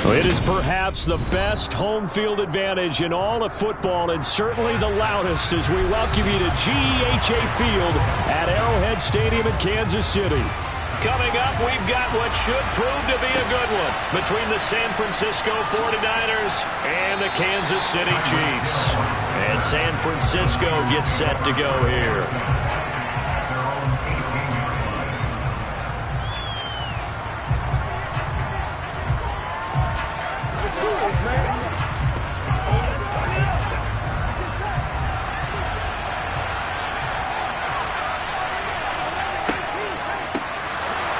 It is perhaps the best home field advantage in all of football, and certainly the loudest, as we welcome you to GEHA Field at Arrowhead Stadium in Kansas City. Coming up, we've got what should prove to be a good one between the San Francisco 49ers and the Kansas City Chiefs. And San Francisco gets set to go here.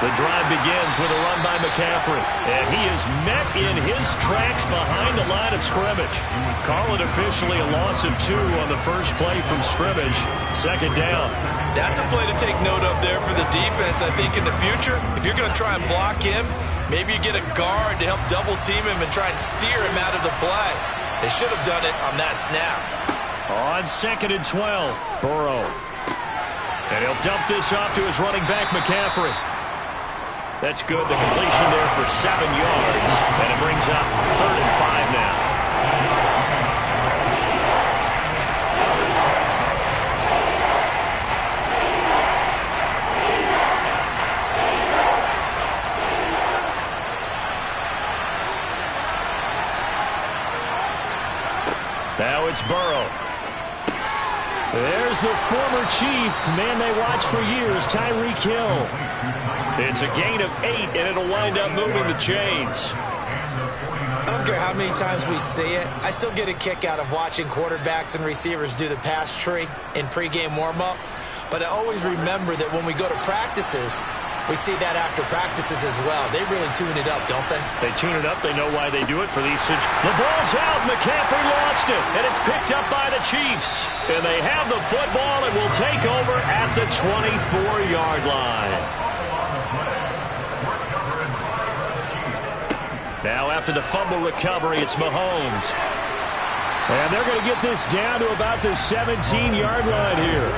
The drive begins with a run by McCaffrey, and he is met in his tracks behind the line of scrimmage. Call it officially a loss of 2 on the first play from scrimmage. Second down. That's a play to take note of there for the defense. I think in the future, if you're going to try and block him, maybe you get a guard to help double team him and try and steer him out of the play. They should have done it on that snap. On 2nd and 12, Burrow. And he'll dump this off to his running back, McCaffrey. That's good. The completion there for 7 yards. And it brings up 3rd and 5 now. Now it's Burrow. There's the former Chief, man they watched for years, Tyreek Hill. It's a gain of 8, and it'll wind up moving the chains. I don't care how many times we see it. I still get a kick out of watching quarterbacks and receivers do the pass tree in pregame warm-up. But I always remember that when we go to practices, we see that after practices as well. They really tune it up, don't they? They tune it up. They know why they do it for these situations. The ball's out. McCaffrey lost it, and it's picked up by the Chiefs. And they have the football and will take over at the 24-yard line. Now after the fumble recovery, it's Mahomes. And they're going to get this down to about the 17-yard line here.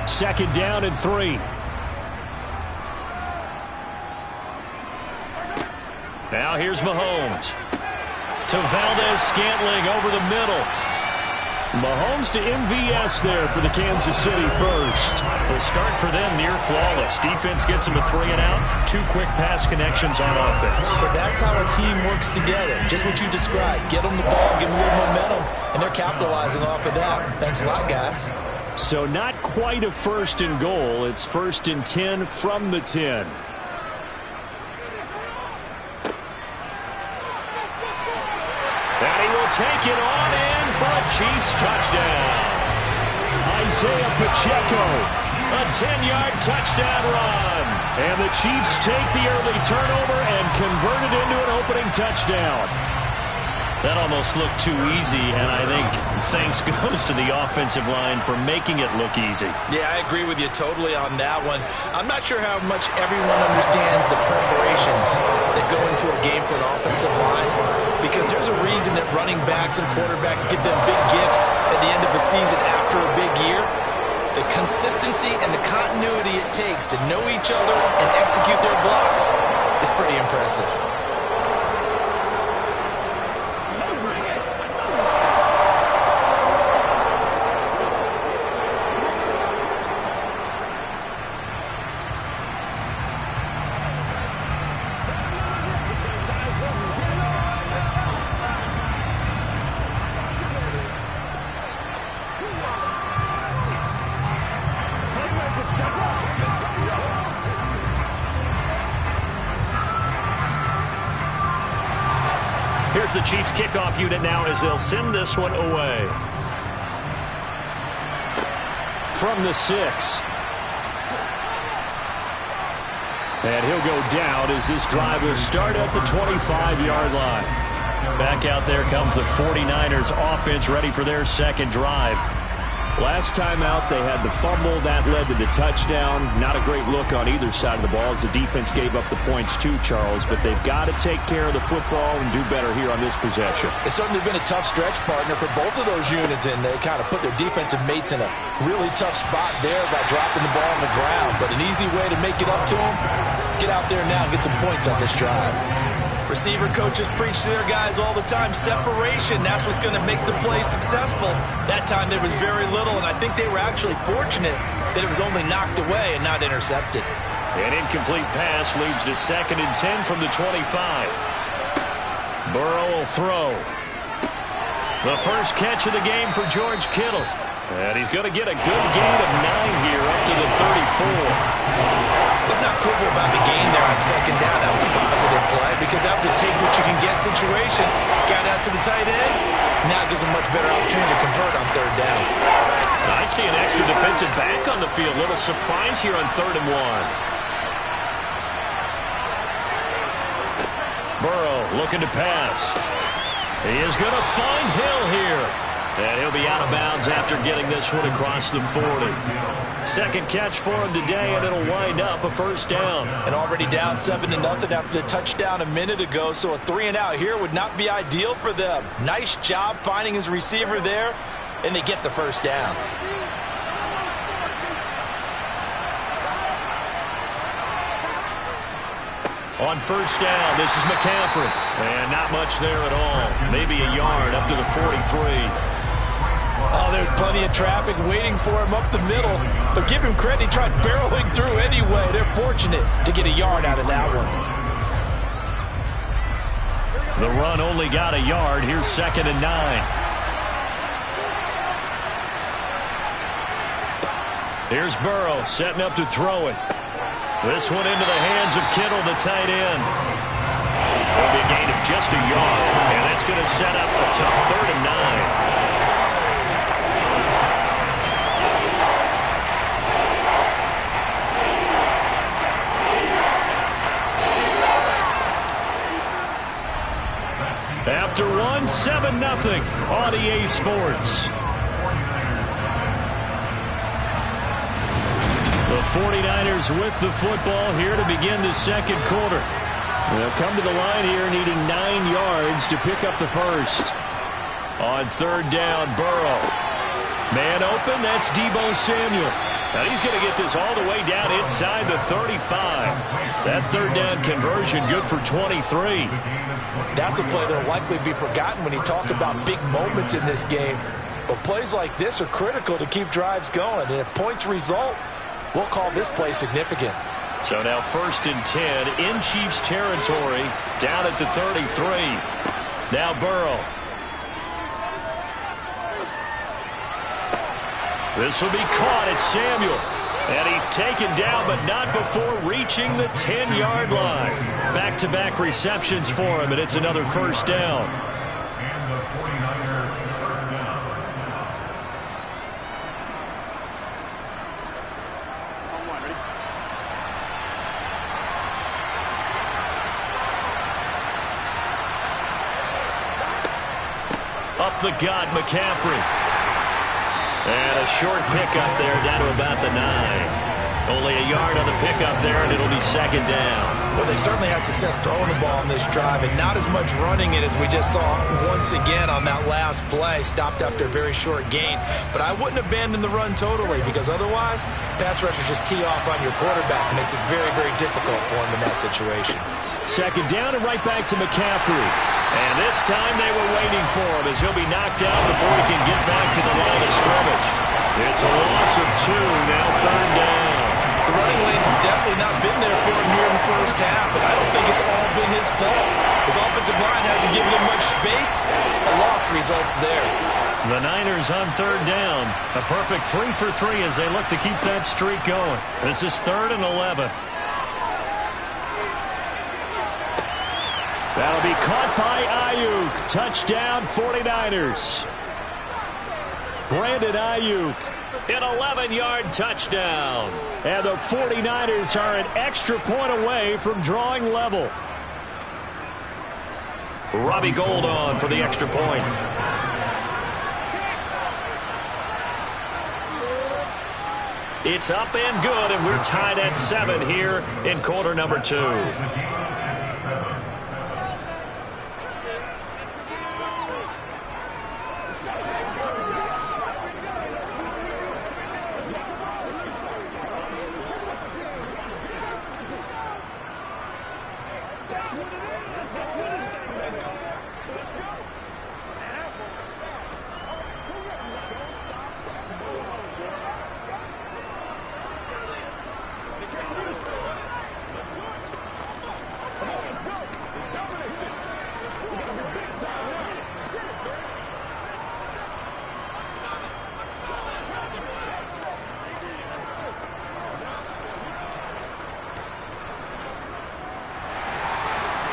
Second down and 3. Now here's Mahomes. To Valdez-Scantling over the middle. Mahomes to MVS there for the Kansas City first. The start for them near flawless. Defense gets them a 3 and out. 2 quick pass connections on offense. So that's how a team works together. Just what you described. Get them the ball, give them a little momentum, and they're capitalizing off of that. Thanks a lot, guys. So not quite a 1st and goal. It's 1st and 10 from the 10. And he will take it on in for a Chiefs touchdown. Isaiah Pacheco, a 10-yard touchdown run. And the Chiefs take the early turnover and convert it into an opening touchdown. That almost looked too easy, and I think thanks goes to the offensive line for making it look easy. Yeah, I agree with you totally on that one. I'm not sure how much everyone understands the preparations that go into a game for an offensive line, because there's a reason that running backs and quarterbacks give them big gifts at the end of the season after a big year. The consistency and the continuity it takes to know each other and execute their blocks is pretty impressive. Here's the Chiefs kickoff unit now as they'll send this one away. From the 6. And he'll go down as this drive will start at the 25-yard line. Back out there comes the 49ers offense ready for their second drive. Last time out, they had the fumble. That led to the touchdown. Not a great look on either side of the ball as the defense gave up the points too, Charles. But they've got to take care of the football and do better here on this possession. It's certainly been a tough stretch, partner, for both of those units, and they kind of put their defensive mates in a really tough spot there by dropping the ball on the ground. But an easy way to make it up to them, get out there now and get some points on this drive. Receiver coaches preach to their guys all the time. Separation, that's what's going to make the play successful. That time there was very little, and I think they were actually fortunate that it was only knocked away and not intercepted. An incomplete pass leads to 2nd and 10 from the 25. Burrow will throw. The first catch of the game for George Kittle. And he's going to get a good gain of 9 here up to the 34. Let's not quibble about the gain there on 2nd down. That was a positive play because that was a take-what-you-can-get situation. Got out to the tight end. Now gives a much better opportunity to convert on 3rd down. I see an extra defensive back on the field. Little surprise here on 3rd and 1. Burrow looking to pass. He is going to find Hill here. And he'll be out of bounds after getting this one across the 40. 2nd catch for him today, and it'll wind up a 1st down. And already down 7-0 after the touchdown a minute ago, so a 3-and-out here would not be ideal for them. Nice job finding his receiver there, and they get the 1st down. On 1st down, this is McCaffrey. And not much there at all. Maybe a yard up to the 43. Oh, there's plenty of traffic waiting for him up the middle. But give him credit, he tried barreling through anyway. They're fortunate to get a yard out of that one. The run only got a yard. Here's 2nd and 9. Here's Burrow setting up to throw it. This one into the hands of Kittle, the tight end. It'll be a gain of just a yard. And that's going to set up a tough 3rd and 9. After one, 7-0 on EA Sports. The 49ers with the football here to begin the 2nd quarter. They'll come to the line here needing 9 yards to pick up the 1st. On 3rd down, Burrow. Man open, that's Deebo Samuel. Now he's going to get this all the way down inside the 35. That 3rd down conversion good for 23. That's a play that will likely be forgotten when you talk about big moments in this game. But plays like this are critical to keep drives going. And if points result, we'll call this play significant. So now 1st and 10 in Chiefs territory, down at the 33. Now Burrow. This will be caught at Samuel. And he's taken down, but not before reaching the 10-yard line. Back-to-back receptions for him, and it's another 1st down. And the 49er first down. Up the gut, McCaffrey. And a short pickup there down to about the 9. Only a yard on the pickup there, and it'll be 2nd down. Well, they certainly had success throwing the ball on this drive, and not as much running it as we just saw once again on that last play. Stopped after a very short gain. But I wouldn't abandon the run totally, because otherwise, pass rushers just tee off on your quarterback. It makes it very, very difficult for him in that situation. 2nd down and right back to McCaffrey. And this time they were waiting for him as he'll be knocked out before he can get back to the line of scrimmage. It's a loss of 2, now 3rd down. The running lanes have definitely not been there for him here in the 1st half, and I don't think it's all been his fault. His offensive line hasn't given him much space. A loss results there. The Niners on 3rd down. A perfect 3 for 3 as they look to keep that streak going. This is 3rd and 11. That'll be caught by Ayuk. Touchdown 49ers. Brandon Ayuk, an 11-yard touchdown. And the 49ers are an extra point away from drawing level. Robbie Gould on for the extra point. It's up and good, and we're tied at 7 here in quarter number 2.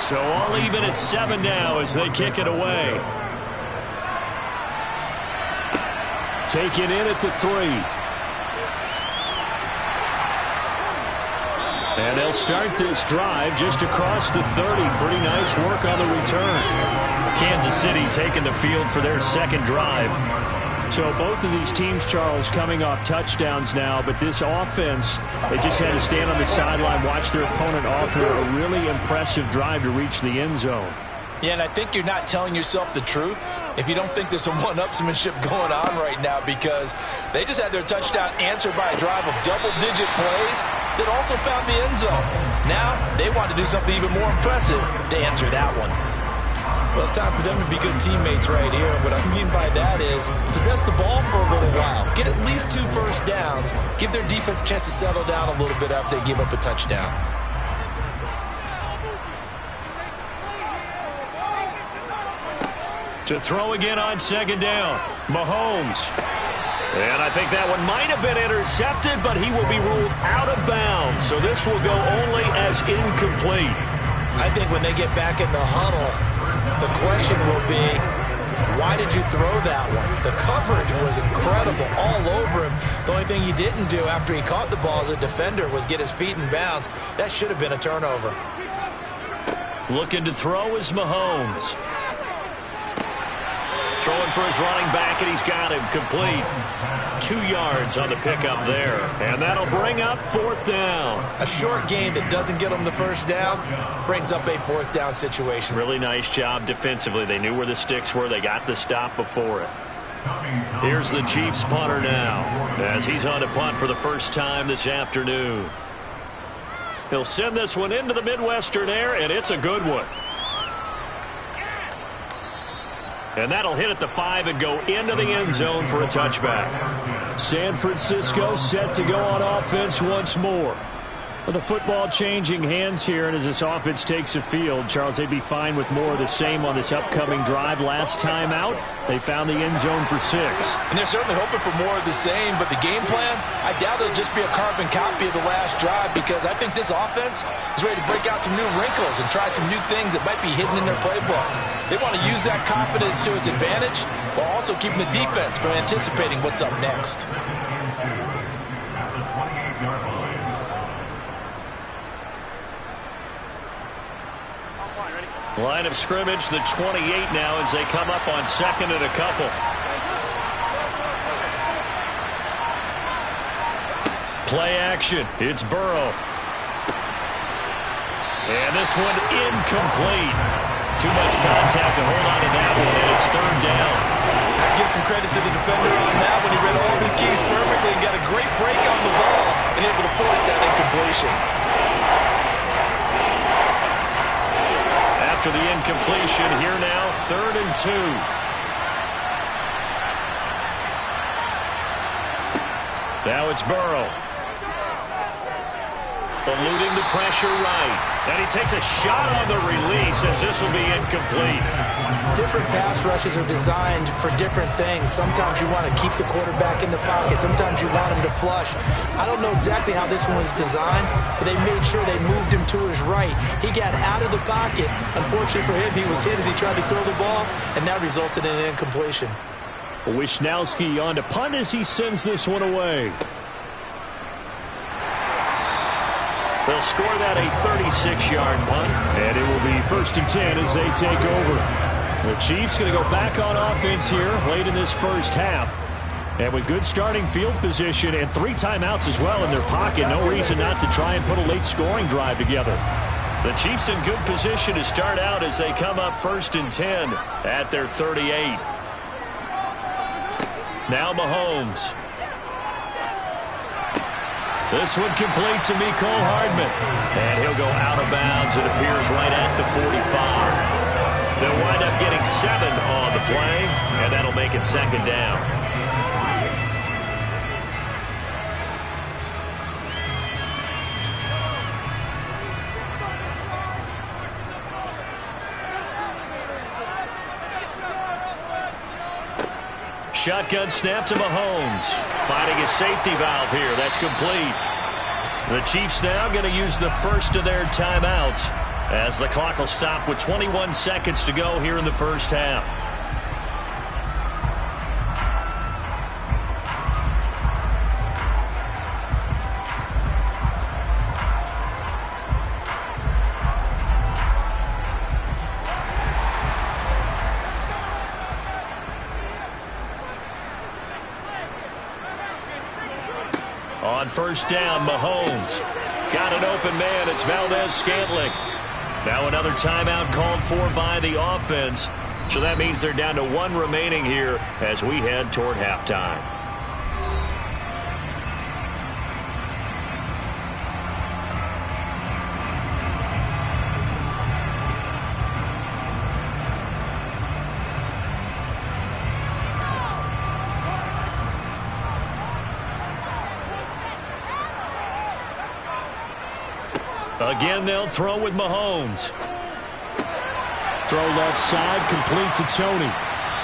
So all even at 7 now as they kick it away. Taken in at the 3. And they'll start this drive just across the 30. Pretty nice work on the return. Kansas City taking the field for their second drive. So both of these teams, Charles, coming off touchdowns now, but this offense, they just had to stand on the sideline, watch their opponent offer a really impressive drive to reach the end zone. Yeah, and I think you're not telling yourself the truth if you don't think there's some one-upsmanship going on right now, because they just had their touchdown answered by a drive of double-digit plays that also found the end zone. Now they want to do something even more impressive to answer that one. Well, it's time for them to be good teammates right here. What I mean by that is possess the ball for a little while. Get at least 2 first downs. Give their defense a chance to settle down a little bit after they give up a touchdown. To throw again on second down, Mahomes. And I think that one might have been intercepted, but he will be ruled out of bounds. So this will go only as incomplete. I think when they get back in the huddle, the question will be, why did you throw that one? The coverage was incredible all over him. The only thing he didn't do after he caught the ball as a defender was get his feet in bounds. That should have been a turnover. Looking to throw is Mahomes. Throwing for his running back, and he's got him complete. 2 yards on the pickup there. And that'll bring up 4th down. A short gain that doesn't get them the first down brings up a 4th down situation. Really nice job defensively. They knew where the sticks were. They got the stop before it. Here's the Chiefs punter now as he's on to punt for the first time this afternoon. He'll send this one into the Midwestern air, and it's a good one. And that'll hit at the 5 and go into the end zone for a touchback. San Francisco set to go on offense once more. With the football changing hands here, and as this offense takes the field, Charles, they'd be fine with more of the same on this upcoming drive. Last time out, they found the end zone for 6. And they're certainly hoping for more of the same, but the game plan, I doubt it'll just be a carbon copy of the last drive, because I think this offense is ready to break out some new wrinkles and try some new things that might be hidden in their playbook. They want to use that confidence to its advantage while also keeping the defense from anticipating what's up next. Line of scrimmage, the 28 now as they come up on 2nd and a couple. Play action. It's Burrow. And this one incomplete. Too much contact to hold on to that one, and it's 3rd down. I'd give some credit to the defender on that when he read all of his keys perfectly and got a great break on the ball and able to force that incompletion. After the incompletion, here now, 3rd and 2. Now it's Burrow. Eluding the pressure right. And he takes a shot on the release as this will be incomplete. Different pass rushes are designed for different things. Sometimes you want to keep the quarterback in the pocket. Sometimes you want him to flush. I don't know exactly how this one was designed, but they made sure they moved him to his right. He got out of the pocket. Unfortunately for him, he was hit as he tried to throw the ball, and that resulted in an incompletion. Wisnowski on to punt as he sends this one away. They'll score that a 36-yard punt, and it will be 1st and 10 as they take over. The Chiefs going to go back on offense here late in this first half. And with good starting field position and 3 timeouts as well in their pocket, no reason not to try and put a late scoring drive together. The Chiefs in good position to start out as they come up 1st and 10 at their 38. Now Mahomes. This one complete to Mecole Hardman. And he'll go out of bounds. It appears right at the 45. They'll wind up getting 7 on the play, and that'll make it 2nd down. Shotgun snap to Mahomes. Finding his safety valve here. That's complete. The Chiefs now going to use the first of their timeouts as the clock will stop with 21 seconds to go here in the first half. On first down, Mahomes. Got an open man. It's Valdes-Scantling. Now another timeout called for by the offense. So that means they're down to 1 remaining here as we head toward halftime. Again, they'll throw with Mahomes. Throw left side, complete to Tony.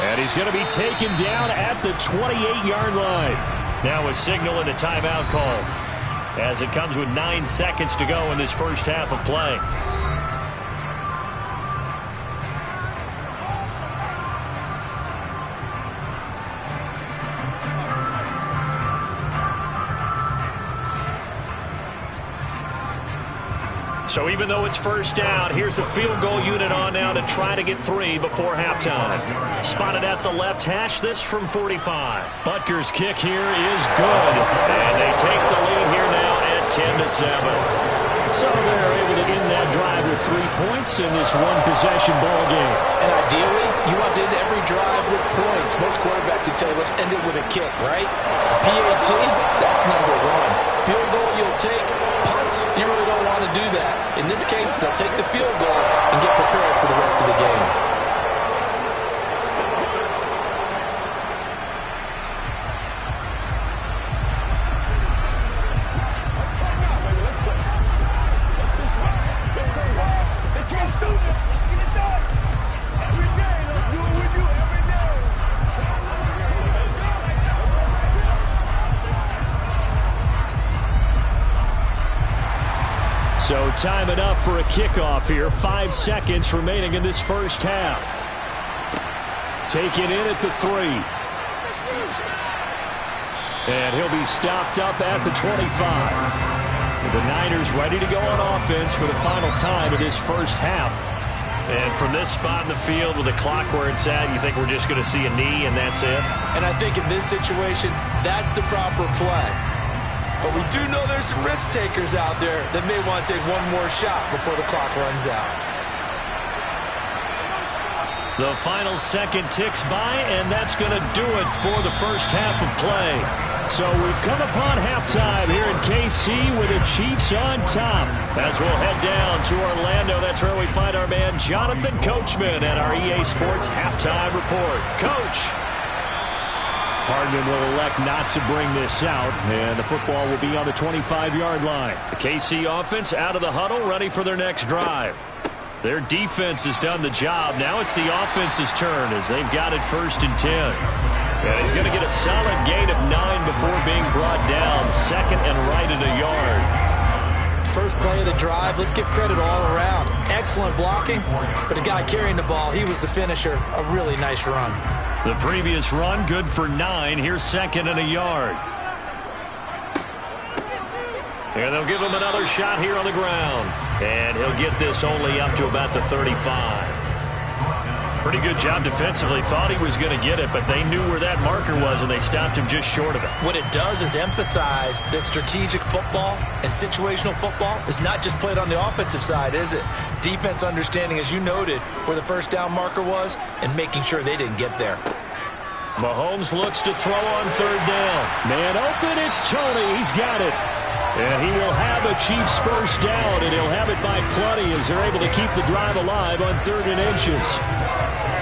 And he's going to be taken down at the 28-yard line. Now a signal and a timeout call as it comes with 9 seconds to go in this first half of play. So even though it's first down, here's the field goal unit on now to try to get 3 before halftime. Spotted at the left hash, this from 45. Butker's kick here is good. And they take the lead here now at 10-7. So they're able to end that drive with 3 points in this one-possession ball game. And ideally, you want to end every drive with points. Most quarterbacks would tell you, let's end it with a kick, right? PAT, that's number 1. Field goal you'll take. Punts, you really don't want to do that. In this case, they'll take the field goal and get prepared for the rest of the game. So time enough for a kickoff here. 5 seconds remaining in this first half. Taken in at the 3. And he'll be stopped up at the 25. The Niners ready to go on offense for the final time of this first half. And from this spot in the field with the clock where it's at, you think we're just going to see a knee and that's it? And I think in this situation, that's the proper play. But we do know there's some risk takers out there that may want to take one more shot before the clock runs out. The final second ticks by, and that's going to do it for the first half of play. So we've come upon halftime here in KC with the Chiefs on top. As we'll head down to Orlando, that's where we find our man Jonathan Coachman at our EA Sports Halftime Report. Coach! Hardman will elect not to bring this out, and the football will be on the 25-yard line. The KC offense out of the huddle, ready for their next drive. Their defense has done the job. Now it's the offense's turn as they've got it 1st and 10. And he's going to get a solid gain of 9 before being brought down. 2nd and right at a yard. First play of the drive, let's give credit all around. Excellent blocking, but the guy carrying the ball, he was the finisher. A really nice run. The previous run, good for 9. Here's 2nd and a yard. And they'll give him another shot here on the ground. And he'll get this only up to about the 35. Pretty good job defensively. Thought he was going to get it, but they knew where that marker was, and they stopped him just short of it. What it does is emphasize that strategic football and situational football is not just played on the offensive side, is it? Defense understanding, as you noted, where the first down marker was and making sure they didn't get there. Mahomes looks to throw on third down. Man open, it's Tony. He's got it. And he will have a Chiefs first down, and he'll have it by plenty as they're able to keep the drive alive on 3rd and inches.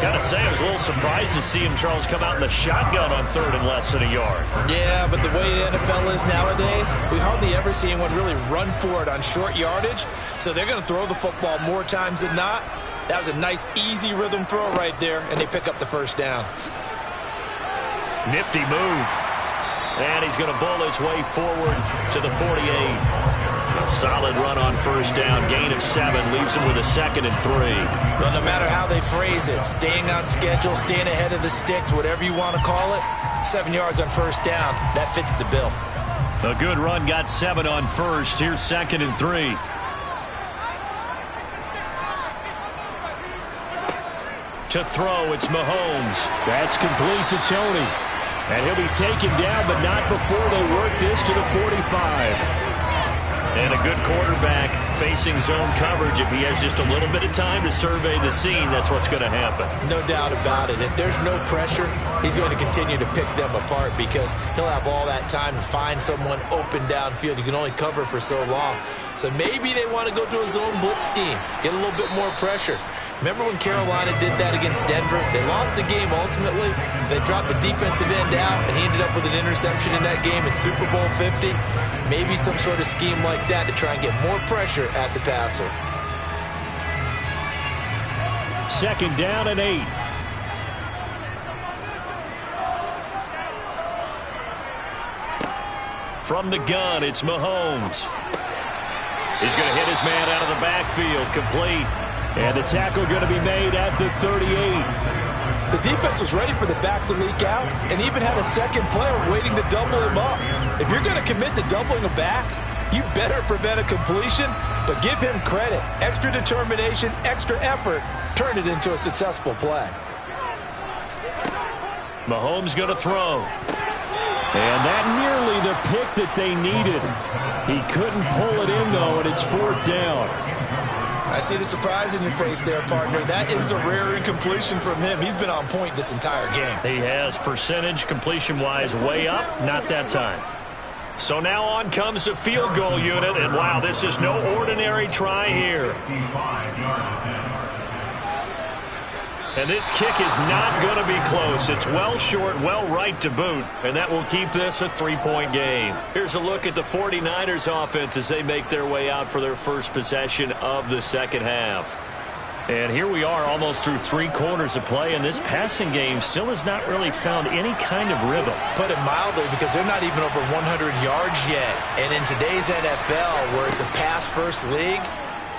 Gotta say, I was a little surprised to see him, Charles, come out in the shotgun on 3rd and less than a yard. Yeah, but the way the NFL is nowadays, we hardly ever see anyone really run for it on short yardage. So they're going to throw the football more times than not. That was a nice, easy rhythm throw right there, and they pick up the first down. Nifty move. And he's going to bull his way forward to the 48. A solid run on first down. Gain of 7 leaves him with a 2nd and 3. Well, no matter how they phrase it, staying on schedule, staying ahead of the sticks, whatever you want to call it, 7 yards on first down, that fits the bill. A good run, got 7 on first. Here's 2nd and 3. To throw, it's Mahomes. That's complete to Tony. And he'll be taken down, but not before they work this to the 45. And a good quarterback facing zone coverage. If he has just a little bit of time to survey the scene, that's what's going to happen. No doubt about it. If there's no pressure, he's going to continue to pick them apart because he'll have all that time to find someone open downfield. You can only cover for so long. So maybe they want to go to a zone blitz scheme, get a little bit more pressure. Remember when Carolina did that against Denver? They lost the game ultimately. They dropped the defensive end out, and he ended up with an interception in that game in Super Bowl 50. Maybe some sort of scheme like that to try and get more pressure at the passer. 2nd down and 8. From the gun, it's Mahomes. He's going to hit his man out of the backfield, complete. And the tackle going to be made at the 38. The defense was ready for the back to leak out and even had a second player waiting to double him up. If you're going to commit to doubling a back, you better prevent a completion, but give him credit. Extra determination, extra effort, turn it into a successful play. Mahomes going to throw. And that nearly the pick that they needed. He couldn't pull it in, though, and it's 4th down. I see the surprise in your face there, partner. That is a rare incompletion from him. He's been on point this entire game. He has percentage completion-wise way up. Not that time. So now on comes the field goal unit. And, wow, this is no ordinary try here. And this kick is not going to be close. It's well short, well right to boot. And that will keep this a 3-point game. Here's a look at the 49ers offense as they make their way out for their first possession of the second half. And here we are almost through 3 quarters of play, and this passing game still has not really found any kind of rhythm. Put it mildly, because they're not even over 100 yards yet. And in today's NFL, where it's a pass-first league,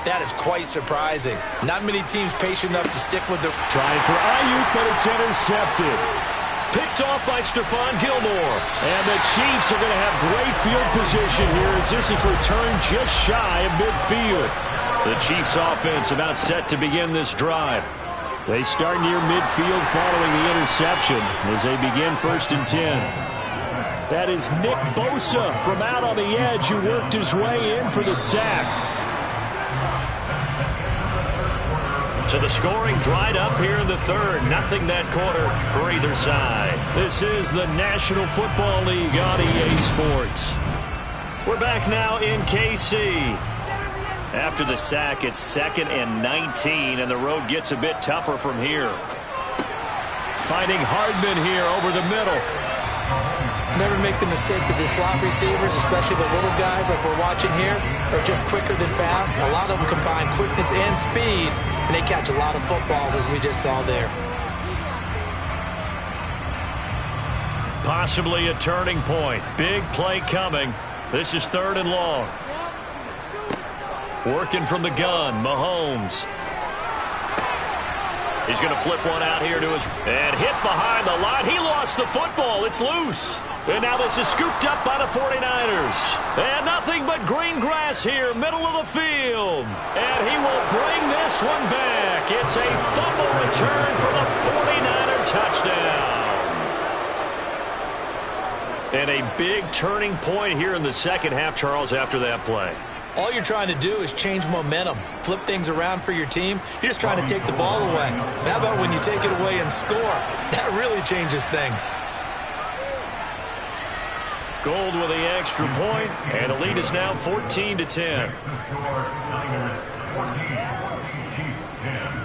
that is quite surprising. Not many teams patient enough to stick with the... Trying for Ayuk, but it's intercepted. Picked off by Stephon Gilmore. And the Chiefs are going to have great field position here as this is returned just shy of midfield. The Chiefs offense about set to begin this drive. They start near midfield following the interception as they begin 1st and 10. That is Nick Bosa from out on the edge who worked his way in for the sack. So the scoring dried up here in the 3rd. Nothing that quarter for either side. This is the National Football League on EA Sports. We're back now in KC. After the sack, it's 2nd and 19, and the road gets a bit tougher from here. Finding Hardman here over the middle. Never make the mistake that the slot receivers, especially the little guys like we're watching here, are just quicker than fast. A lot of them combine quickness and speed, and they catch a lot of footballs, as we just saw there. Possibly a turning point. Big play coming. This is 3rd and long. Working from the gun, Mahomes. He's going to flip one out here to his... And hit behind the line. He lost the football. It's loose. And now this is scooped up by the 49ers. And nothing but green grass here, middle of the field. And he will bring this this one back. It's a fumble return for the 49er touchdown. And a big turning point here in the second half, Charles, after that play. All you're trying to do is change momentum, flip things around for your team. You're just trying to take the ball away. How about when you take it away and score? That really changes things. Gold with the extra point, and the lead is now 14-10. The score, Niners 14, Chiefs 10.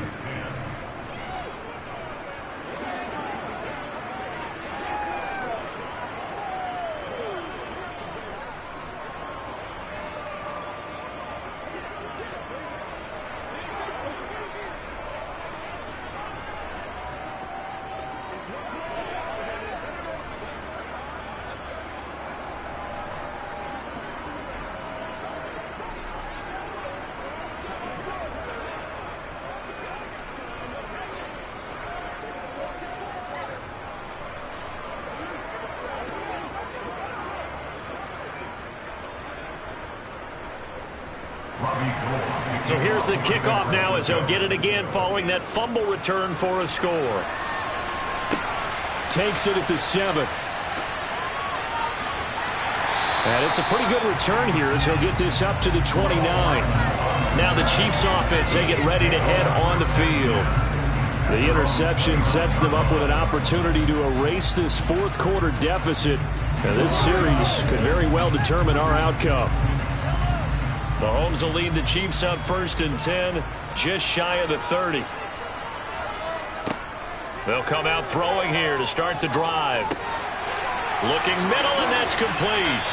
So here's the kickoff now as he'll get it again following that fumble return for a score. Takes it at the 7. And it's a pretty good return here as he'll get this up to the 29. Now the Chiefs offense, they get ready to head on the field. The interception sets them up with an opportunity to erase this fourth quarter deficit. And this series could very well determine our outcome. Mahomes will lead the Chiefs up 1st and 10, just shy of the 30. They'll come out throwing here to start the drive. Looking middle, and that's complete.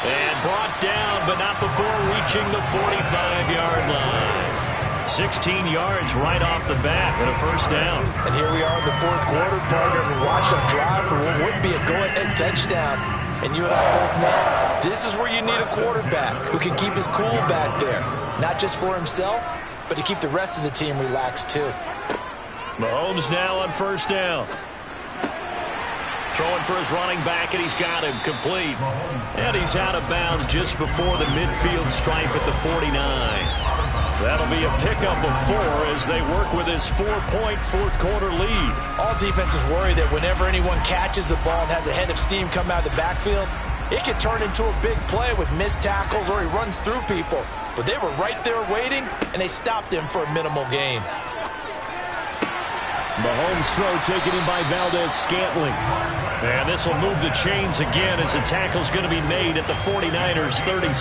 And brought down, but not before reaching the 45-yard line. 16 yards right off the bat and a first down. And here we are in the fourth quarter, partner. We watch them drive for what would be a go-ahead touchdown. And you and I both know this is where you need a quarterback who can keep his cool back there. Not just for himself, but to keep the rest of the team relaxed too. Mahomes now on first down. Throwing for his running back, and he's got him complete. And he's out of bounds just before the midfield stripe at the 49. That'll be a pickup of 4 as they work with his 4-point fourth quarter lead. All defenses worry that whenever anyone catches the ball and has a head of steam come out of the backfield, it can turn into a big play with missed tackles or he runs through people. But they were right there waiting, and they stopped him for a minimal gain. Mahomes' throw taken in by Valdez-Scantling. And this will move the chains again as the tackle's going to be made at the 49ers' 36.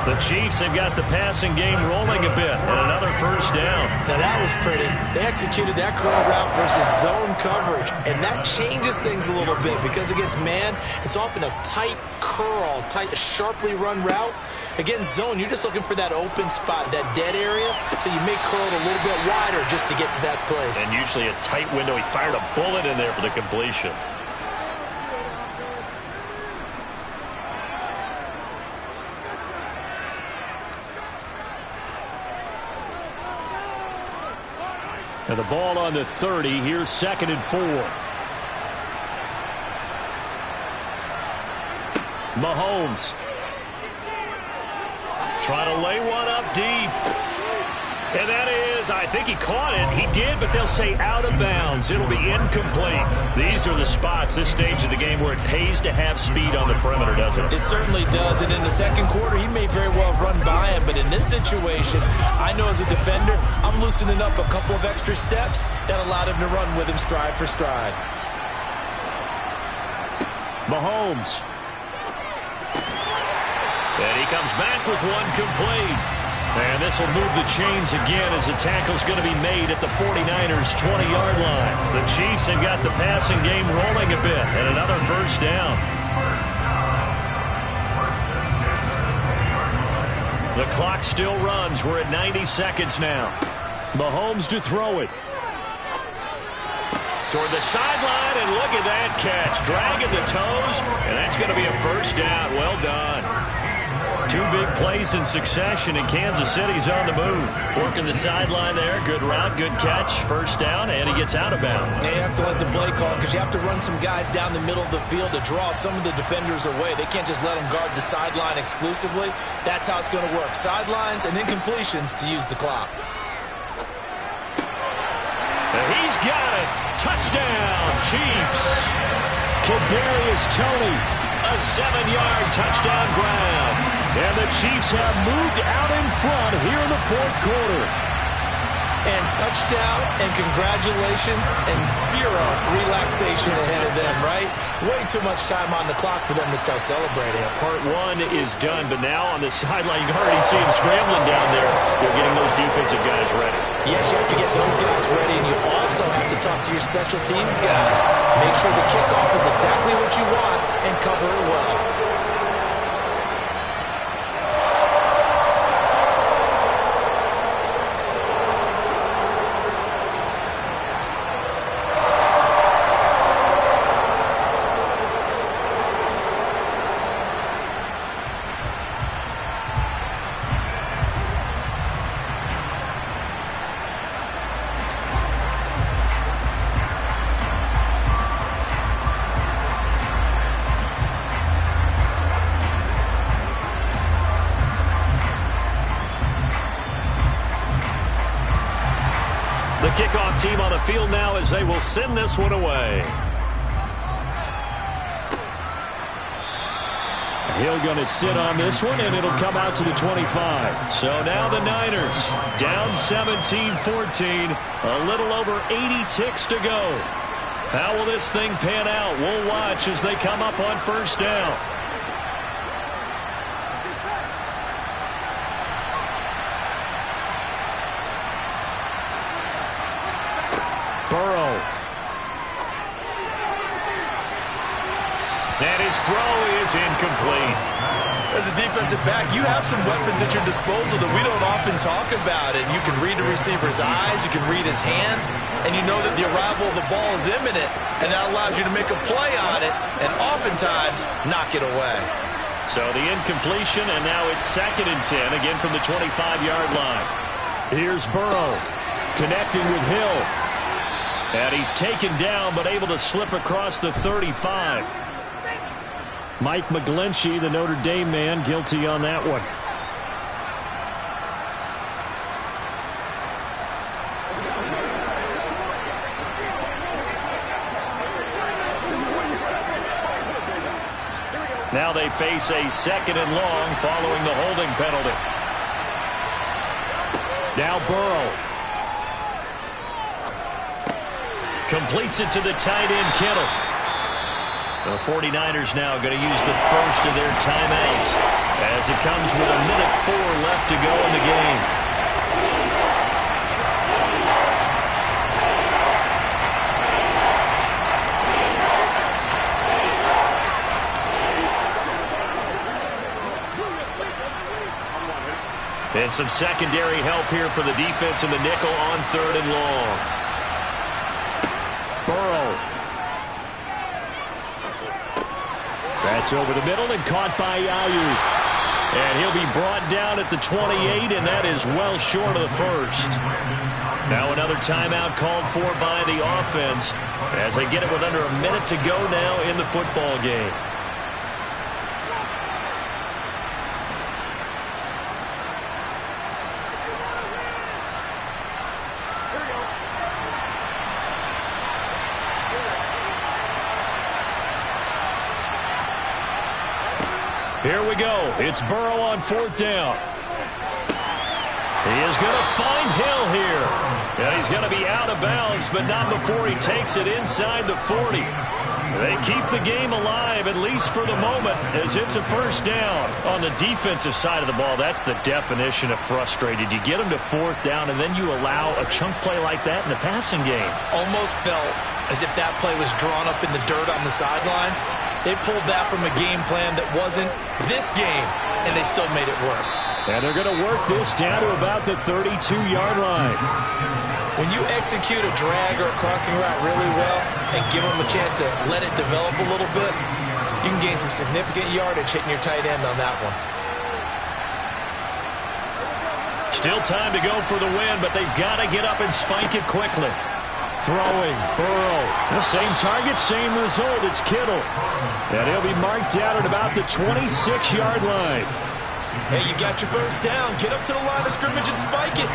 The Chiefs have got the passing game rolling a bit, and another first down. Now that was pretty. They executed that curl route versus zone coverage, and that changes things a little bit because against man, it's often a tight curl, sharply run route. Against zone, you're just looking for that open spot, that dead area, so you may curl it a little bit wider just to get to that place. And usually a tight window. He fired a bullet in there for the completion. And the ball on the 30. Here's 2nd and 4. Mahomes. Trying to lay one up deep. And that is, I think he caught it. He did, but they'll say out of bounds. It'll be incomplete. These are the spots, this stage of the game, where it pays to have speed on the perimeter, doesn't it? It certainly does. And in the second quarter, he may very well run by him. But in this situation, I know as a defender, I'm loosening up a couple of extra steps that allowed him to run with him stride for stride. Mahomes. And he comes back with one complete. And this will move the chains again as the tackle's going to be made at the 49ers' 20-yard line. The Chiefs have got the passing game rolling a bit, and another first down. The clock still runs. We're at 90 seconds now. Mahomes to throw it. Toward the sideline, and look at that catch. Dragging the toes, and that's going to be a first down. Well done. 2 big plays in succession, and Kansas City's on the move. Working the sideline there. Good route, good catch. First down, and he gets out of bounds. They have to let the play call because you have to run some guys down the middle of the field to draw some of the defenders away. They can't just let them guard the sideline exclusively. That's how it's going to work. Sidelines and incompletions to use the clock. And he's got it. Touchdown, Chiefs. Kadarius Toney. A 7-yard touchdown grab. And the Chiefs have moved out in front here in the fourth quarter. And touchdown and congratulations and zero relaxation ahead of them, right? Way too much time on the clock for them to start celebrating. Yeah, part one is done, but now on the sideline, you already see them scrambling down there. They're getting those defensive guys ready. Yes, you have to get those guys ready, and you also have to talk to your special teams guys. Make sure the kickoff is exactly what you want and cover it well. The kickoff team on the field now as they will send this one away. Hill going to sit on this one, and it'll come out to the 25. So now the Niners down 17-14. A little over 80 ticks to go. How will this thing pan out? We'll watch as they come up on first down. Burrow. And his throw is incomplete. As a defensive back, you have some weapons at your disposal that we don't often talk about. And you can read the receiver's eyes, you can read his hands, and you know that the arrival of the ball is imminent, and that allows you to make a play on it and oftentimes knock it away. So the incompletion, and now it's 2nd and 10, again from the 25-yard line. Here's Burrow connecting with Hill. And he's taken down, but able to slip across the 35. Mike McGlinchey, the Notre Dame man, guilty on that one. Now they face a 2nd and long following the holding penalty. Now Burrow. Completes it to the tight end, Kittle. The 49ers now going to use the first of their timeouts as it comes with 1:04 left to go in the game. And some secondary help here for the defense in the nickel on 3rd and long. Burrow. That's over the middle and caught by Ayuk. And he'll be brought down at the 28, and that is well short of the first. Now another timeout called for by the offense as they get it with under a minute to go now in the football game. Here we go. It's Burrow on 4th down. He is going to find Hill here. And he's going to be out of bounds, but not before he takes it inside the 40. They keep the game alive, at least for the moment, as it's a first down. On the defensive side of the ball, that's the definition of frustrated. You get them to 4th down, and then you allow a chunk play like that in the passing game. Almost felt as if that play was drawn up in the dirt on the sideline. They pulled that from a game plan that wasn't this game, and they still made it work. And they're going to work this down to about the 32-yard line. When you execute a drag or a crossing route really well and give them a chance to let it develop a little bit, you can gain some significant yardage hitting your tight end on that one. Still time to go for the win, but they've got to get up and spike it quickly. Throwing, Burrow. The same target, same result. It's Kittle. And he'll be marked down at about the 26-yard line. Hey, you got your first down. Get up to the line of scrimmage and spike it.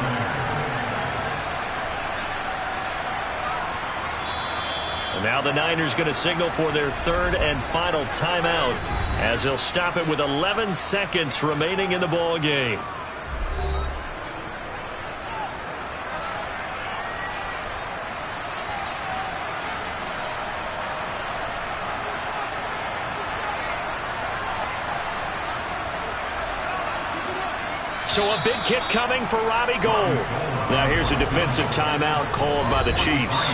And now the Niners going to signal for their third and final timeout as they'll stop it with 11 seconds remaining in the ball game. So a big kick coming for Robbie Gould. Now here's a defensive timeout called by the Chiefs.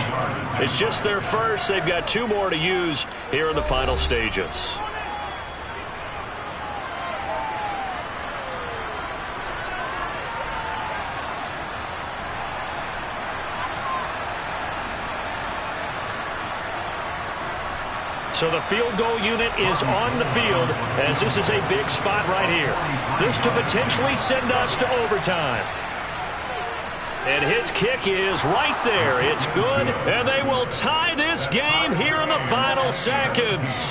It's just their first. They've got 2 more to use here in the final stages. So the field goal unit is on the field as this is a big spot right here. This to potentially send us to overtime. And his kick is right there. It's good, and they will tie this game here in the final seconds.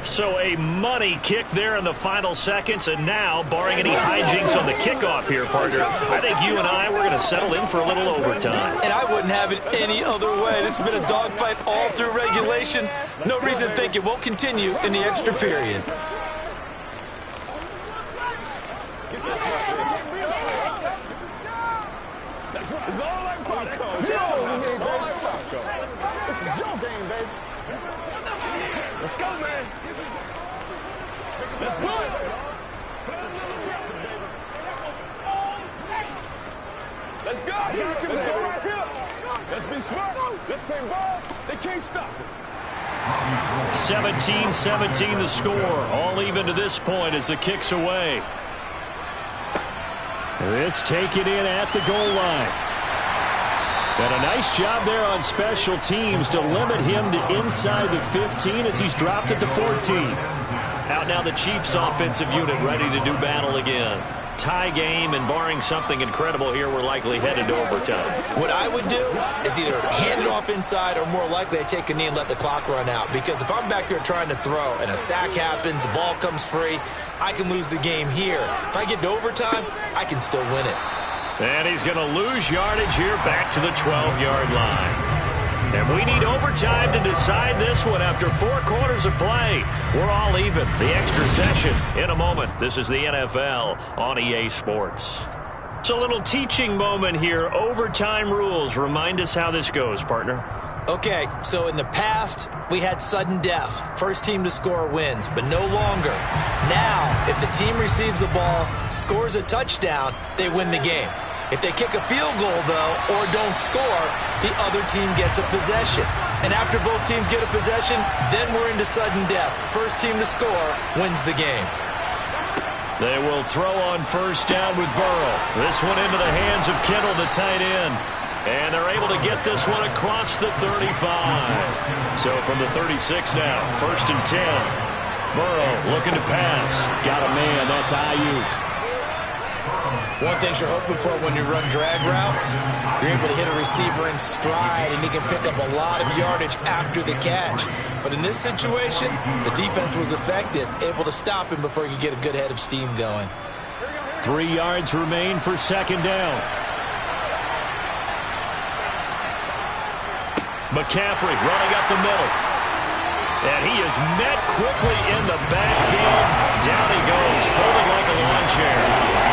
So a money kick there in the final seconds, and now, barring any hijinks on the kickoff here, partner, I think you and I, we're going to settle in for a little overtime. And I wouldn't have it any other way. This has been a dogfight all through regulation. No reason to think it won't continue in the extra period. It's all like popcorn. This is your game, baby. Let's go, man. Let's do it. Let's go. Let's go right here. Let's be smart. Let's play ball. They can't stop it. 17-17 the score. All even to this point as the kick's away. This taken in at the goal line. And a nice job there on special teams to limit him to inside the 15 as he's dropped it to 14. Out now the Chiefs offensive unit ready to do battle again. Tie game, and barring something incredible here, we're likely headed to overtime. What I would do is either hand it off inside or more likely I take a knee and let the clock run out. Because if I'm back there trying to throw and a sack happens, the ball comes free, I can lose the game here. If I get to overtime, I can still win it. And he's going to lose yardage here back to the 12-yard line. And we need overtime to decide this one after 4 quarters of play. We're all even. The extra session in a moment. This is the NFL on EA Sports. It's a little teaching moment here. Overtime rules. Remind us how this goes, partner. Okay, so in the past, we had sudden death. First team to score wins, but no longer. Now, if the team receives the ball, scores a touchdown, they win the game. If they kick a field goal, though, or don't score, the other team gets a possession. And after both teams get a possession, then we're into sudden death. First team to score wins the game. They will throw on first down with Burrow. This one into the hands of Kittle, the tight end. And they're able to get this one across the 35. So from the 36 now, first and 10. Burrow looking to pass. Got a man, that's Ayuk. One thing you're hoping for when you run drag routes, you're able to hit a receiver in stride, and he can pick up a lot of yardage after the catch. But in this situation, the defense was effective, able to stop him before he could get a good head of steam going. 3 yards remain for second down. McCaffrey running up the middle. And he is met quickly in the backfield. Down he goes, folded like a lawn chair.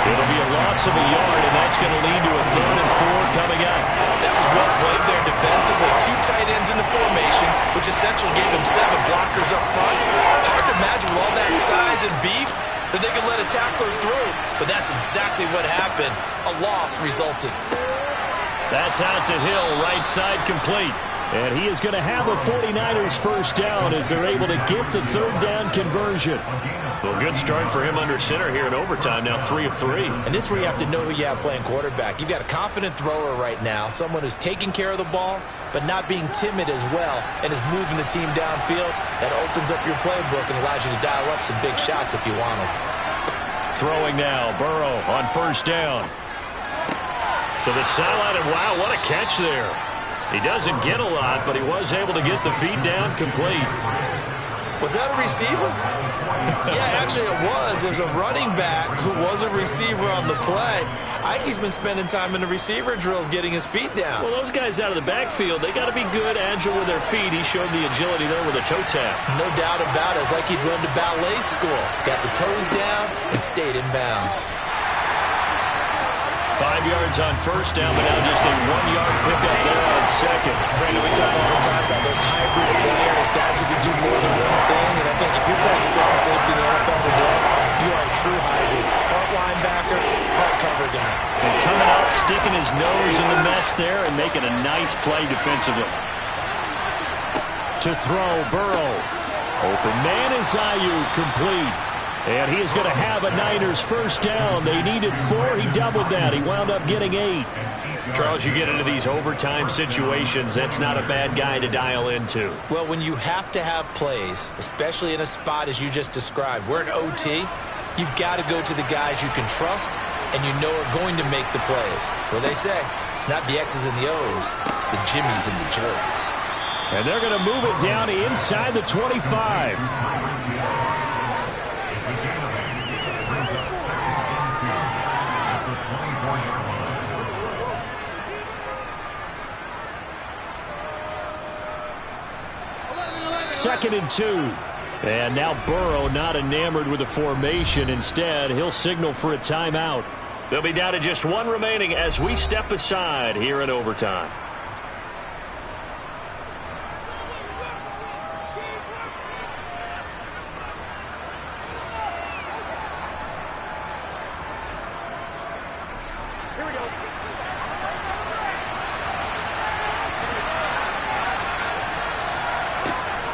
It'll be a loss of a yard, and that's going to lead to a 3rd and 4 coming up. That was well played there defensively. 2 tight ends in the formation, which essentially gave them 7 blockers up front. Hard to imagine with all that size and beef that they could let a tackler through. But that's exactly what happened. A loss resulted. That's out to Hill, right side complete. And he is going to have a 49ers first down as they're able to get the 3rd down conversion. Well, good start for him under center here in overtime, now 3 of 3. And this is where you have to know who you have playing quarterback. You've got a confident thrower right now, someone who's taking care of the ball, but not being timid as well, and is moving the team downfield. That opens up your playbook and allows you to dial up some big shots if you want them. Throwing now, Burrow on first down. To the sideline, and wow, what a catch there. He doesn't get a lot, but he was able to get the feed down complete. Was that a receiver? Yeah, actually it was. There's a running back who was a receiver on the play. Ike's been spending time in the receiver drills getting his feet down. Well, those guys out of the backfield, they got to be good, agile with their feet. He showed the agility there with a toe tap. No doubt about it. It's like he'd run to ballet school. Got the toes down and stayed in bounds. 5 yards on first down, but now just a 1-yard pickup there on second. Brandon, we talk all the time about those hybrid players, guys who can do more than one thing. And I think if you're playing strong safety in the NFL today, you are a true hybrid. Part linebacker, part cover guy. And coming up, sticking his nose in the mess there and making a nice play defensively. To throw, Burrow. Open man is Ayuk, complete. And he is going to have a Niners first down. They needed 4. He doubled that. He wound up getting 8. Charles, you get into these overtime situations, that's not a bad guy to dial into. Well, when you have to have plays, especially in a spot as you just described, we're in OT, you've got to go to the guys you can trust and you know are going to make the plays. Well, they say it's not the X's and the O's, it's the Jimmies and the Joes. And they're going to move it down inside the 25. Second and 2. And now Burrow not enamored with the formation. Instead, he'll signal for a timeout. They'll be down to just 1 remaining as we step aside here in overtime.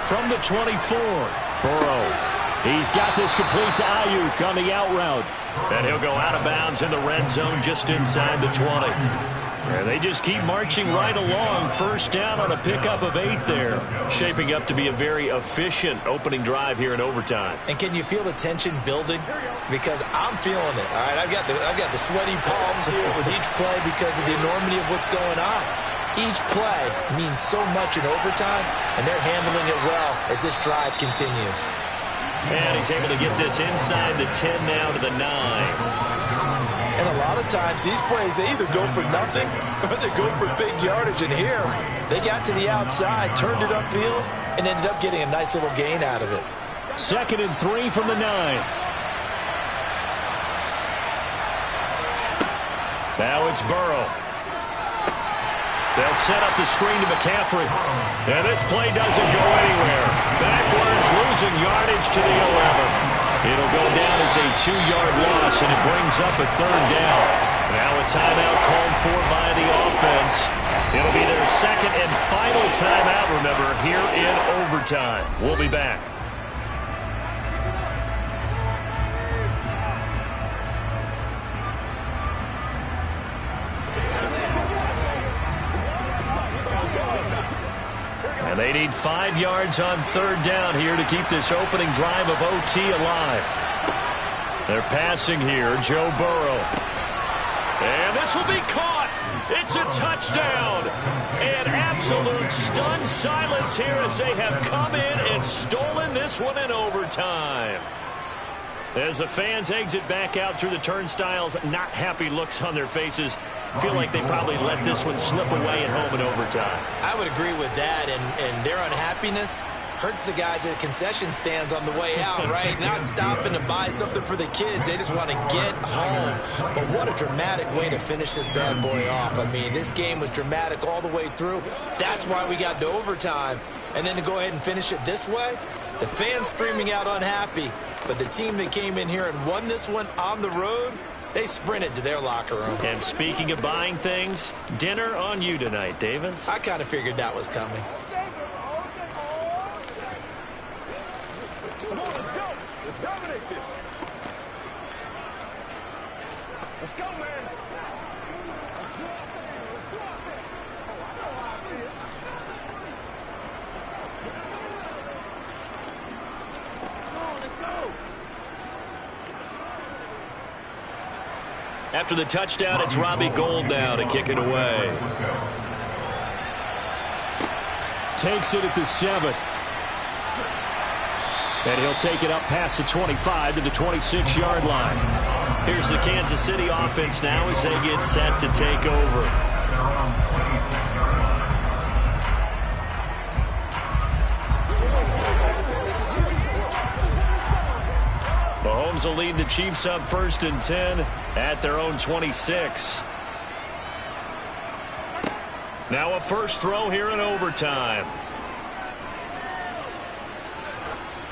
From the 24, Burrow. He's got this complete to Ayuk on the out route. And he'll go out of bounds in the red zone just inside the 20. And they just keep marching right along. First down on a pickup of 8 there. Shaping up to be a very efficient opening drive here in overtime. And can you feel the tension building? Because I'm feeling it. All right, I've got the sweaty palms here with each play because of the enormity of what's going on. Each play means so much in overtime, and they're handling it well as this drive continues. And he's able to get this inside the 10 now to the 9. And a lot of times these plays, they either go for nothing or they go for big yardage. And here, they got to the outside, turned it upfield, and ended up getting a nice little gain out of it. Second and 3 from the 9. Now it's Burrow. They'll set up the screen to McCaffrey. And this play doesn't go anywhere. Backwards, losing yardage to the 11. It'll go down as a 2-yard loss, and it brings up a 3rd down. Now a timeout called for by the offense. It'll be their second and final timeout, remember, here in overtime. We'll be back. And they need 5 yards on 3rd down here to keep this opening drive of OT alive. They're passing here, Joe Burrow. And this will be caught. It's a touchdown. And absolute stunned silence here as they have come in and stolen this one in overtime. As the fans exit back out through the turnstiles, not happy looks on their faces. Feel like they probably let this one slip away at home in overtime. I would agree with that, and their unhappiness hurts the guys at the concession stands on the way out, right? Not stopping to buy something for the kids. They just want to get home. But what a dramatic way to finish this bad boy off. I mean, this game was dramatic all the way through. That's why we got to overtime. And then to go ahead and finish it this way, the fans screaming out unhappy. But the team that came in here and won this one on the road, they sprinted to their locker room. And speaking of buying things, dinner on you tonight, Davis. I kind of figured that was coming. Come on, let's go. Let's dominate this. Let's go, man. After the touchdown, it's Robbie Gould now to kick it away. Takes it at the 7. And he'll take it up past the 25 to the 26-yard line. Here's the Kansas City offense now as they get set to take over. Mahomes will lead the Chiefs up 1st and 10 at their own 26. Now a first throw here in overtime.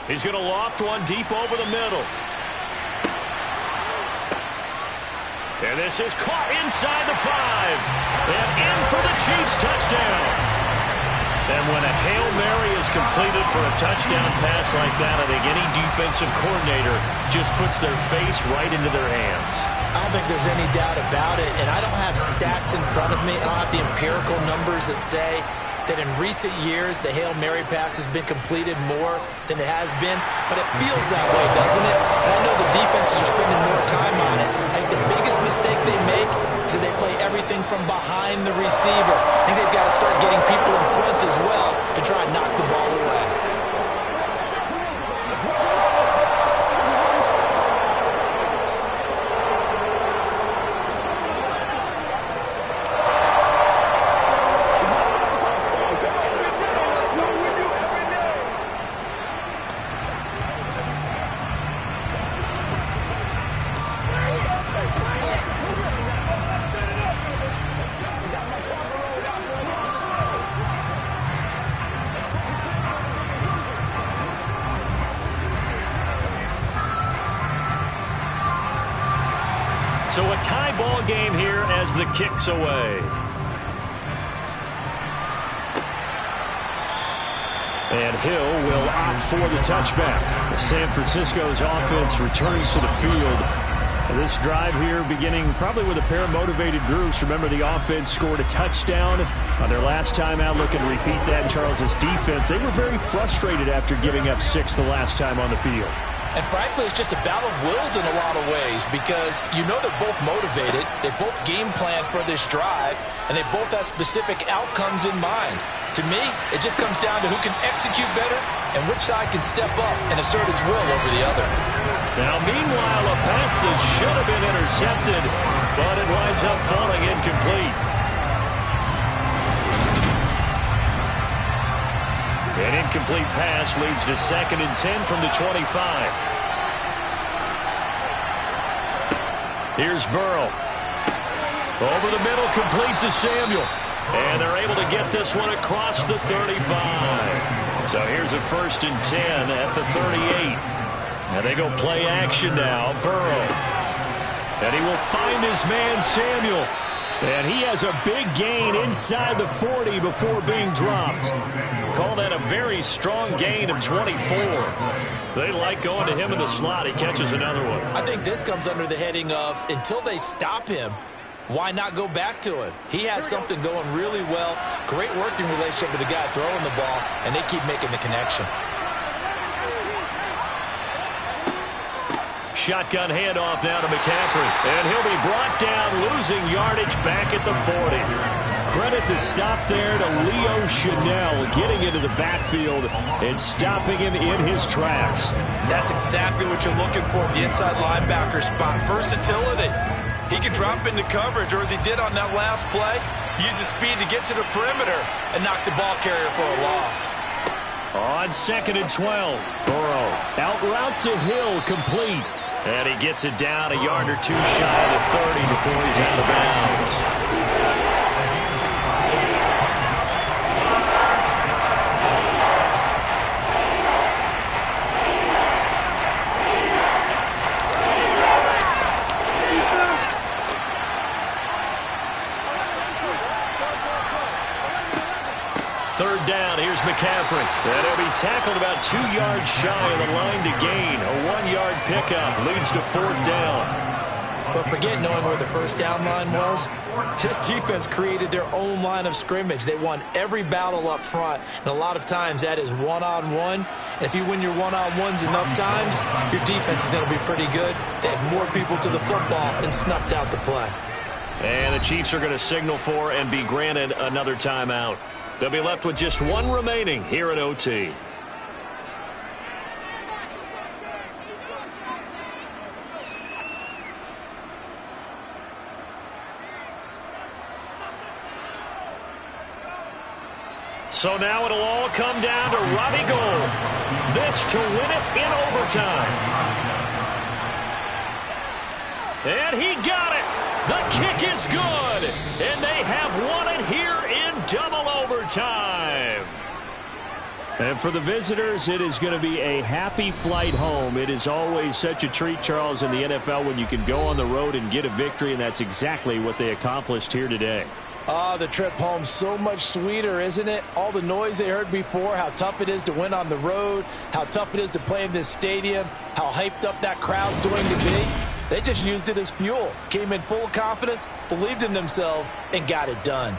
He's going to loft one deep over the middle. And this is caught inside the 5. And in for the Chiefs touchdown. And when a Hail Mary is completed for a touchdown pass like that, I think any defensive coordinator just puts their face right into their hands. I don't think there's any doubt about it, and I don't have stats in front of me. I don't have the empirical numbers that say that in recent years the Hail Mary pass has been completed more than it has been, but it feels that way, doesn't it? And I know the defenses are spending more time on it. I think the biggest mistake they make is they play everything from behind the receiver. I think they've got to start getting people in front as well to try and knock the ball away. So a tie ball game here as the kick's away. And Hill will opt for the touchback. San Francisco's offense returns to the field. This drive here beginning probably with a pair of motivated groups. Remember, the offense scored a touchdown on their last time out. Looking to repeat that in Charles's defense. They were very frustrated after giving up 6 the last time on the field. And frankly, it's just a battle of wills in a lot of ways because you know they're both motivated. They both game plan for this drive, and they both have specific outcomes in mind. To me, it just comes down to who can execute better and which side can step up and assert its will over the other. Now, meanwhile, a pass that should have been intercepted, but it winds up falling incomplete. An incomplete pass leads to 2nd and 10 from the 25. Here's Burrow. Over the middle, complete to Samuel. And they're able to get this one across the 35. So here's a 1st and 10 at the 38. And they go play action now. Burrow. And he will find his man, Samuel. And he has a big gain inside the 40 before being dropped. Call that a very strong gain of 24. They like going to him in the slot. He catches another one. I think this comes under the heading of until they stop him, why not go back to him? He has something going really well. Great working relationship with the guy throwing the ball, and they keep making the connection. Shotgun handoff now to McCaffrey. And he'll be brought down, losing yardage back at the 40. Credit the stop there to Leo Chanel, getting into the backfield and stopping him in his tracks. That's exactly what you're looking for at the inside linebacker spot. Versatility. He can drop into coverage, or as he did on that last play, use his speed to get to the perimeter and knock the ball carrier for a loss. On 2nd and 12, Burrow Out route to Hill, complete. And he gets it down a yard or two shy of the 30 before he's out of bounds. 3rd down, here's McCaffrey. And he'll be tackled about 2 yards shy of the line to gain. A 1-yard pickup leads to 4th down. But forget knowing where the first down line was. This defense created their own line of scrimmage. They won every battle up front, and a lot of times that is one-on-one. And if you win your one-on-ones enough times, your defense is going to be pretty good. They had more people to the football and snuffed out the play. And the Chiefs are going to signal for and be granted another timeout. They'll be left with just one remaining here at OT. So now it'll all come down to Robbie Gould. This to win it in overtime. And he got it. The kick is good. And they have won it here in double overtime. And for the visitors, it is going to be a happy flight home. It is always such a treat, Charles, in the NFL when you can go on the road and get a victory, and that's exactly what they accomplished here today. The trip home so much sweeter, isn't it? All the noise they heard before, how tough it is to win on the road, how tough it is to play in this stadium, how hyped up that crowd's going to be. They just used it as fuel, came in full of confidence, believed in themselves, and got it done.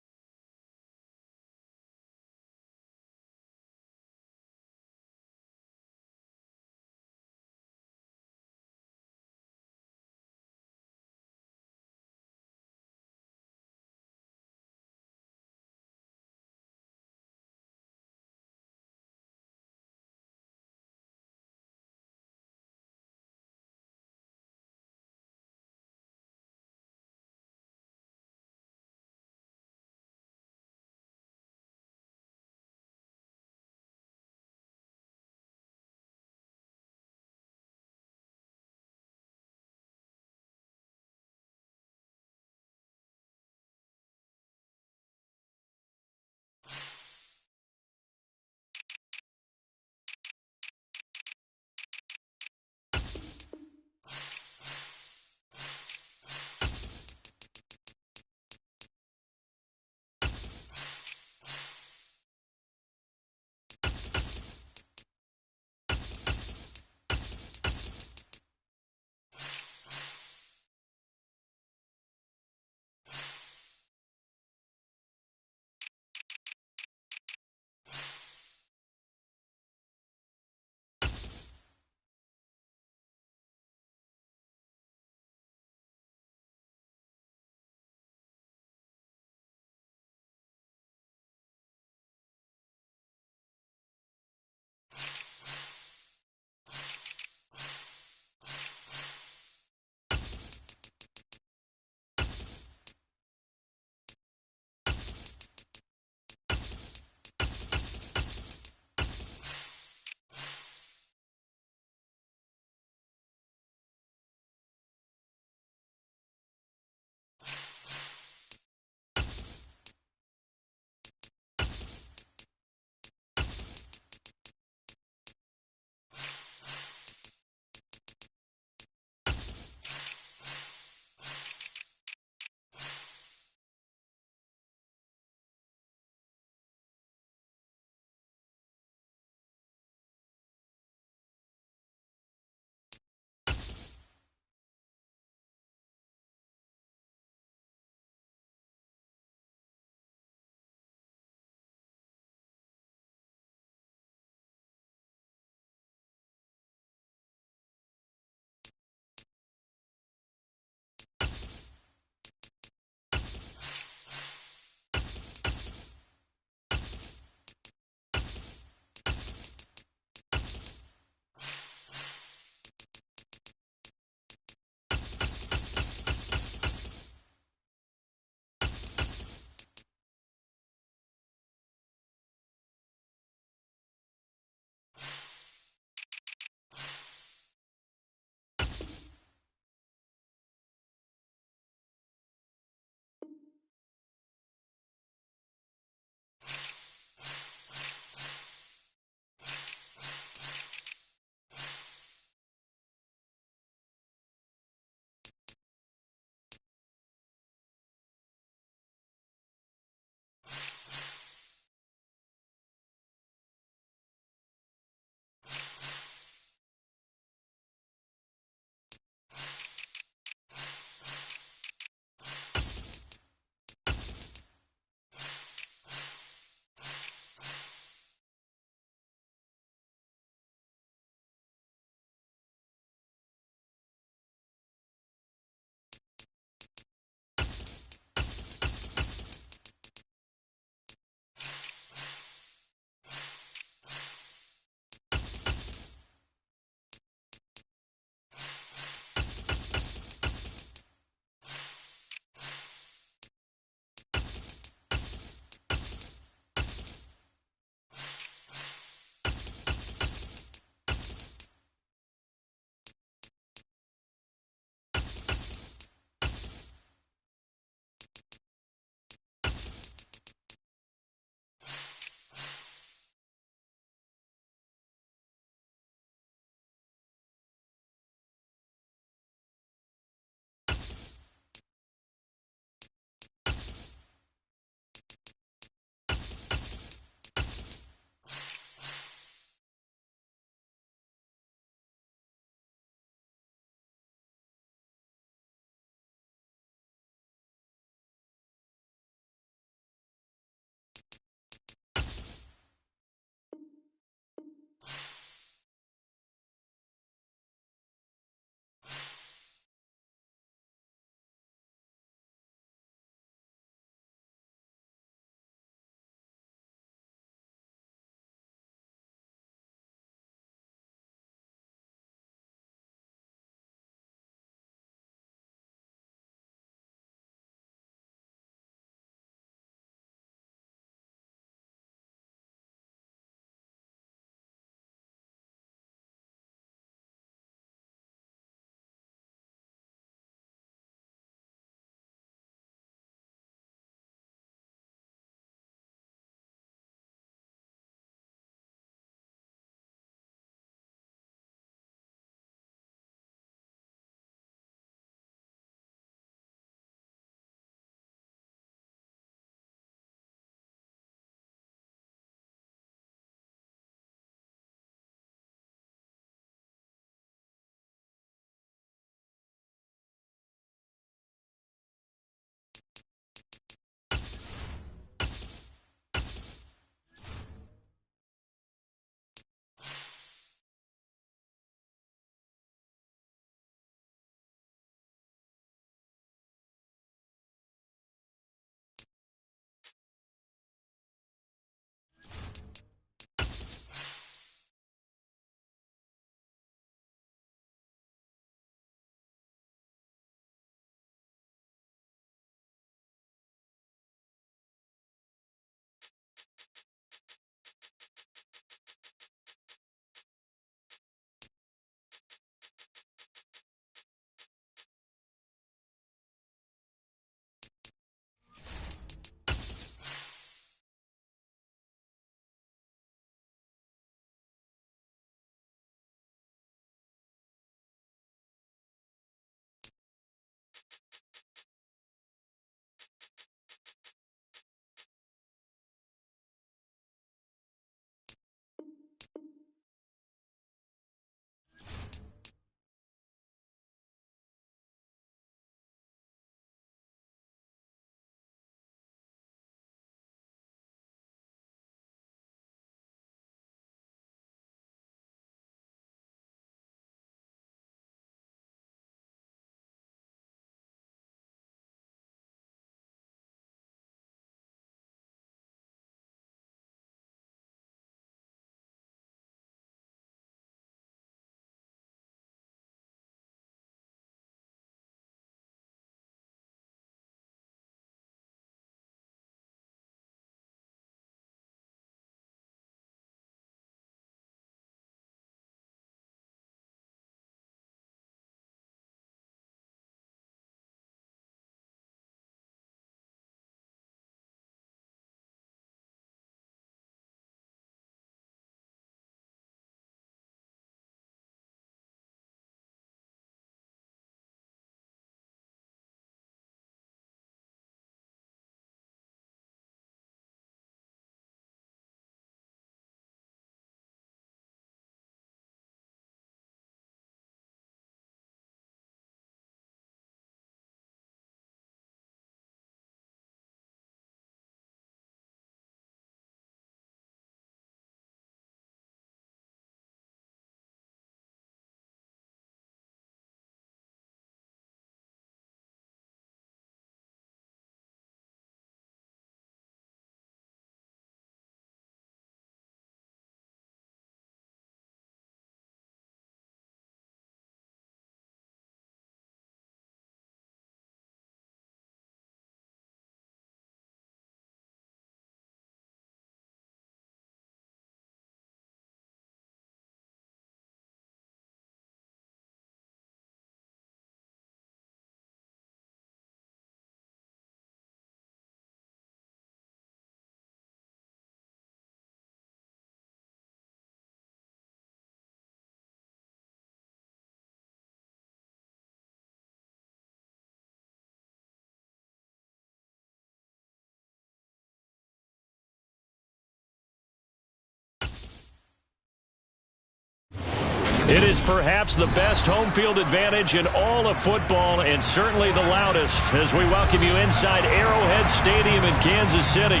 It is perhaps the best home field advantage in all of football and certainly the loudest as we welcome you inside Arrowhead Stadium in Kansas City.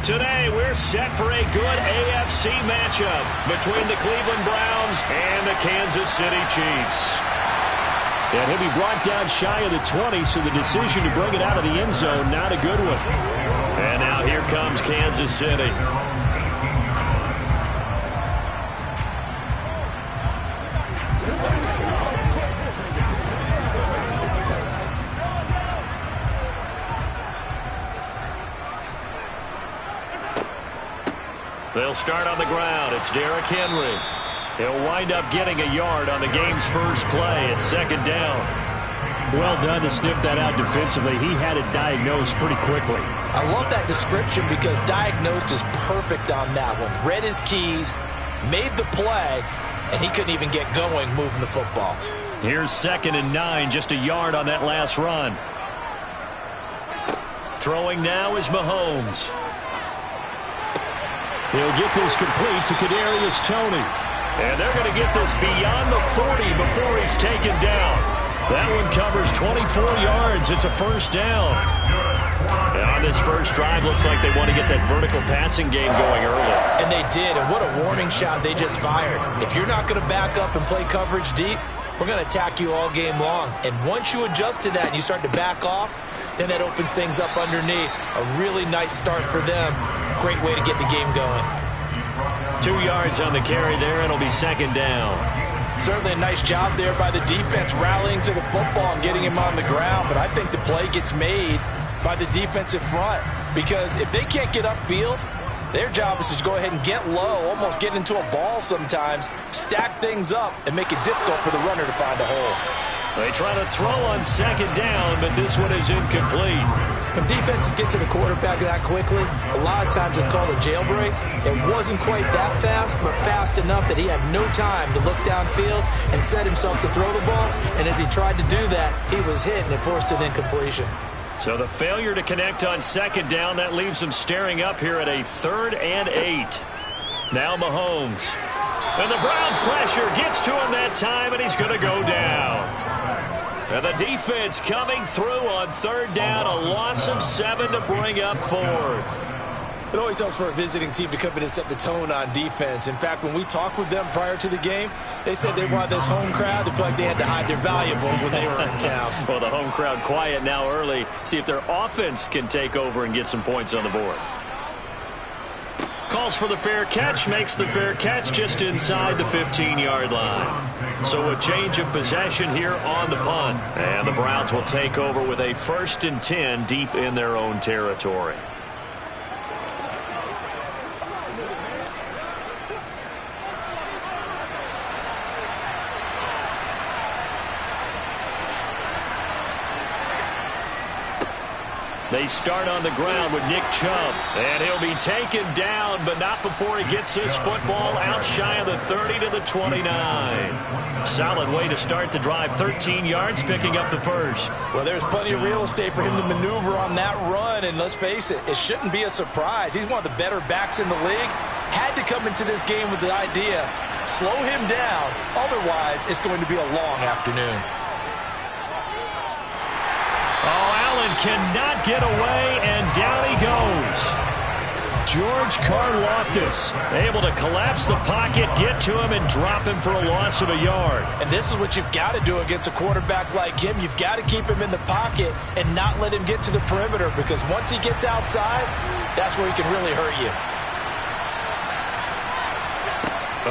Today, we're set for a good AFC matchup between the Cleveland Browns and the Kansas City Chiefs. And he'll be brought down shy of the 20, so the decision to bring it out of the end zone, not a good one. And now here comes Kansas City. They'll start on the ground. It's Derrick Henry. He'll wind up getting a yard on the game's first play at second down. Well done to sniff that out defensively. He had it diagnosed pretty quickly. I love that description because diagnosed is perfect on that one. Read his keys, made the play, and he couldn't even get going moving the football. Here's 2nd and 9, just a yard on that last run. Throwing now is Mahomes. He'll get this complete to Kadarius Toney. And they're going to get this beyond the 40 before he's taken down. That one covers 24 yards. It's a first down. And on this first drive, looks like they want to get that vertical passing game going early. And they did, and what a warning shot they just fired. If you're not going to back up and play coverage deep, we're going to attack you all game long. And once you adjust to that and you start to back off, then that opens things up underneath. A really nice start for them. Great way to get the game going. 2 yards on the carry there. It'll be second down. Certainly a nice job there by the defense rallying to the football and getting him on the ground. But I think the play gets made by the defensive front because if they can't get upfield, their job is to go ahead and get low, almost get into a ball sometimes, stack things up, and make it difficult for the runner to find a hole. They try to throw on second down, but this one is incomplete. When defenses get to the quarterback that quickly, a lot of times it's called a jailbreak. It wasn't quite that fast, but fast enough that he had no time to look downfield and set himself to throw the ball. And as he tried to do that, he was hit and it forced an incompletion. So the failure to connect on second down, that leaves them staring up here at a 3rd and 8. Now Mahomes. And the Browns pressure gets to him that time, and he's going to go down. And the defense coming through on 3rd down, a loss of 7 to bring up 4th. It always helps for a visiting team to come in and set the tone on defense. In fact, when we talked with them prior to the game, they said they wanted this home crowd to feel like they had to hide their valuables when they were in town. Well, the home crowd quiet now early. See if their offense can take over and get some points on the board. Calls for the fair catch, makes the fair catch just inside the 15-yard line. So a change of possession here on the punt. And the Browns will take over with a 1st and 10 deep in their own territory. They start on the ground with Nick Chubb. And he'll be taken down, but not before he gets this football out shy of the 30 to the 29. Solid way to start the drive. 13 yards, picking up the first. Well, there's plenty of real estate for him to maneuver on that run. And let's face it, it shouldn't be a surprise. He's one of the better backs in the league. Had to come into this game with the idea, slow him down. Otherwise, it's going to be a long afternoon. Cannot get away, and down he goes. George Karlaftis able to collapse the pocket, get to him, and drop him for a loss of a yard. And this is what you've got to do against a quarterback like him. You've got to keep him in the pocket and not let him get to the perimeter, because once he gets outside, that's where he can really hurt you.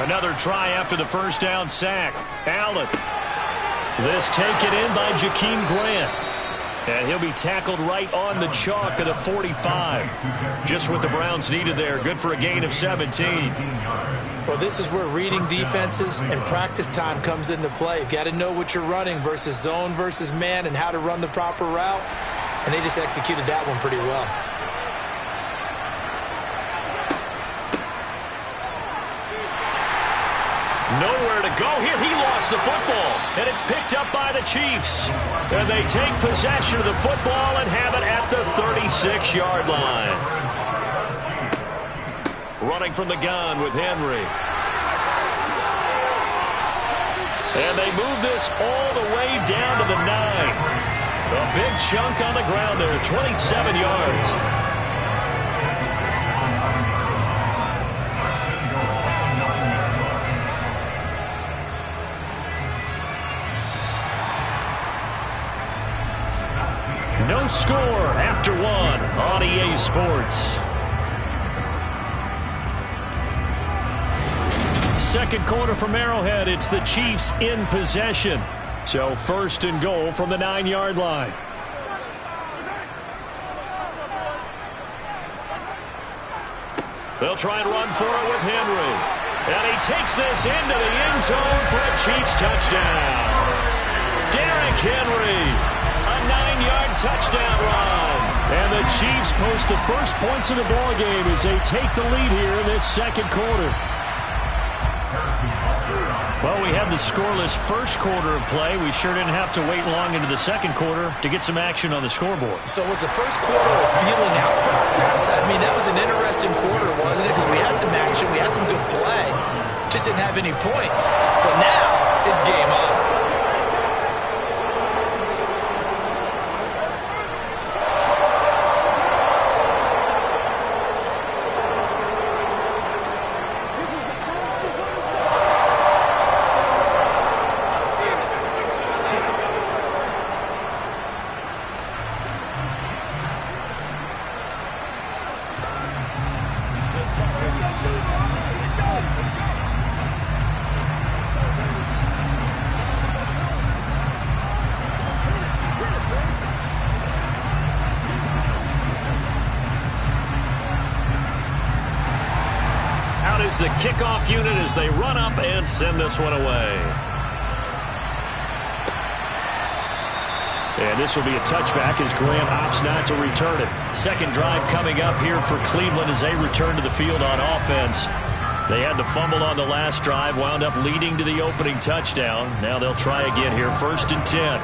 Another try after the first down sack. Allen. This taken in by Jakeem Grant. And he'll be tackled right on the chalk of the 45. Just what the Browns needed there. Good for a gain of 17. Well, this is where reading defenses and practice time comes into play. You've got to know what you're running versus zone versus man and how to run the proper route. And they just executed that one pretty well. Nowhere to go here. He lost the football, and it's picked up by the Chiefs. And they take possession of the football and have it at the 36-yard line. Running from the gun with Henry. And they move this all the way down to the 9. A big chunk on the ground there, 27 yards. No score after 1 on EA Sports. Second quarter from Arrowhead. It's the Chiefs in possession. So first and goal from the 9-yard line. They'll try and run for it with Henry. And he takes this into the end zone for a Chiefs touchdown. Derrick Henry, a 9-yard touchdown run. And the Chiefs post the first points of the ballgame as they take the lead here in this second quarter. Well, we had the scoreless first quarter of play. We sure didn't have to wait long into the second quarter to get some action on the scoreboard. So was the first quarter a feeling out process? I mean, that was an interesting quarter, wasn't it? Because we had some action, we had some good play, just didn't have any points. So now it's game on. The kickoff unit as they run up and send this one away. And this will be a touchback as Graham opts not to return it. Second drive coming up here for Cleveland as they return to the field on offense. They had the fumble on the last drive, wound up leading to the opening touchdown. Now they'll try again here, 1st and 10.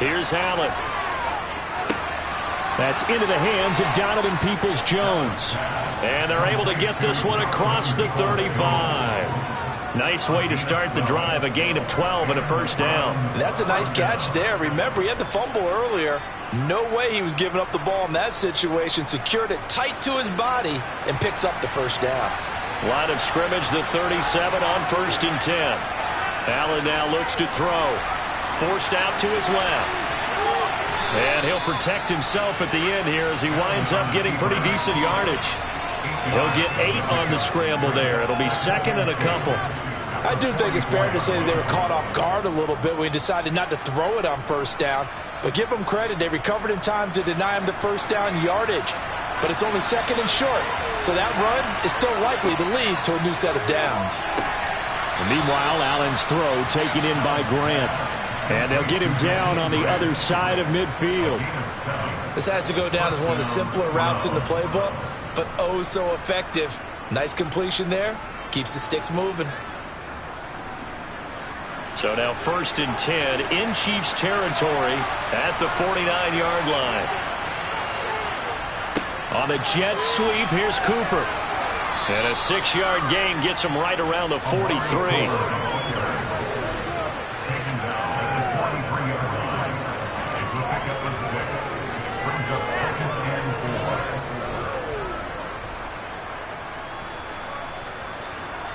Here's Allen. That's into the hands of Donovan Peoples-Jones. And they're able to get this one across the 35. Nice way to start the drive, a gain of 12 and a first down. That's a nice catch there. Remember, he had the fumble earlier. No way he was giving up the ball in that situation. Secured it tight to his body and picks up the first down. Line of scrimmage, the 37 on 1st and 10. Allen now looks to throw. Forced out to his left. And he'll protect himself at the end here as he winds up getting pretty decent yardage. He'll get 8 on the scramble there. It'll be 2nd and a couple. I do think it's fair to say that they were caught off guard a little bit when he decided not to throw it on first down. But give them credit. They recovered in time to deny him the first down yardage. But it's only 2nd and short. So that run is still likely to lead to a new set of downs. And meanwhile, Allen's throw taken in by Grant. And they'll get him down on the other side of midfield. This has to go down as one of the simpler routes in the playbook, but oh so effective. Nice completion there. Keeps the sticks moving. So now 1st and 10 in Chiefs territory at the 49-yard line. On the jet sweep, here's Cooper. And a 6-yard gain gets him right around the 43.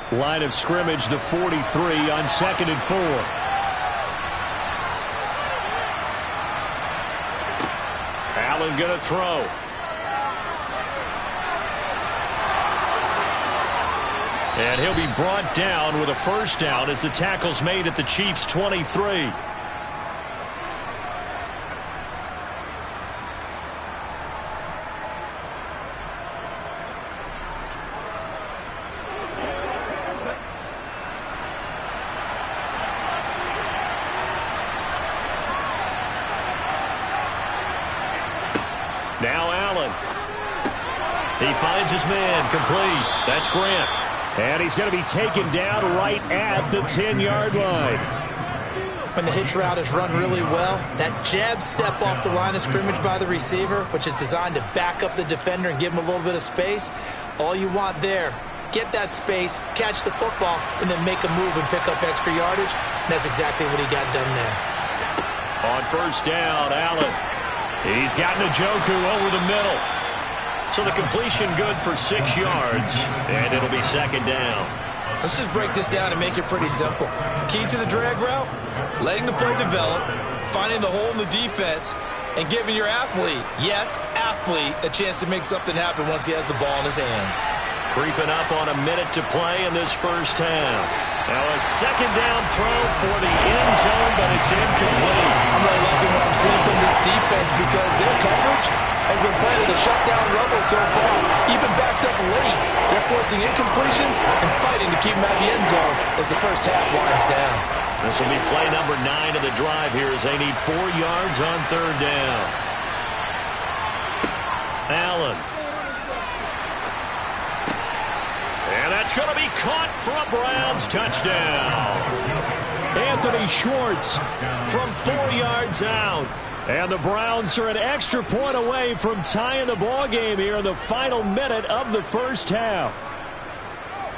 Line of scrimmage, the 43 on 2nd and 4. Allen going to throw. And he'll be brought down with a first down as the tackle's made at the Chiefs' 23. Now Allen. He finds his man, complete. That's Grant. And he's going to be taken down right at the 10-yard line. when the hitch route is run really well, that jab step off the line of scrimmage by the receiver, which is designed to back up the defender and give him a little bit of space, all you want there, get that space, catch the football, and then make a move and pick up extra yardage. And that's exactly what he got done there. On first down, Allen. He's got Njoku over the middle. So the completion good for 6 yards, and it'll be second down. Let's just break this down and make it pretty simple. Key to the drag route, letting the play develop, finding the hole in the defense, and giving your athlete, yes, athlete, a chance to make something happen once he has the ball in his hands. Creeping up on a minute to play in this first half. Now a second down throw for the end zone, but it's incomplete. I'm really liking what I'm seeing from this defense because their coverage has been playing at a shutdown level so far. Even backed up late, they're forcing incompletions and fighting to keep them at the end zone as the first half winds down. This will be play number 9 of the drive here as they need 4 yards on third down. Allen. And that's going to be caught for a Browns touchdown. Anthony Schwartz from 4 yards out. And the Browns are an extra point away from tying the ball game here in the final minute of the first half.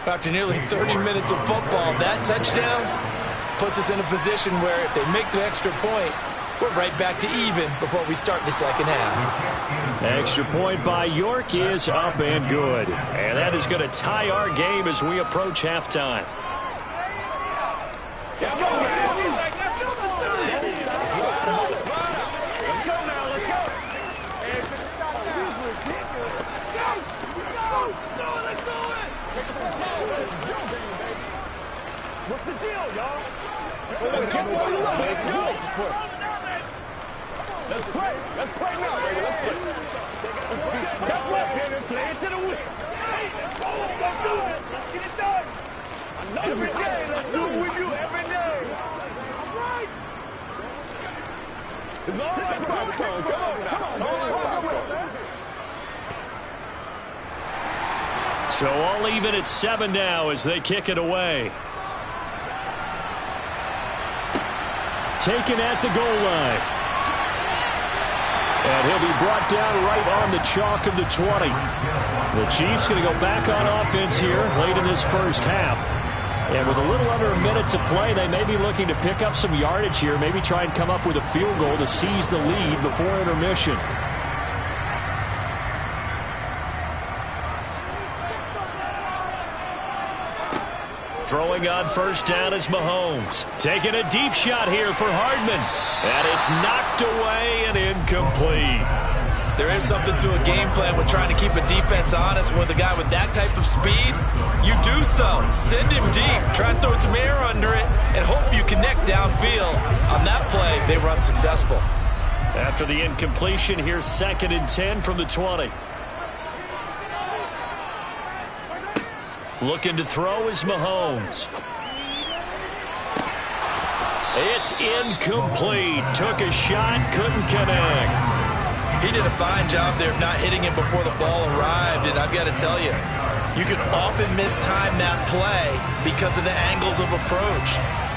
After nearly 30 minutes of football, that touchdown puts us in a position where if they make the extra point, we're right back to even before we start the second half. Extra point by York is up and good. And that is going to tie our game as we approach halftime. Let's go, man. Let's go now. Let's go. What's the deal, y'all? Let's go. Let's go. Let's play. Let's play now, baby. Let's play. Let's play. Let's play into the whistle. Let's do this. Let's get it done. Every day. Let's do what we do every day. All right. It's all right. Come on. So all even at 7 now as they kick it away. Taken at the goal line. And he'll be brought down right on the chalk of the 20. The Chiefs going to go back on offense here late in this first half. And with a little under a minute to play, they may be looking to pick up some yardage here, maybe try and come up with a field goal to seize the lead before intermission. Throwing on first down is Mahomes. Taking a deep shot here for Hardman. And it's knocked away and incomplete. There is something to a game plan with trying to keep a defense honest with a guy with that type of speed. You do so. Send him deep. Try and throw some air under it and hope you connect downfield. On that play, they were unsuccessful. After the incompletion, here's 2nd and 10 from the 20. Looking to throw is Mahomes. It's incomplete. Took a shot, couldn't connect. He did a fine job there of not hitting him before the ball arrived, and I've got to tell you, you can often mistime that play because of the angles of approach.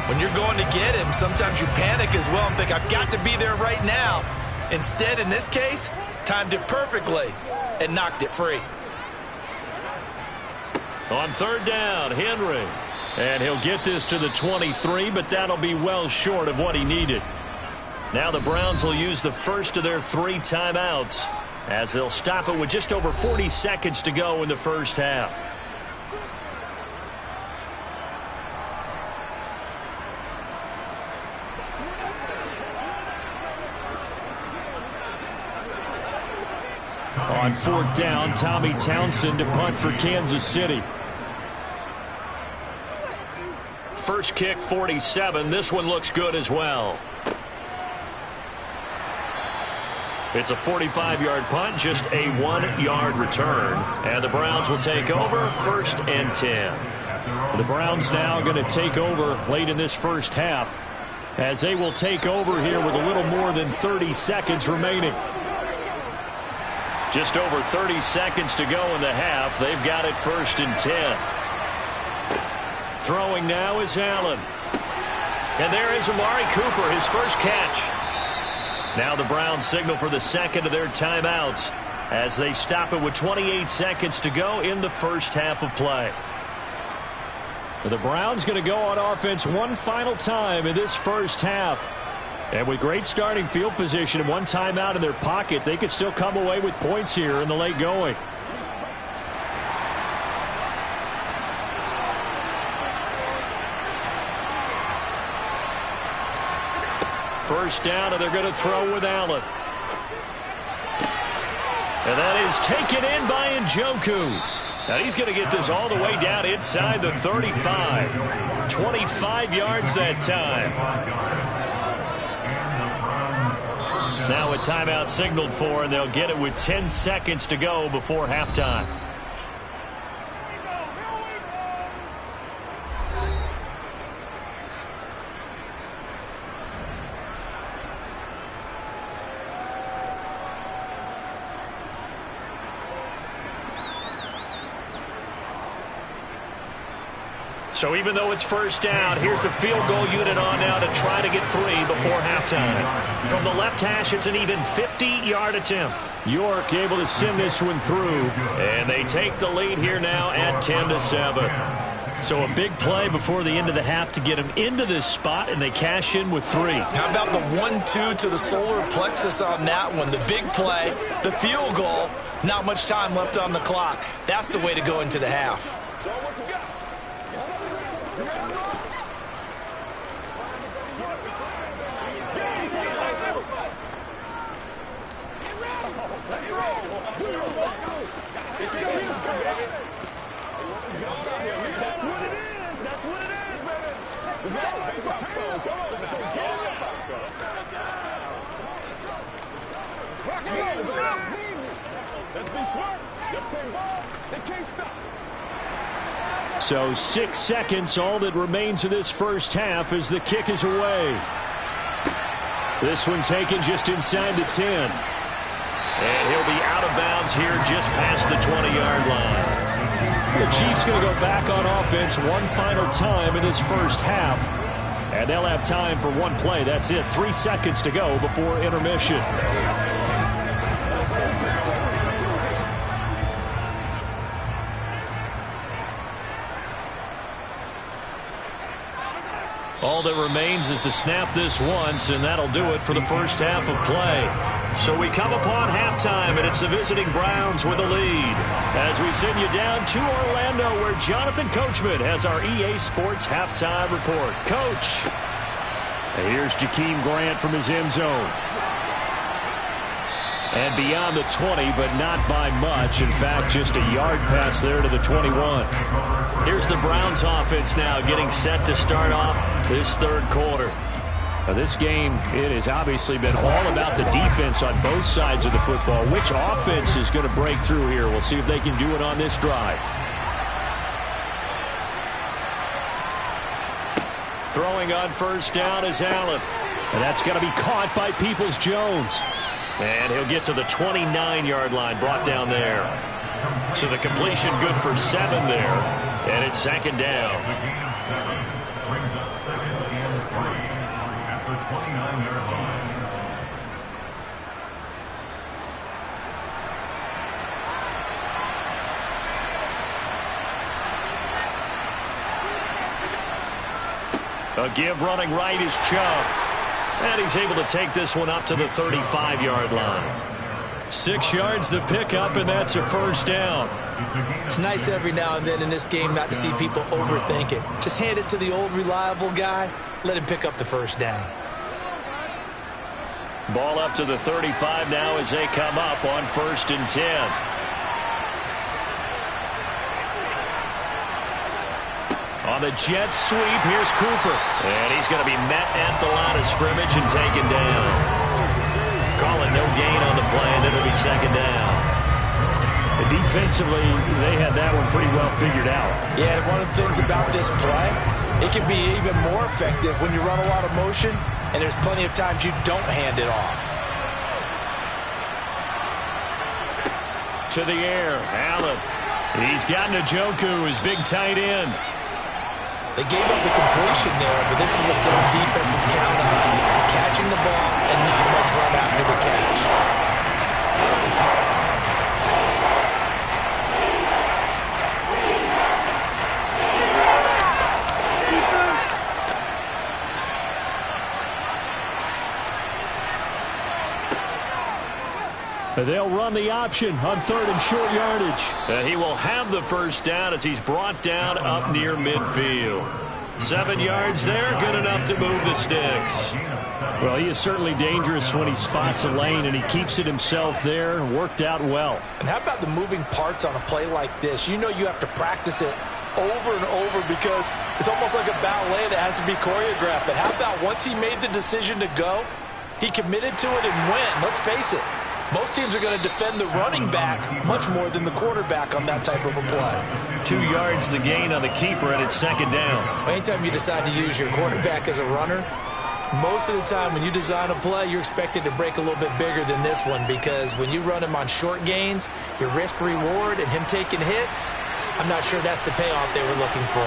When you're going to get him, sometimes you panic as well and think, I've got to be there right now. Instead, in this case, timed it perfectly and knocked it free. On third down, Henry. And he'll get this to the 23, but that'll be well short of what he needed. Now the Browns will use the first of their 3 timeouts as they'll stop it with just over 40 seconds to go in the first half. On 4th down, Tommy Townsend to punt for Kansas City. First kick, 47. This one looks good as well. It's a 45-yard punt, just a 1-yard return. And the Browns will take over 1st and 10. The Browns now going to take over late in this first half as they will take over here with a little more than 30 seconds remaining. Just over 30 seconds to go in the half. They've got it 1st and 10. Throwing now is Allen. And there is Amari Cooper, his first catch. Now the Browns signal for the second of their timeouts as they stop it with 28 seconds to go in the first half of play. The Browns going to go on offense one final time in this first half. And with great starting field position and one timeout in their pocket, they could still come away with points here in the late going. First down, and they're going to throw with Allen. And that is taken in by Njoku. Now he's going to get this all the way down inside the 35. 25 yards that time. Now a timeout signaled for, and they'll get it with 10 seconds to go before halftime. So even though it's first down, here's the field goal unit on now to try to get 3 before halftime. From the left hash, it's an even 50-yard attempt. York able to send this one through. And they take the lead here now at 10-7. So a big play before the end of the half to get them into this spot, and they cash in with 3. How about the 1-2 to the solar plexus on that one? The big play, the field goal, not much time left on the clock. That's the way to go into the half. Show what you got. Let's roll. It's showtime, baby. That's what it is. That's what it is, baby. Let's go, baby. Come on. Let's go. Let's be smart. Let's play ball. They can't stop. So 6 seconds, all that remains of this first half as the kick is away. This one taken just inside the 10. And he'll be out of bounds here just past the 20-yard line. The Chiefs going to go back on offense one final time in this first half. And they'll have time for one play. That's it. 3 seconds to go before intermission. All that remains is to snap this once, and that'll do it for the first half of play. So we come upon halftime, and it's the visiting Browns with a lead. As we send you down to Orlando, where Jonathan Coachman has our EA Sports halftime report. Coach. And here's Jakeem Grant from his end zone. And beyond the 20, but not by much. In fact, just a yard pass there to the 21. Here's the Browns offense now getting set to start off this third quarter. Now this game, it has obviously been all about the defense on both sides of the football. Which offense is going to break through here? We'll see if they can do it on this drive. Throwing on first down is Allen. And that's going to be caught by Peoples-Jones. And he'll get to the 29-yard line, brought down there. So the completion good for 7 there. And it's second down. The gain of 7 brings up second and 3 at the 29-yard line. A give running right is Chubb. And he's able to take this one up to the 35-yard line. 6 yards the pickup, and that's a first down. It's nice every now and then in this game not to see people overthink it. Just hand it to the old reliable guy. Let him pick up the first down. Ball up to the 35 now as they come up on 1st and 10. On the jet sweep, here's Cooper. And he's going to be met at the line of scrimmage and taken down. Calling no gain on the play, and it'll be second down. Defensively, they had that one pretty well figured out. Yeah, and one of the things about this play, it can be even more effective when you run a lot of motion, and there's plenty of times you don't hand it off. To the air, Allen. He's got Njoku, his big tight end. They gave up the completion there, but this is what zone defenses count on. Catching the ball and not much run after the catch. They'll run the option on 3rd and short yardage. And he will have the first down as he's brought down up near midfield. 7 yards there, good enough to move the sticks. Well, he is certainly dangerous when he spots a lane, and he keeps it himself there. Worked out well. And how about the moving parts on a play like this? You know you have to practice it over and over because it's almost like a ballet that has to be choreographed. But how about once he made the decision to go, he committed to it and went. Let's face it. Most teams are going to defend the running back much more than the quarterback on that type of a play. 2 yards the gain on the keeper, and it's 2nd down. Anytime you decide to use your quarterback as a runner, most of the time when you design a play, you're expected to break a little bit bigger than this one because when you run him on short gains, your risk-reward and him taking hits, I'm not sure that's the payoff they were looking for.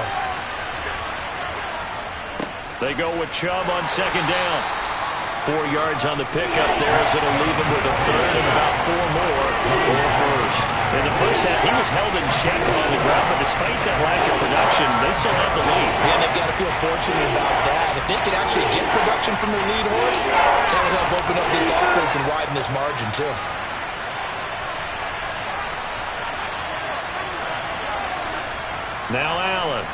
They go with Chubb on 2nd down. 4 yards on the pickup there as it'll leave him with a 3rd and about 4 more for first. In the first half, he was held in check on the ground, but despite that lack of production, they still have the lead. And they've got to feel fortunate about that. If they could actually get production from their lead horse, that would help open up this offense and widen this margin too. Now Allen.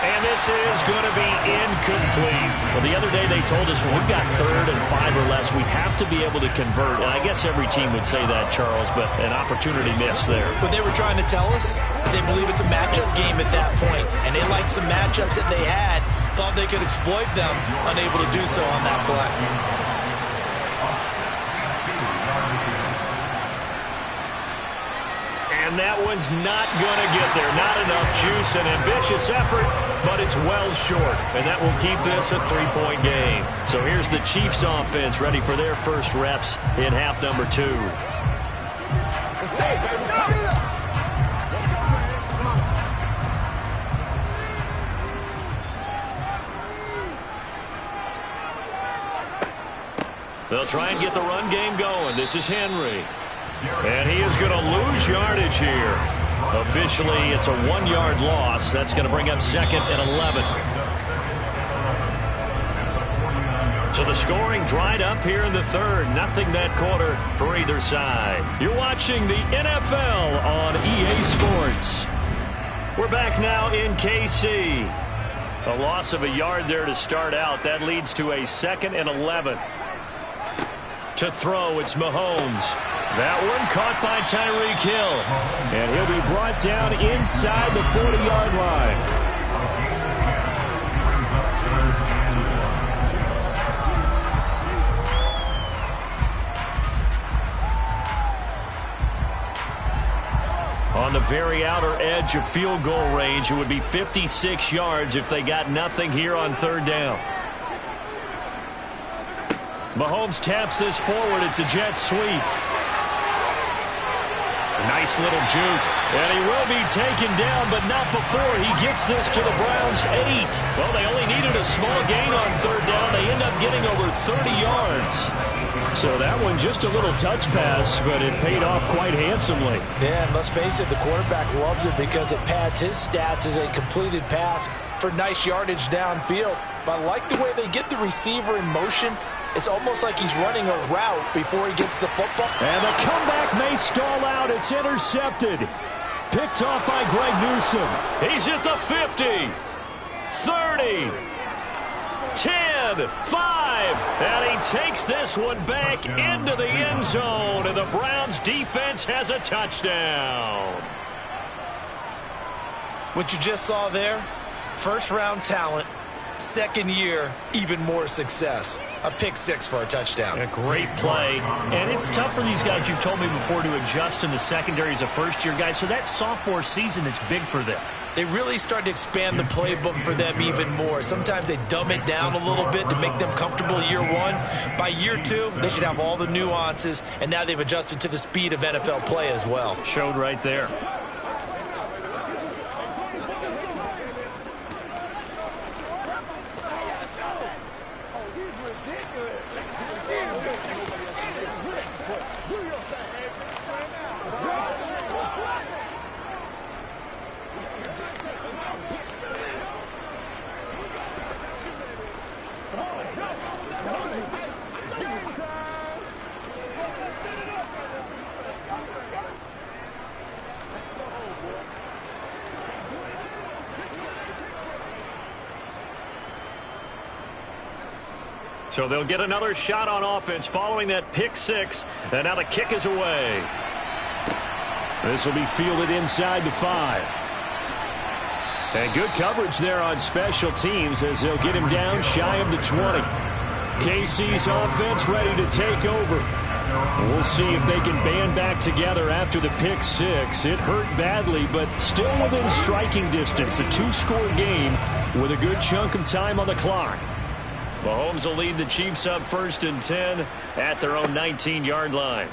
And this is going to be incomplete. Well, the other day they told us when we've got 3rd and 5 or less, we have to be able to convert. And I guess every team would say that, Charles, but an opportunity missed there. What they were trying to tell us is they believe it's a matchup game at that point. And they liked some matchups that they had, thought they could exploit them, unable to do so on that play. And that one's not going to get there. Not enough juice, an ambitious effort, but it's well short. And that will keep this a 3-point game. So here's the Chiefs offense ready for their first reps in half number 2. Let's go, let's go. They'll try and get the run game going. This is Henry. And he is going to lose yardage here. Officially, it's a 1-yard loss. That's going to bring up 2nd and 11. So the scoring dried up here in the 3rd. Nothing that quarter for either side. You're watching the NFL on EA Sports. We're back now in KC. A loss of a yard there to start out. That leads to a 2nd and 11. To throw, it's Mahomes. That one caught by Tyreek Hill. And he'll be brought down inside the 40-yard line. On the very outer edge of field goal range, it would be 56 yards if they got nothing here on 3rd down. Mahomes taps this forward. It's a jet sweep. Nice little juke. And he will be taken down, but not before he gets this to the Browns' 8. Well, they only needed a small gain on 3rd down. They end up getting over 30 yards. So that one just a little touch pass, but it paid off quite handsomely. Yeah, and let's face it, the quarterback loves it because it pads his stats as a completed pass for nice yardage downfield. But I like the way they get the receiver in motion. It's almost like he's running a route before he gets the football. And the comeback may stall out. It's intercepted. Picked off by Greg Newsome. He's at the 50, 30, 10, 5. And he takes this one back into the end zone. And the Browns defense has a touchdown. What you just saw there, first-round talent, 2nd year, even more success. A pick 6 for a touchdown. A great play. And it's tough for these guys, you've told me before, to adjust in the secondary as a first-year guy. So that sophomore season is big for them. They really start to expand the playbook for them even more. Sometimes they dumb it down a little bit to make them comfortable year 1. By year 2, they should have all the nuances, and now they've adjusted to the speed of NFL play as well. Showed right there. So they'll get another shot on offense following that pick six. And now the kick is away. This will be fielded inside the 5. And good coverage there on special teams as they'll get him down shy of the 20. KC's offense ready to take over. We'll see if they can band back together after the pick six. It hurt badly, but still within striking distance. A 2-score game with a good chunk of time on the clock. Mahomes will lead the Chiefs up 1st and 10 at their own 19-yard line.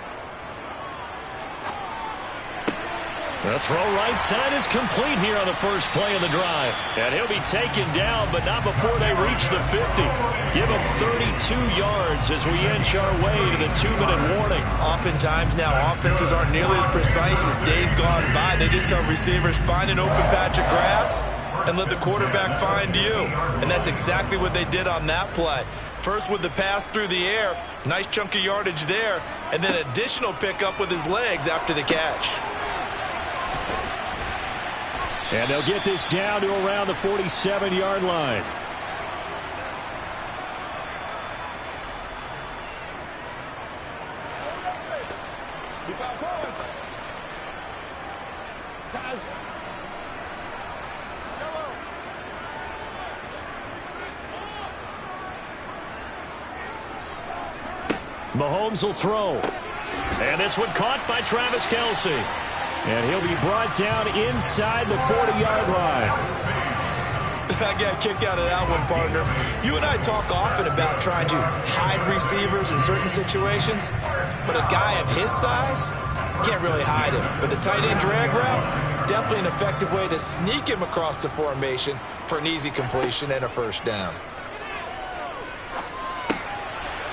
The throw right side is complete here on the first play of the drive. And he'll be taken down, but not before they reach the 50. Give him 32 yards as we inch our way to the 2-minute warning. Oftentimes now, offenses aren't nearly as precise as days gone by. They just tell receivers, find an open patch of grass and let the quarterback find you. And that's exactly what they did on that play. First with the pass through the air, nice chunk of yardage there, and then additional pickup with his legs after the catch. And they'll get this down to around the 47-yard line. Mahomes will throw. And this one caught by Travis Kelce. And he'll be brought down inside the 40-yard line. I got a kick out of that one, partner. You and I talk often about trying to hide receivers in certain situations, but a guy of his size can't really hide him. But the tight end drag route, definitely an effective way to sneak him across the formation for an easy completion and a first down.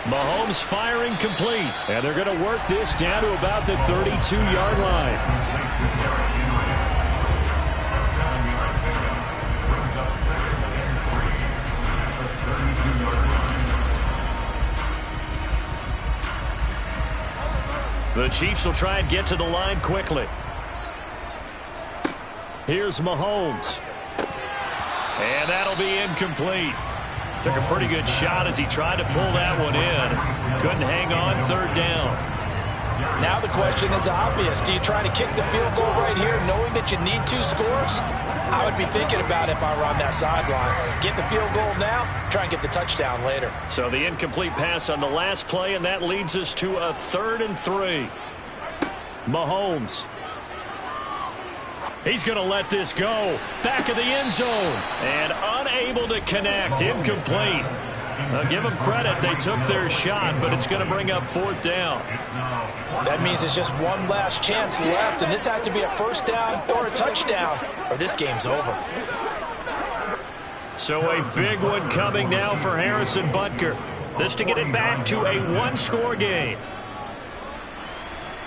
Mahomes firing complete. And they're going to work this down to about the 32-yard line. The Chiefs will try and get to the line quickly. Here's Mahomes. And that'll be incomplete. Took a pretty good shot as he tried to pull that one in. Couldn't hang on, 3rd down. Now the question is obvious. Do you try to kick the field goal right here knowing that you need 2 scores? I would be thinking about it if I were on that sideline. Get the field goal now, try and get the touchdown later. So the incomplete pass on the last play, and that leads us to a 3rd and 3. Mahomes. He's going to let this go. Back of the end zone. And unable to connect. Incomplete. Now give them credit. They took their shot, but it's going to bring up 4th down. That means it's just one last chance left, and this has to be a first down or a touchdown, or this game's over. So a big one coming now for Harrison Butker. This to get it back to a 1-score game.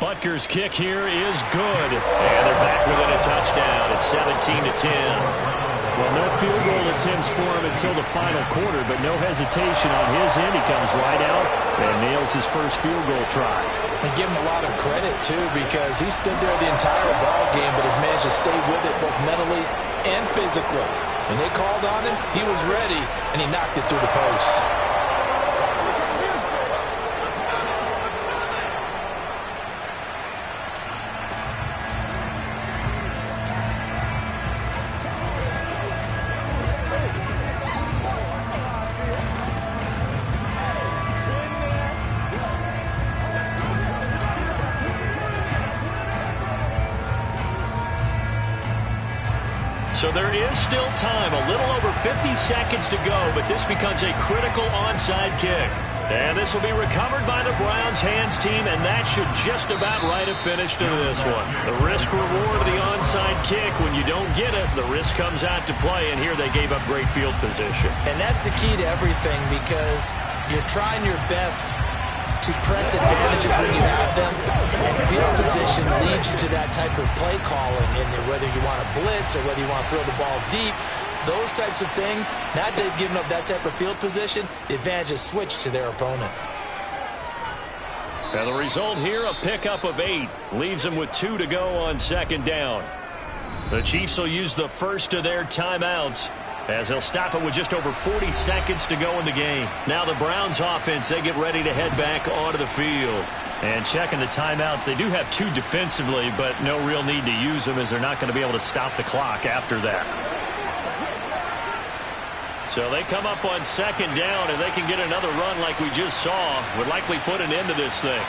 Butker's kick here is good. And they're back within a touchdown. It's 17-10. Well, no field goal attempts for him until the final quarter, but no hesitation on his end. He comes right out and nails his first field goal try. And give him a lot of credit, too, because he stood there the entire ball game, but has managed to stay with it both mentally and physically. When they called on him, he was ready, and he knocked it through the posts. So there is still time, a little over 50 seconds to go, but this becomes a critical onside kick. And this will be recovered by the Browns hands team, and that should just about write a finish to this one. The risk reward of the onside kick, when you don't get it, the risk comes out to play, and here they gave up great field position. And that's the key to everything, because you're trying your best to press advantages when you have them, and field position leads you to that type of play calling, and whether you want to blitz or whether you want to throw the ball deep, those types of things. Now that they've given up that type of field position, the advantage is switched to their opponent. And the result here, a pickup of 8, leaves them with 2 to go on 2nd down. The Chiefs will use the first of their timeouts as they'll stop it with just over 40 seconds to go in the game. Now the Browns offense, they get ready to head back onto the field. And checking the timeouts, they do have 2 defensively, but no real need to use them as they're not going to be able to stop the clock after that. So they come up on 2nd down, and they can get another run like we just saw. Would likely put an end to this thing.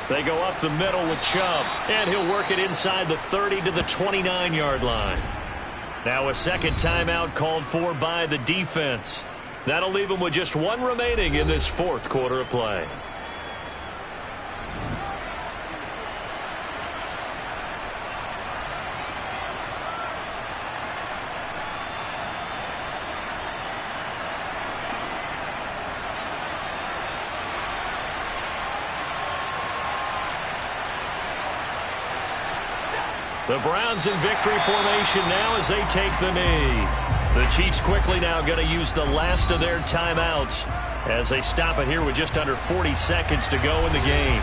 They go up the middle with Chubb, and he'll work it inside the 30 to the 29-yard line. Now a second timeout called for by the defense. That'll leave them with just 1 remaining in this 4th quarter of play. The Browns in victory formation now as they take the knee. The Chiefs quickly now going to use the last of their timeouts as they stop it here with just under 40 seconds to go in the game.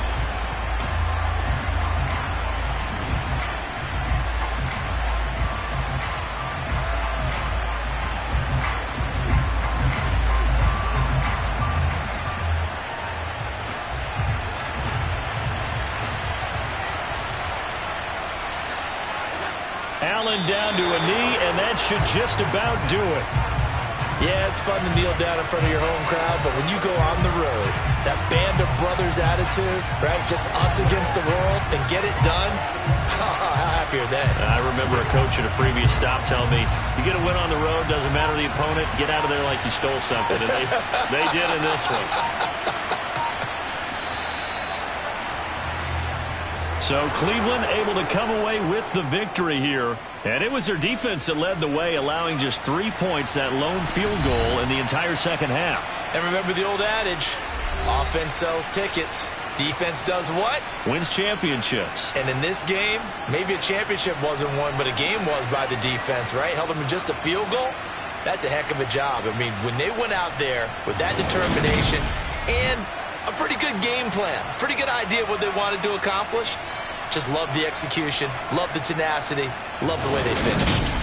Allen down to a knee, and that should just about do it. Yeah, it's fun to kneel down in front of your home crowd, but when you go on the road, that band of brothers attitude, right, just us against the world, and get it done, how happy are they? I remember a coach at a previous stop telling me, you get a win on the road, doesn't matter the opponent, get out of there like you stole something, and they did in this one. So Cleveland able to come away with the victory here. And it was their defense that led the way, allowing just 3 points, that lone field goal in the entire second half. And remember the old adage, offense sells tickets. Defense does what? Wins championships. And in this game, maybe a championship wasn't won, but a game was by the defense, right? Held them to just a field goal. That's a heck of a job. I mean, when they went out there with that determination and a pretty good game plan, pretty good idea of what they wanted to accomplish, just love the execution, love the tenacity, love the way they finished.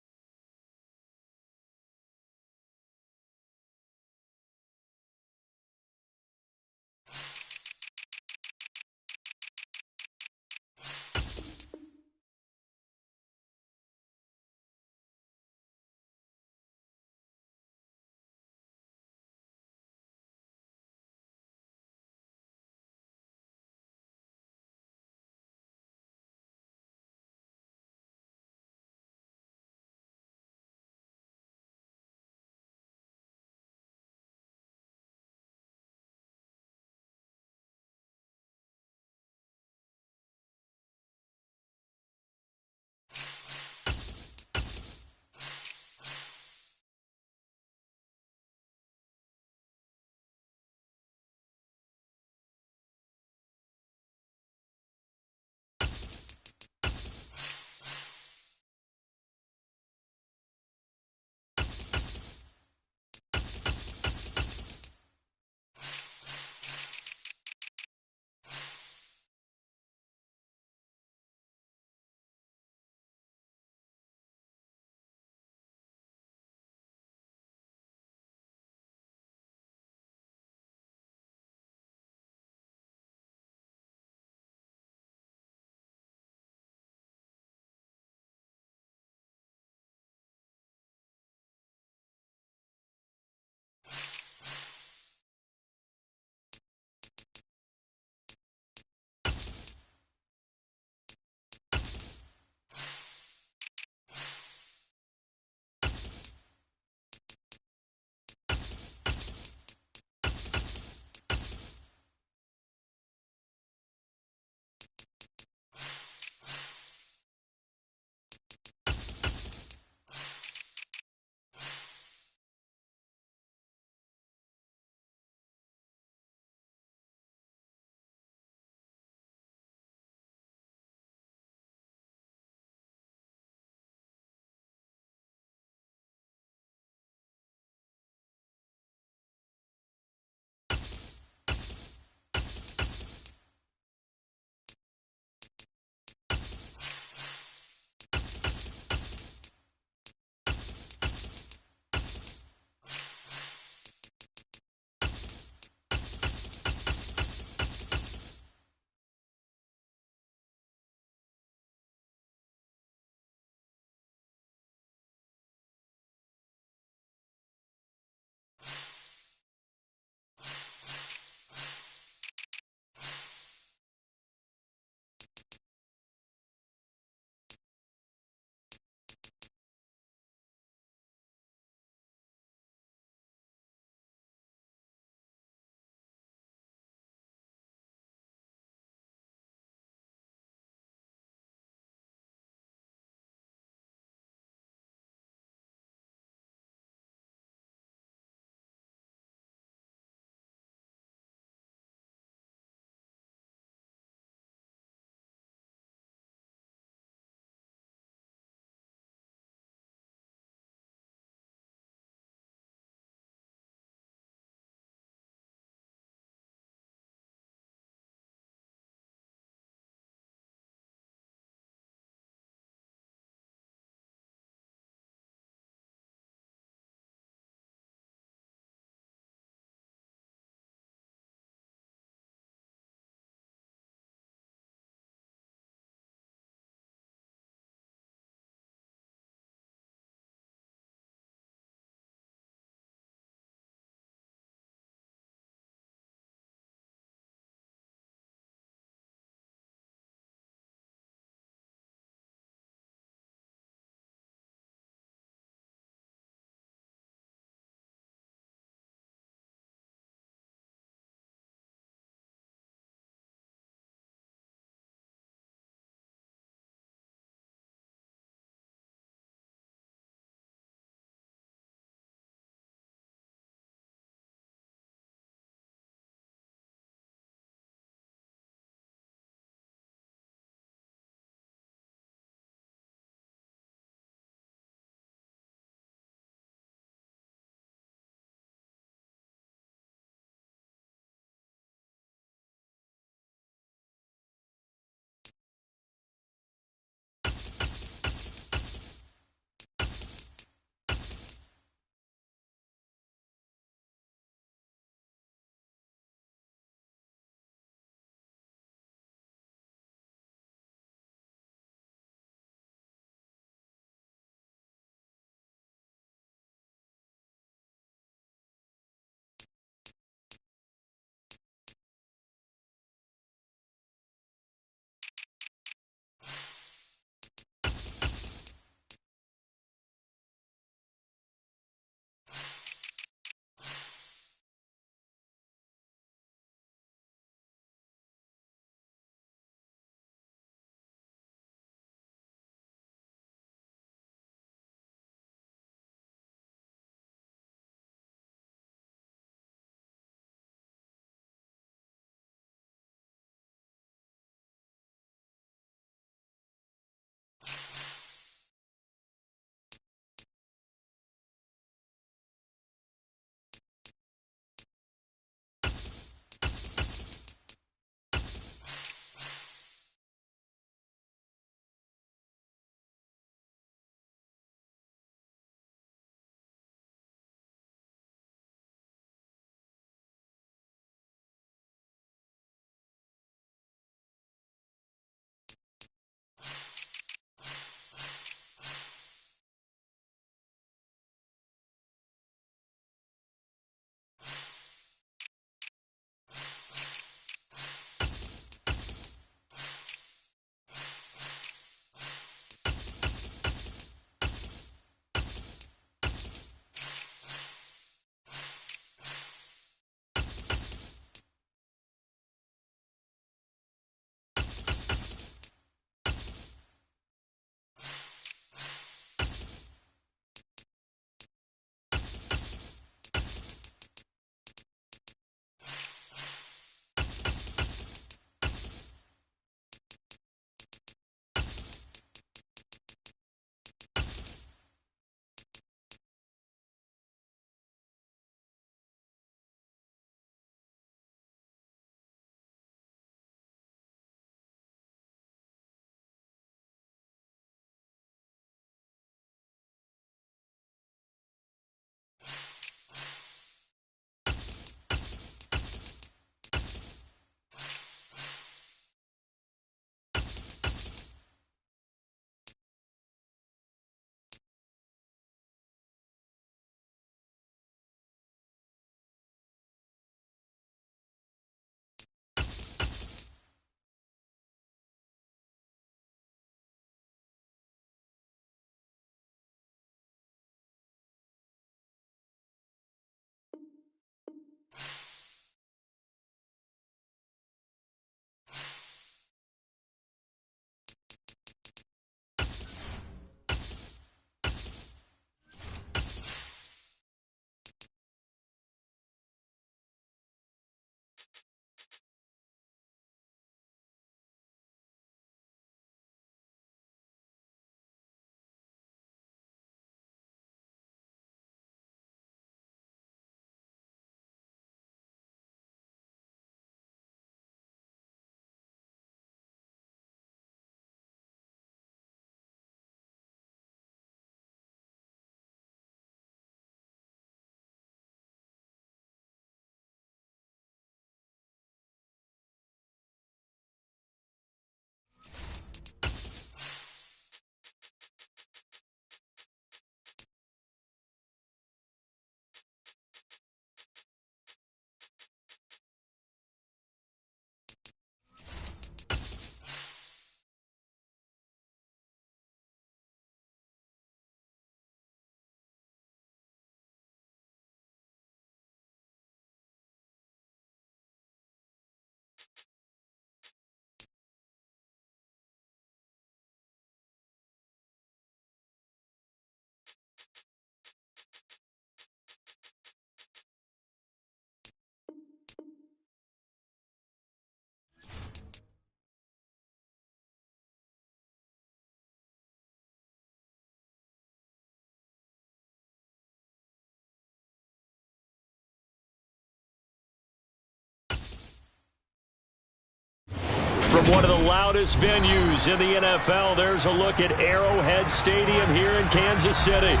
From one of the loudest venues in the NFL, there's a look at Arrowhead Stadium here in Kansas City.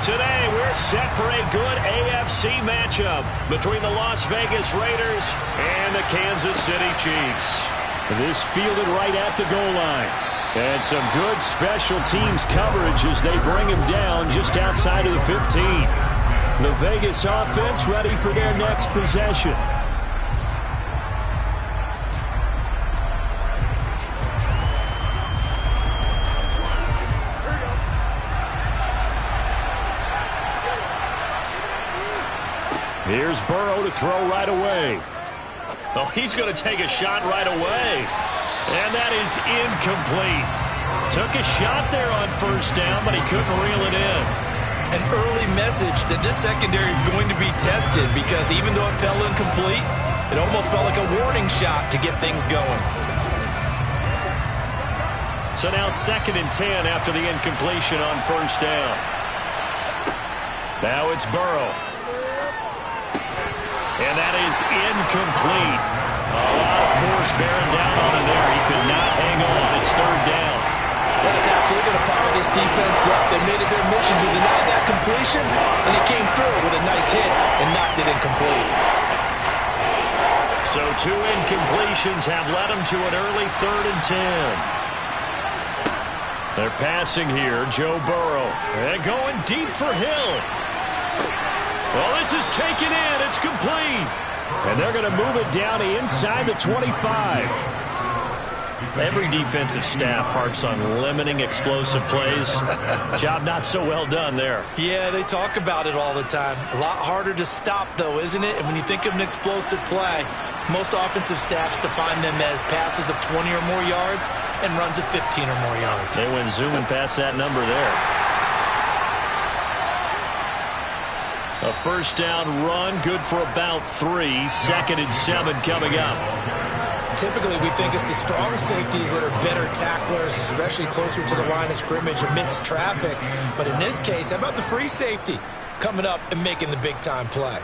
Today, we're set for a good AFC matchup between the Las Vegas Raiders and the Kansas City Chiefs. This fielded right at the goal line. And some good special teams coverage as they bring him down just outside of the 15. The Vegas offense ready for their next possession. Here's Burrow to throw right away. Oh, he's going to take a shot right away. And that is incomplete. Took a shot there on first down, but he couldn't reel it in. An early message that this secondary is going to be tested because even though it fell incomplete, it almost felt like a warning shot to get things going. So now 2nd and 10 after the incompletion on first down. Now it's Burrow. And that is incomplete. A lot of force bearing down on him there. He could not hang on. It's 3rd down. Well, it's absolutely going to power this defense up. They made it their mission to deny that completion, and he came through with a nice hit and knocked it incomplete. So 2 incompletions have led him to an early 3rd and 10. They're passing here, Joe Burrow. And going deep for Hill. Well, this is taken in. It's complete. And they're going to move it down inside the 25. Every defensive staff harps on limiting explosive plays. Job not so well done there. Yeah, they talk about it all the time. A lot harder to stop, though, isn't it? And when you think of an explosive play, most offensive staffs define them as passes of 20 or more yards and runs of 15 or more yards. They went zooming past that number there. A first down run, good for about 3. 2nd and 7 coming up. Typically, we think it's the strong safeties that are better tacklers, especially closer to the line of scrimmage amidst traffic. But in this case, how about the free safety coming up and making the big-time play?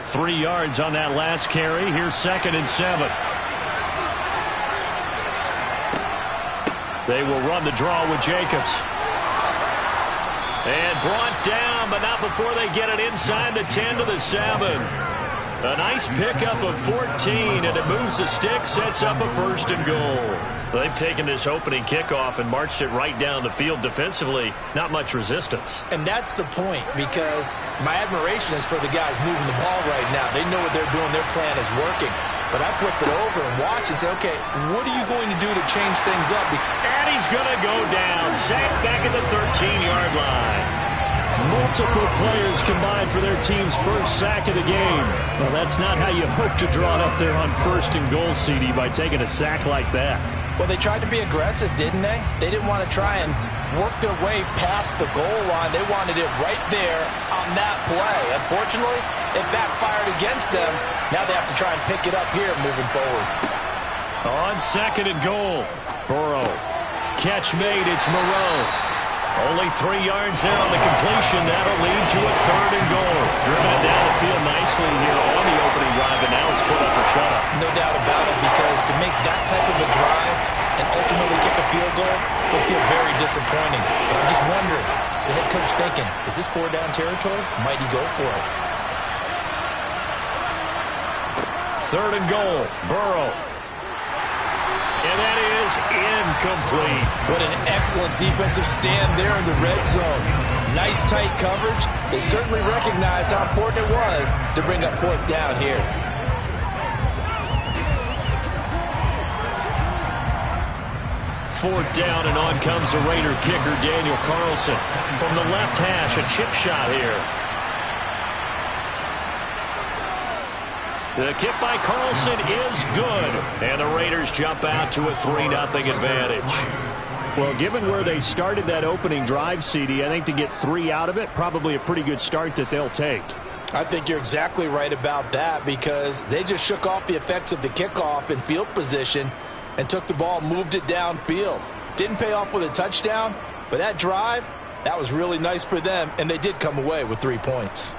3 yards on that last carry. Here's 2nd and 7. They will run the draw with Jacobs. And brought down, but not before they get it inside the 10 to the 7. A nice pickup of 14, and it moves the stick, sets up a 1st and goal. They've taken this opening kickoff and marched it right down the field defensively. Not much resistance. And that's the point, because my admiration is for the guys moving the ball right now. They know what they're doing. Their plan is working. But I flip it over and watch and say, okay, what are you going to do to change things up? And he's going to go down. Sacked back at the 13-yard line. Multiple players combined for their team's first sack of the game. Well, that's not how you hope to draw it up there on 1st and goal, CD, by taking a sack like that. Well, they tried to be aggressive, didn't they? They didn't want to try and work their way past the goal line. They wanted it right there on that play. Unfortunately, it backfired against them. Now they have to try and pick it up here moving forward. On 2nd and goal, Burrow. Catch made, it's Moreau. Only 3 yards there on the completion. That'll lead to a 3rd and goal. Driven it down the field nicely here on the opening drive, and now it's put up or shut up. No doubt about it, because to make that type of a drive and ultimately kick a field goal will feel very disappointing. But I'm just wondering, is the head coach thinking, is this 4-down territory? Might he go for it? 3rd and goal, Burrow. And that is incomplete. What an excellent defensive stand there in the red zone. Nice tight coverage. They certainly recognized how important it was to bring up 4th down here. Fourth down, and on comes the Raider kicker, Daniel Carlson. From the left hash, a chip shot here. The kick by Carlson is good, and the Raiders jump out to a 3-0 advantage. Well, given where they started that opening drive, CD, I think to get 3 out of it, probably a pretty good start that they'll take. I think you're exactly right about that, because they just shook off the effects of the kickoff in field position and took the ball, moved it downfield. Didn't pay off with a touchdown, but that drive, that was really nice for them, and they did come away with 3 points.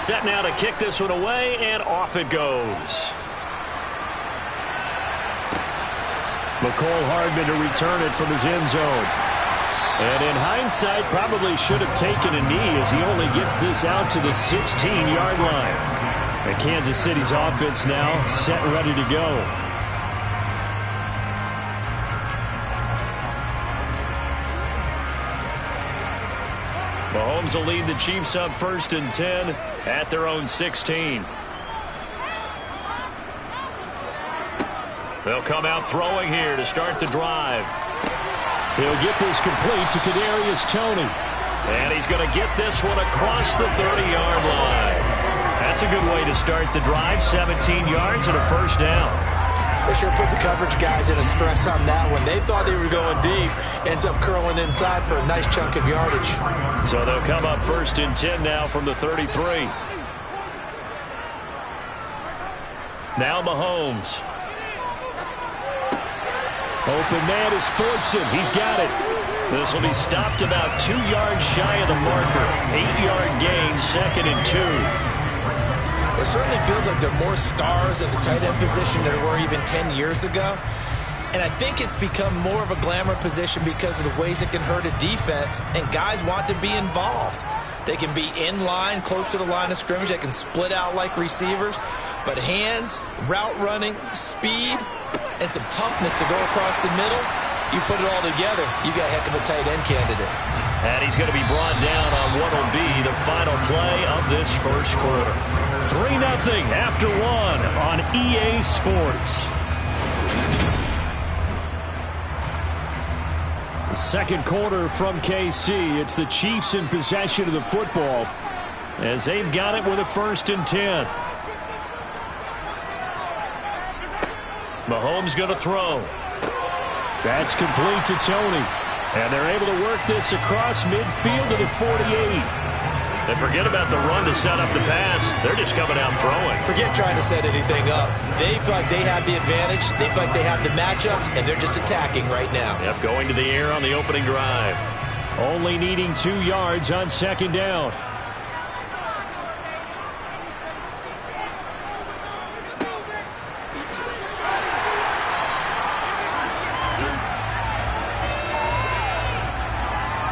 Set now to kick this one away, and off it goes. McCole Hardman to return it from his end zone. And in hindsight, probably should have taken a knee as he only gets this out to the 16-yard line. And Kansas City's offense now set and ready to go. Mahomes will lead the Chiefs up 1st and 10 at their own 16. They'll come out throwing here to start the drive. He'll get this complete to Kadarius Toney. And he's going to get this one across the 30-yard line. That's a good way to start the drive. 17 yards and a first down. They sure put the coverage guys in a stress on that one. They thought they were going deep. Ends up curling inside for a nice chunk of yardage. So they'll come up 1st and 10 now from the 33. Now Mahomes. Open man is Fortson. He's got it. This will be stopped about 2 yards shy of the marker. 8-yard gain, 2nd and 2. It certainly feels like there are more stars at the tight end position than there were even 10 years ago. And I think it's become more of a glamour position because of the ways it can hurt a defense, and guys want to be involved. They can be in line, close to the line of scrimmage. They can split out like receivers. But hands, route running, speed, and some toughness to go across the middle, you put it all together, you got a heck of a tight end candidate. And he's going to be brought down on what will be the final play of this first quarter. 3-0 after 1 on EA Sports. The second quarter from KC. It's the Chiefs in possession of the football as they've got it with a 1st and 10. Mahomes going to throw. That's complete to Toney. And they're able to work this across midfield to the 48. And forget about the run to set up the pass. They're just coming out throwing. Forget trying to set anything up. They feel like they have the advantage. They feel like they have the matchups, and they're just attacking right now. Yep, going to the air on the opening drive. Only needing 2 yards on 2nd down.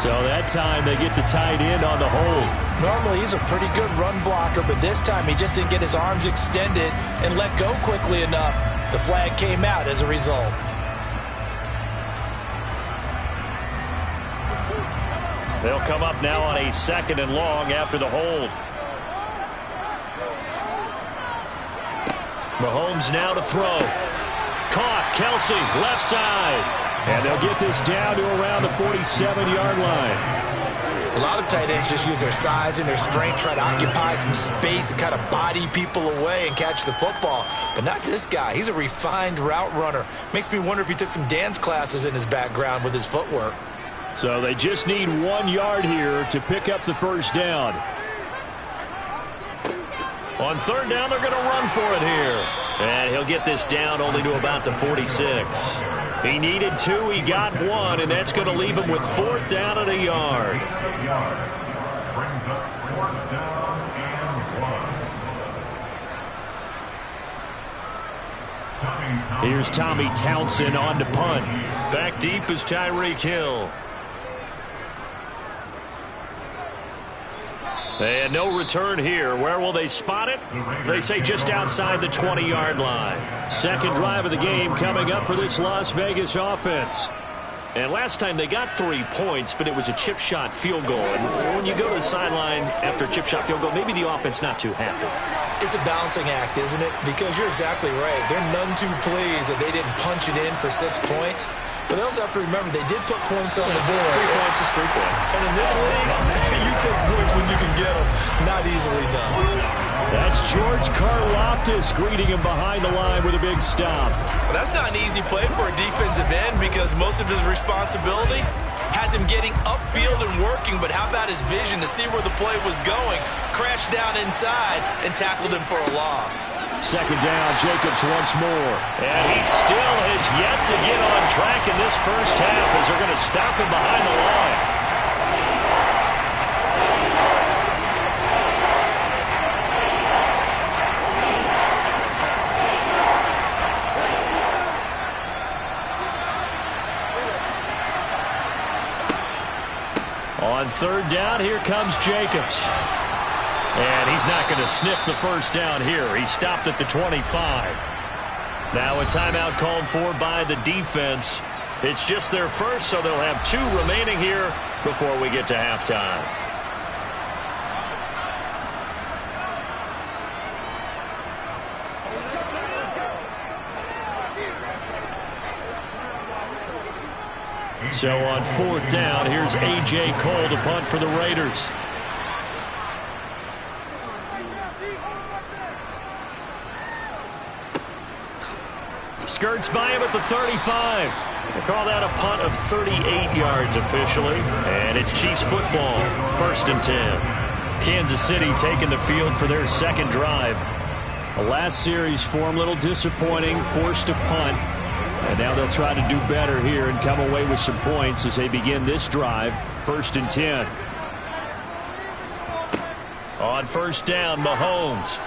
So that time they get the tight end on the hold. Normally he's a pretty good run blocker, but this time he just didn't get his arms extended and let go quickly enough. The flag came out as a result. They'll come up now on a 2nd and long after the hold. Mahomes now to throw. Caught. Kelsey, left side. And they'll get this down to around the 47-yard line. A lot of tight ends just use their size and their strength, try to occupy some space and kind of body people away and catch the football. But not this guy. He's a refined route runner. Makes me wonder if he took some dance classes in his background with his footwork. So they just need 1 yard here to pick up the first down. On 3rd down, they're going to run for it here. And he'll get this down only to about the 46. He needed 2, he got 1, and that's going to leave him with 4th down and a yard. Brings up 4th down and 1. Here's Tommy Townsend on to punt. Back deep is Tyreek Hill. And no return here. Where will they spot it? They say just outside the 20-yard line. Second drive of the game coming up for this Las Vegas offense. And last time they got 3 points, but it was a chip shot field goal. And when you go to the sideline after a chip shot field goal, maybe the offense not too happy. It's a balancing act, isn't it? Because you're exactly right. They're none too pleased that they didn't punch it in for 6 points. But they also have to remember they did put points on the board. 3 points is 3 points. And in this league, you take points when you can get them. Not easily done. That's George Karlaftis greeting him behind the line with a big stop. But that's not an easy play for a defensive end because most of his responsibility has him getting upfield and working, but how about his vision to see where the play was going? Crashed down inside and tackled him for a loss. Second down, Jacobs once more. And he still has yet to get on track in this first half as they're going to stop him behind the line. On third down, here comes Jacobs. And he's not going to sniff the first down here. He stopped at the 25. Now a timeout called for by the defense. It's just their first, so they'll have 2 remaining here before we get to halftime. So on fourth down, here's A.J. Cole to punt for the Raiders. Skirts by him at the 35. They call that a punt of 38 yards officially. And it's Chiefs football, 1st and 10. Kansas City taking the field for their second drive. The last series for them, a little disappointing, forced to punt. And now they'll try to do better here and come away with some points as they begin this drive, 1st and 10. On first down, Mahomes.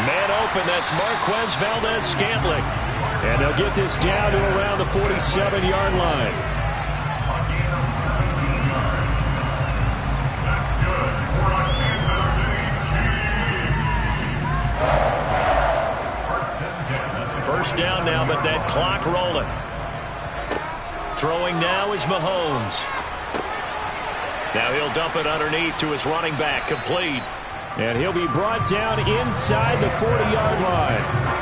Man open, that's Marquez Valdes-Scantling. And they'll get this down to around the 47-yard line. First down now, but that clock rolling. Throwing now is Mahomes. Now he'll dump it underneath to his running back, complete. And he'll be brought down inside the 40-yard line.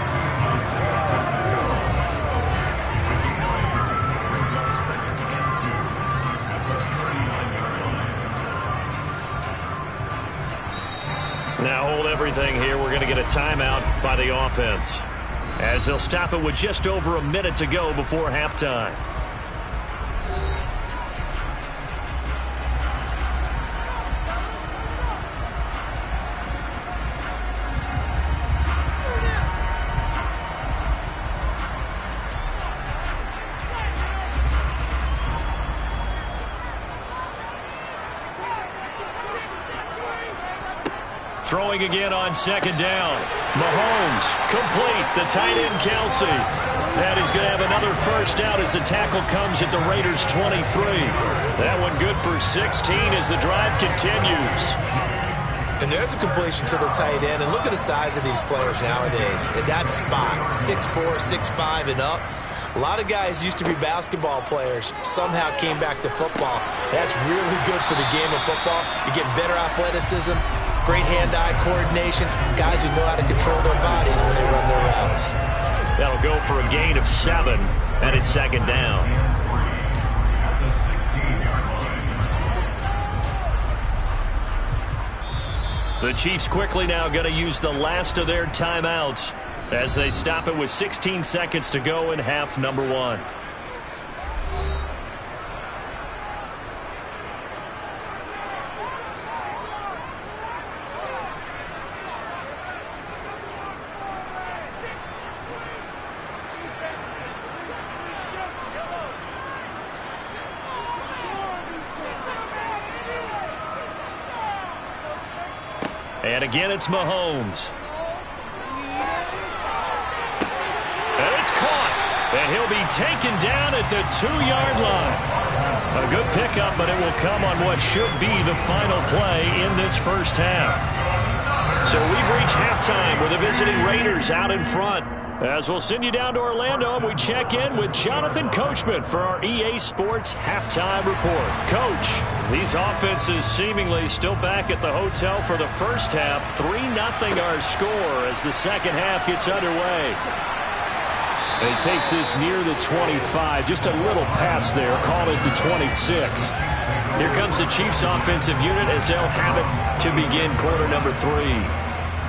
Now hold everything here. We're going to get a timeout by the offense, as they'll stop it with just over a minute to go before halftime. Throwing again on second down. Mahomes, complete. The tight end, Kelsey. And he's going to have another first down as the tackle comes at the Raiders' 23. That one good for 16 as the drive continues. And there's a completion to the tight end. And look at the size of these players nowadays. At that spot, 6'4", 6'5", and up. A lot of guys used to be basketball players, somehow came back to football. That's really good for the game of football. You get better athleticism, great hand-eye coordination, guys who know how to control their bodies when they run their routes. That'll go for a gain of 7, and it's second down. The Chiefs quickly now going to use the last of their timeouts as they stop it with 16 seconds to go in half number 1. And again, it's Mahomes. And it's caught. And he'll be taken down at the 2-yard line. A good pickup, but it will come on what should be the final play in this first half. So we've reached halftime with the visiting Raiders out in front. As we'll send you down to Orlando, and we check in with Jonathan Coachman for our EA Sports Halftime Report. Coach, these offenses seemingly still back at the hotel for the first half. 3-0 our score as the second half gets underway. And he takes this near the 25. Just a little pass there. Call it the 26. Here comes the Chiefs offensive unit as they'll have it to begin quarter number 3.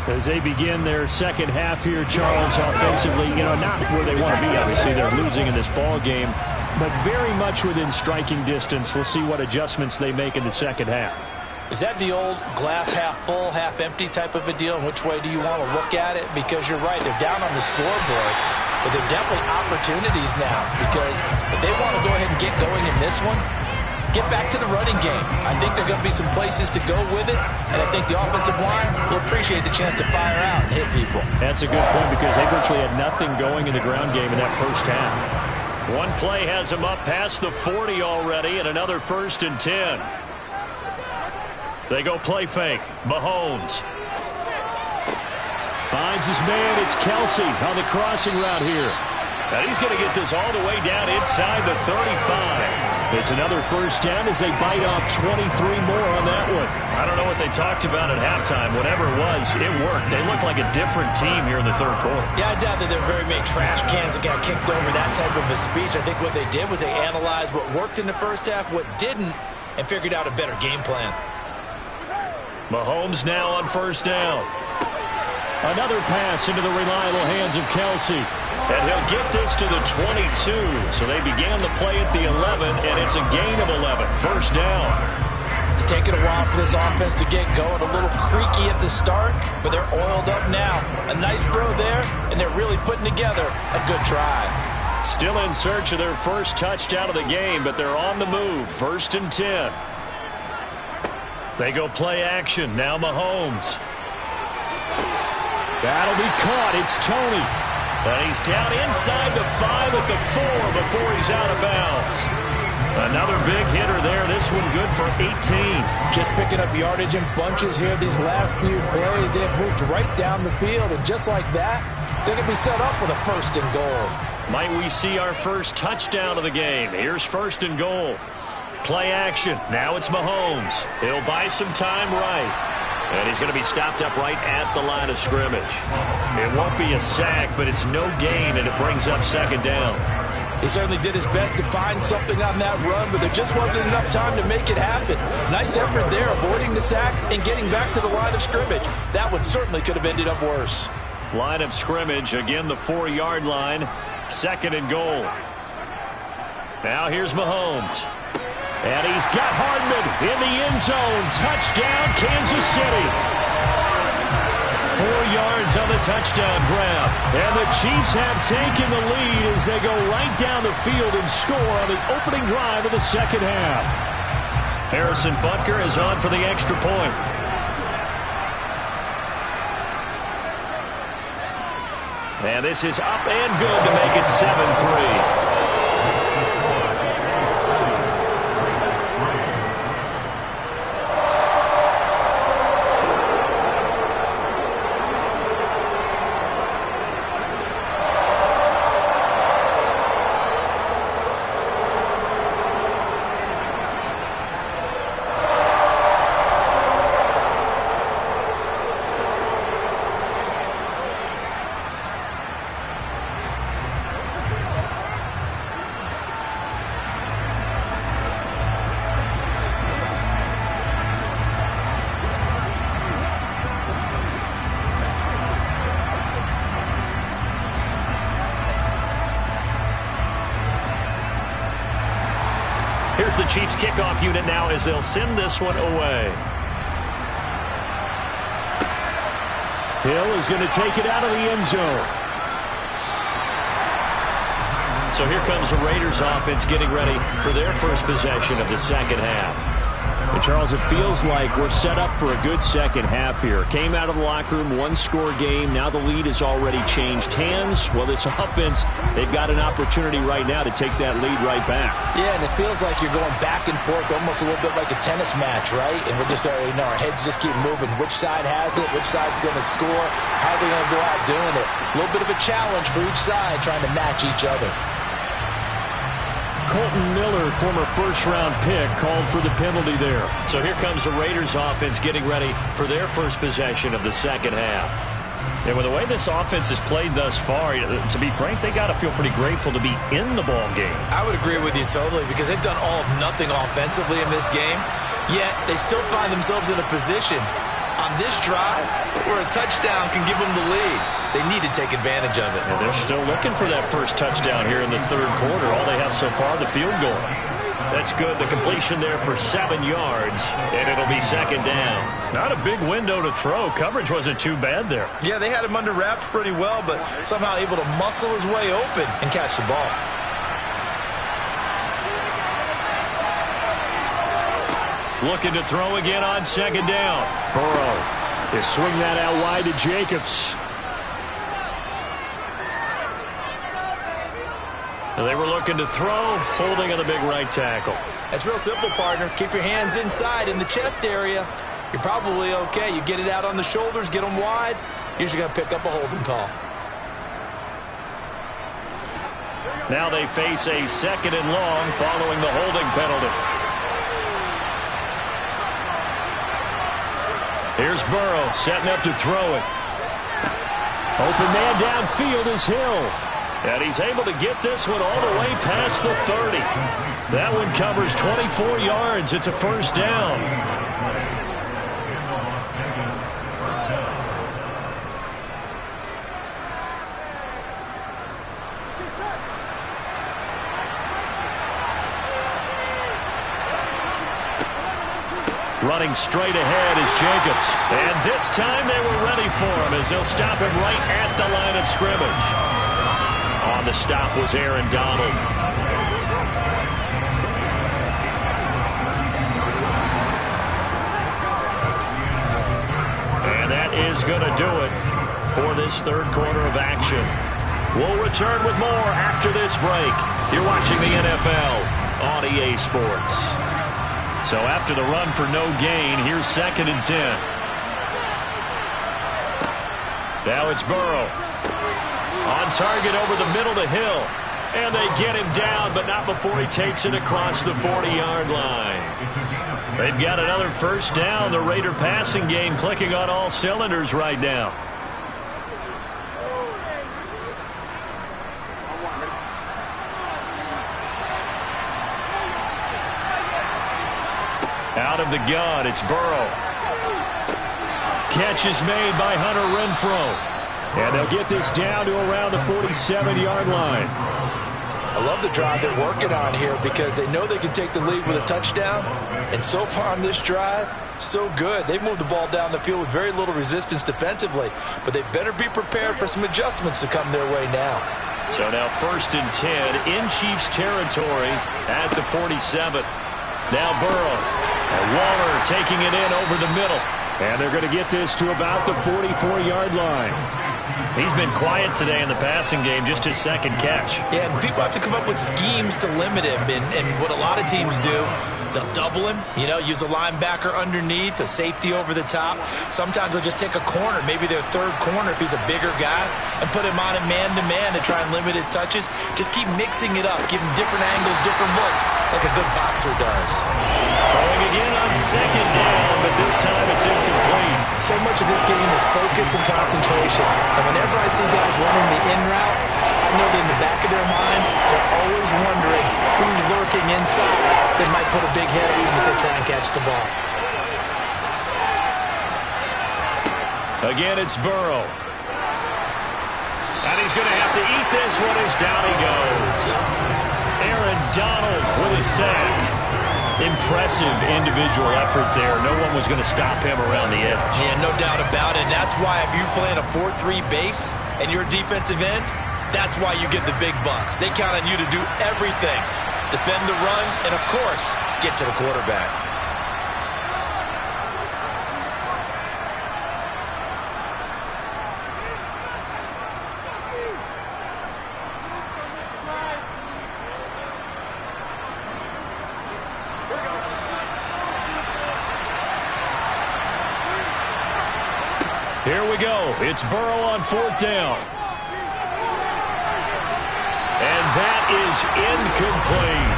As they begin their second half here, Charles, offensively, not where they want to be, obviously. They're losing in this ball game, but very much within striking distance. We'll see what adjustments they make in the second half. Is that the old glass half full, half empty type of a deal? Which way do you want to look at it? Because you're right, they're down on the scoreboard, but they're definitely opportunities now, because if they want to go ahead and get going in this one, get back to the running game. I think there are going to be some places to go with it, and I think the offensive line will appreciate the chance to fire out and hit people. That's a good point, because they virtually had nothing going in the ground game in that first half. One play has them up past the 40 already, and another 1st and 10. They go play fake. Mahomes. Finds his man. It's Kelsey on the crossing route here. And he's going to get this all the way down inside the 35. It's another first down as they bite off 23 more on that one. I don't know what they talked about at halftime. Whatever it was, it worked. They look like a different team here in the third quarter. Yeah, I doubt that there are very many trash cans that got kicked over that type of a speech. I think what they did was they analyzed what worked in the first half, what didn't, and figured out a better game plan. Mahomes now on first down. Another pass into the reliable hands of Kelsey. And he'll get this to the 22. So they began the play at the 11, and it's a gain of 11. First down. It's taken a while for this offense to get going. A little creaky at the start, but they're oiled up now. A nice throw there, and they're really putting together a good drive. Still in search of their first touchdown of the game, but they're on the move. First and 10. They go play action. Now Mahomes. That'll be caught. It's Tony. And he's down inside the 5 at the 4 before he's out of bounds. Another big hitter there. This one good for 18. Just picking up yardage in bunches here. These last few plays, they've moved right down the field. And just like that, they can be set up with a first and goal. Might we see our first touchdown of the game? Here's first and goal. Play action. Now it's Mahomes. He'll buy some time right. And he's going to be stopped up right at the line of scrimmage. It won't be a sack, but it's no gain, and it brings up second down. He certainly did his best to find something on that run, but there just wasn't enough time to make it happen. Nice effort there, avoiding the sack and getting back to the line of scrimmage. That one certainly could have ended up worse. Line of scrimmage, again the 4-yard line. Second and goal. Now here's Mahomes. And he's got Hardman in the end zone. Touchdown, Kansas City. 4 yards on the touchdown grab. And the Chiefs have taken the lead as they go right down the field and score on the opening drive of the second half. Harrison Butker is on for the extra point. And this is up and good to make it 7-3. Here's the Chiefs kickoff unit now as they'll send this one away. Hill is going to take it out of the end zone. So here comes the Raiders offense getting ready for their first possession of the second half. And Charles, it feels like we're set up for a good second half here. Came out of the locker room, one-score game. Now the lead has already changed hands. Well, this offense, they've got an opportunity right now to take that lead right back. Yeah, and it feels like you're going back and forth, almost a little bit like a tennis match, right? And we're just, our heads just keep moving. Which side has it? Which side's going to score? How are they going to go out doing it? A little bit of a challenge for each side, trying to match each other. Colton Miller, former first-round pick, called for the penalty there. So here comes the Raiders offense getting ready for their first possession of the second half. And with the way this offense has played thus far, to be frank, they got to feel pretty grateful to be in the ball game. I would agree with you totally because they've done all of nothing offensively in this game, yet they still find themselves in a position on this drive where a touchdown can give them the lead. They need to take advantage of it. And they're still looking for that first touchdown here in the third quarter. All they have so far, the field goal. That's good. The completion there for 7 yards, and it'll be second down. Not a big window to throw. Coverage wasn't too bad there. Yeah, they had him under wraps pretty well, but somehow able to muscle his way open and catch the ball. Looking to throw again on second down. Burrow. They swing that out wide to Jacobs. They were looking to throw, holding on the big right tackle. That's real simple, partner. Keep your hands inside in the chest area. you're probably okay. You get it out on the shoulders, get them wide, usually going to pick up a holding call. Now they face a 2nd and long following the holding penalty. Here's Burrow setting up to throw it. Open man downfield is Hill. And he's able to get this one all the way past the 30. That one covers 24 yards. It's a first down. Running straight ahead is Jacobs. And this time they were ready for him as they'll stop him right at the line of scrimmage. On the stop was Aaron Donald. And that is going to do it for this 3rd quarter of action. We'll return with more after this break. You're watching the NFL on EA Sports. So after the run for no gain, here's 2nd and 10. Now it's Burrow. On target over the middle to Hill. And they get him down, but not before he takes it across the 40-yard line. They've got another first down. The Raider passing game clicking on all cylinders right now. Out of the gun, it's Burrow. Catch is made by Hunter Renfrow. And they'll get this down to around the 47-yard line. I love the drive they're working on here because they know they can take the lead with a touchdown. And so far on this drive, so good. They've moved the ball down the field with very little resistance defensively. But they better be prepared for some adjustments to come their way now. So now 1st and 10 in Chiefs territory at the 47. Now Burrow. And Waller taking it in over the middle. And they're going to get this to about the 44-yard line. He's been quiet today in the passing game, just his 2nd catch. Yeah, and people have to come up with schemes to limit him. And what a lot of teams do, they'll double him, use a linebacker underneath, a safety over the top. Sometimes they'll just take a corner, maybe their 3rd corner if he's a bigger guy, and put him on a man-to-man to try and limit his touches. Just keep mixing it up, give him different angles, different looks, like a good boxer does. Throwing again on 2nd down, but this time it's incomplete. So much of this game is focus and concentration. And whenever I see guys running the in route, I know that in the back of their mind, they're always wondering who's lurking inside that might put a big head on them as they try and catch the ball. Again, it's Burrow. And he's going to have to eat this one as down he goes. Aaron Donald with a sack. Impressive individual effort there. No one was going to stop him around the edge. Yeah, no doubt about it. And that's why if you play in a 4-3 base and you're a defensive end, that's why you get the big bucks. They count on you to do everything. Defend the run and, of course, get to the quarterback. Here we go. It's Burrow on 4th down. And that is incomplete.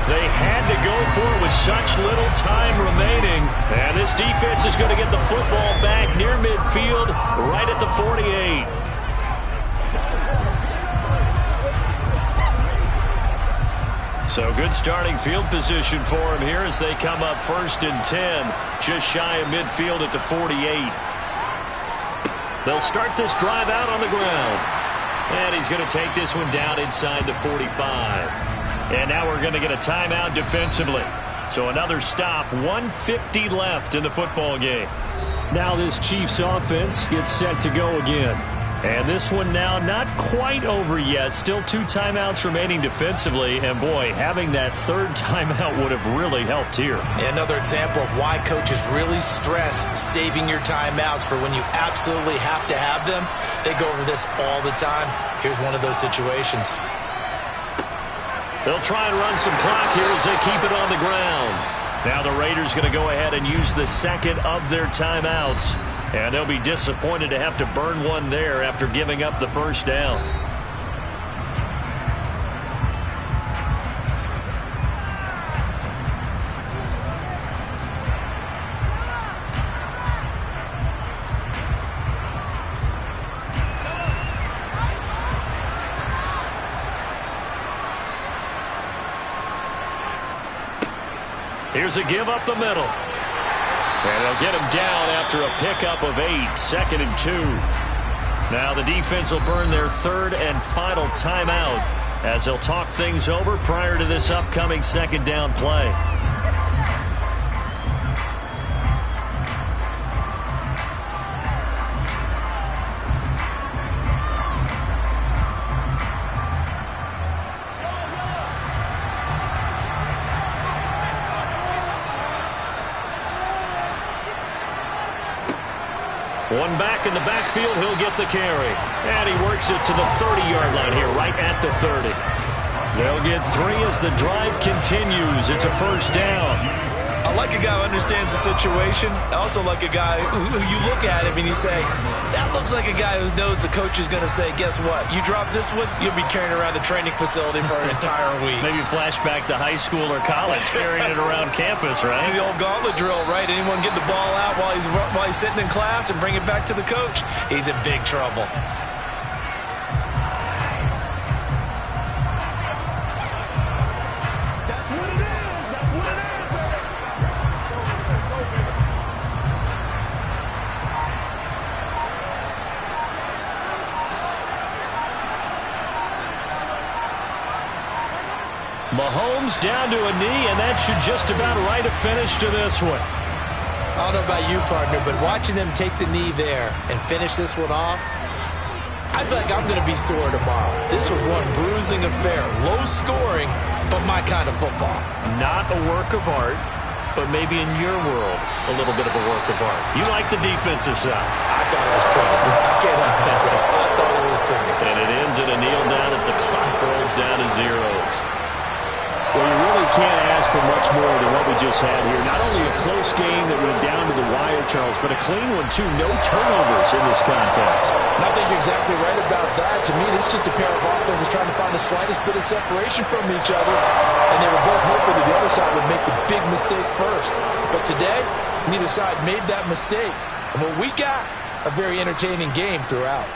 They had to go for it with such little time remaining. And this defense is going to get the football back near midfield, right at the 48. So good starting field position for him here as they come up 1st and 10, just shy of midfield at the 48. They'll start this drive out on the ground. And he's going to take this one down inside the 45. And now we're going to get a timeout defensively. So another stop, 1:50 left in the football game. Now this Chiefs offense gets set to go again. And this one now not quite over yet. Still 2 timeouts remaining defensively. And, boy, having that 3rd timeout would have really helped here. Yeah, another example of why coaches really stress saving your timeouts for when you absolutely have to have them. They go over this all the time. Here's one of those situations. They'll try and run some clock here as they keep it on the ground. Now the Raiders going to go ahead and use the second of their timeouts. And they'll be disappointed to have to burn one there after giving up the first down. Here's a give up the middle. And they'll get him down after a pickup of 8, 2nd and 2. Now the defense will burn their third and final timeout as they'll talk things over prior to this upcoming second down play. One back in the backfield, he'll get the carry. And he works it to the 30-yard line here, right at the 30. They'll get 3 as the drive continues. It's a first down. I like a guy who understands the situation. I also like a guy who you look at him and you say, that looks like a guy who knows the coach is going to say, guess what? You drop this one, you'll be carrying around the training facility for an entire week. Maybe flashback to high school or college, carrying it around campus, right? The old gauntlet drill, right? Anyone get the ball out while he's sitting in class and bring it back to the coach, he's in big trouble. Mahomes down to a knee, and that should just about write a finish to this one. I don't know about you, partner, but watching them take the knee there and finish this one off, I feel like I'm going to be sore tomorrow. This was one bruising affair. Low scoring, but my kind of football. Not a work of art, but maybe in your world, a little bit of a work of art. You like the defensive side. I thought it was pretty. I can't help myself. I thought it was pretty. And it ends in a kneel down as the clock rolls down to zeros. Well, you really can't ask for much more than what we just had here. Not only a close game that went down to the wire, Charles, but a clean one, too. No turnovers in this contest. And I think you're exactly right about that. To me, this is just a pair of offenses trying to find the slightest bit of separation from each other. And they were both hoping that the other side would make the big mistake first. But today, neither side made that mistake. And what we got, a very entertaining game throughout.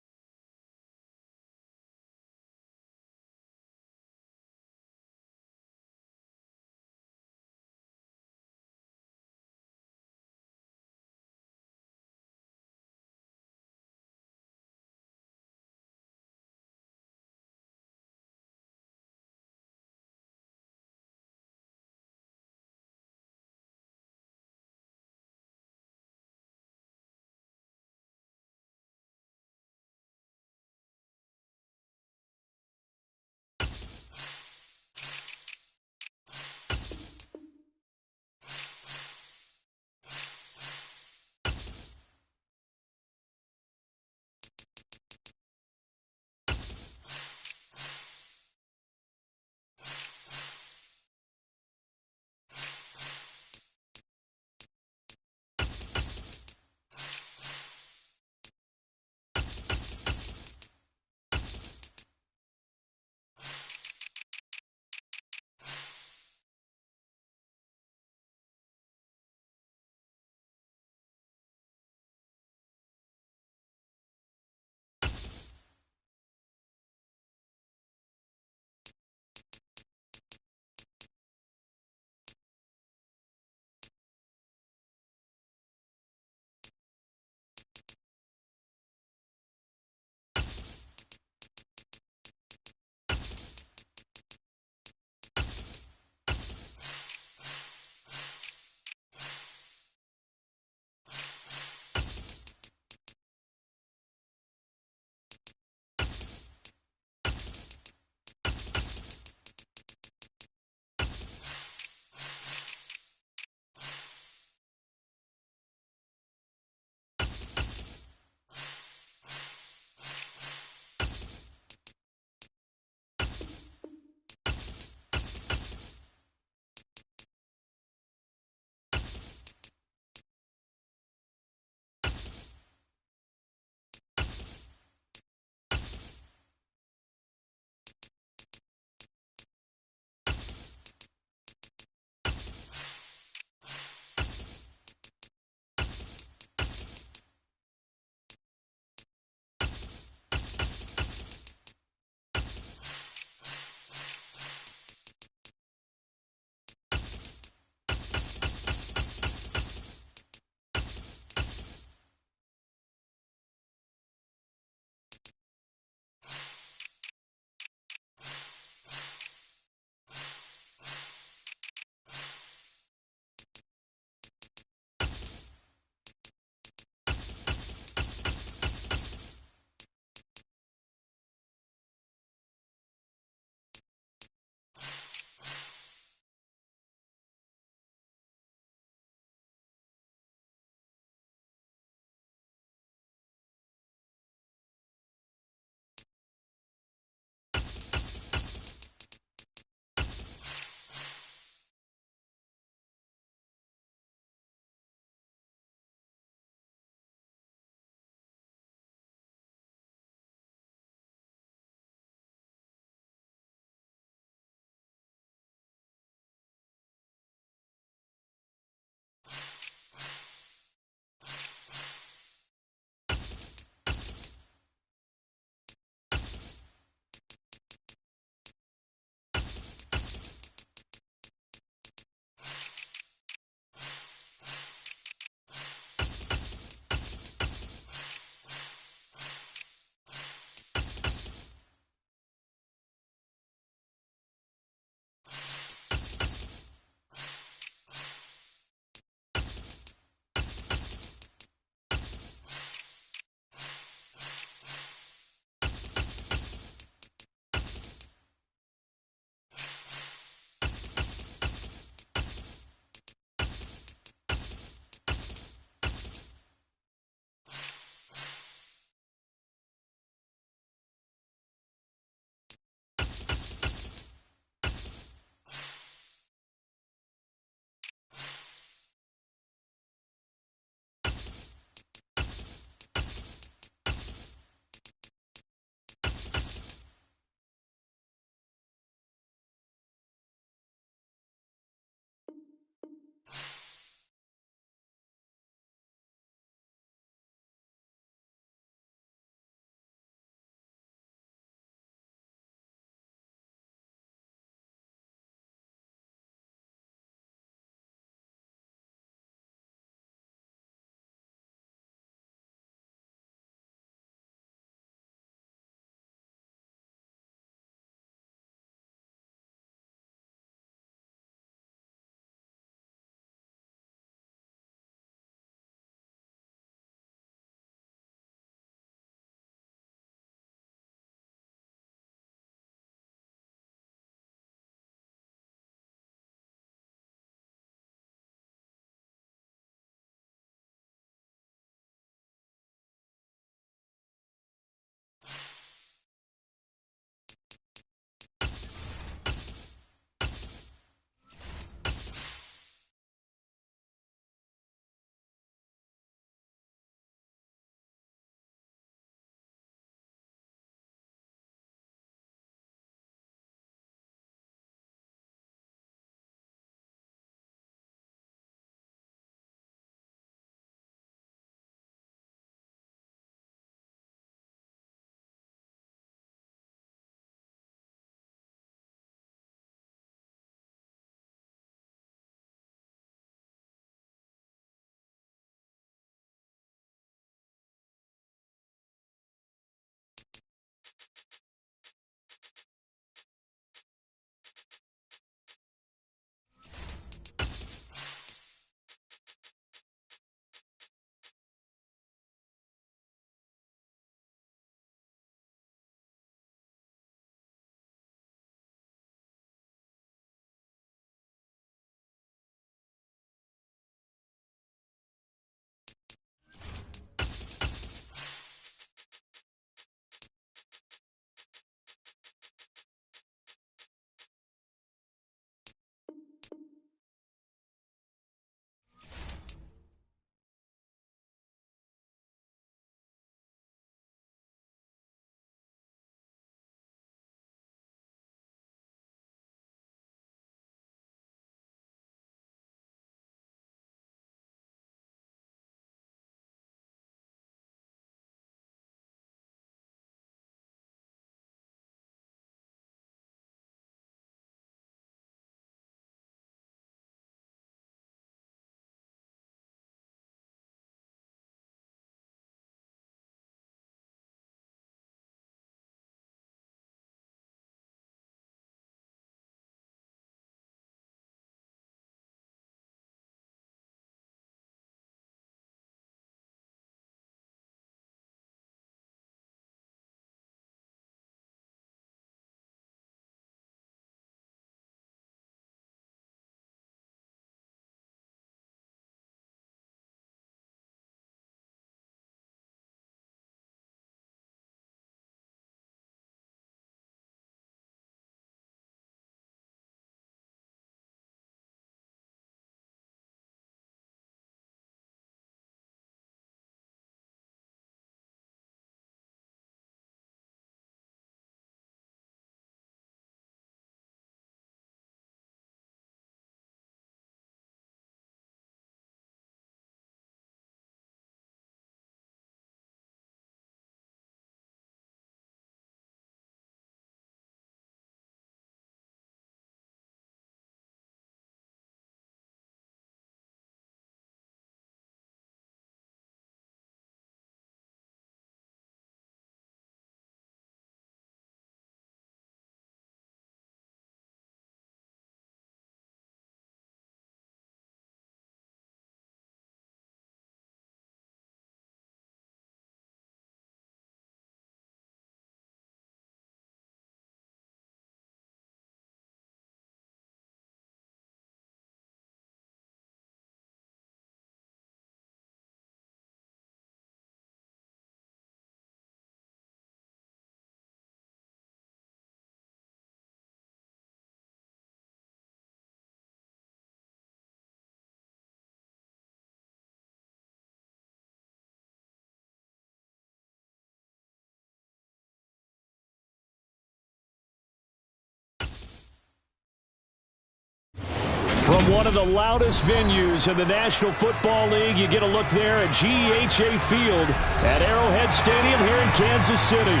From one of the loudest venues in the National Football League, you get a look there at GEHA Field at Arrowhead Stadium here in Kansas City.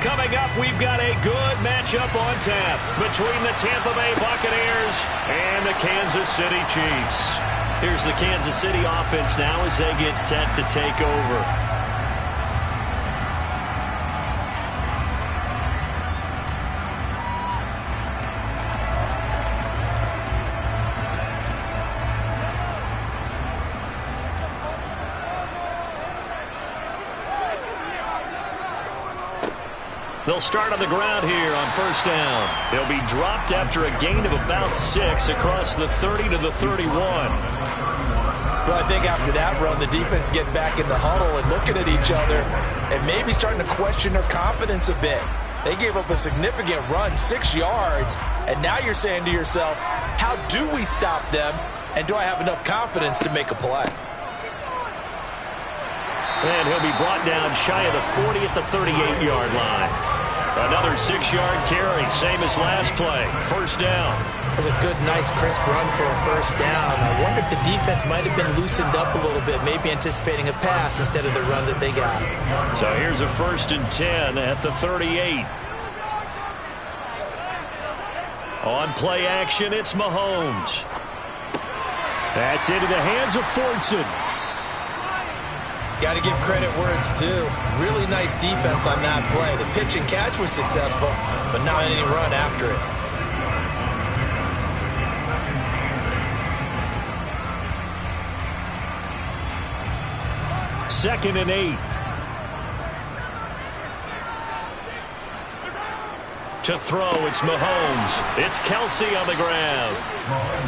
Coming up, we've got a good matchup on tap between the Tampa Bay Buccaneers and the Kansas City Chiefs. Here's the Kansas City offense now as they get set to take over. They'll start on the ground here on first down. He'll be dropped after a gain of about 6 across the 30 to the 31. Well, I think after that run, the defense getting back in the huddle and looking at each other and maybe starting to question their confidence a bit. They gave up a significant run, 6 yards, and now you're saying to yourself, how do we stop them, and do I have enough confidence to make a play? And he'll be brought down shy of the 40 at the 38-yard line. Another 6-yard carry, same as last play. First down. That's a good, nice, crisp run for a first down. I wonder if the defense might have been loosened up a little bit, maybe anticipating a pass instead of the run that they got. So here's a 1st and 10 at the 38. On play action, it's Mahomes. That's into the hands of Fortson. Got to give credit where it's due. Really nice defense on that play. The pitch and catch was successful, but not any run after it. Second and 8. To throw, it's Mahomes. It's Kelsey on the ground.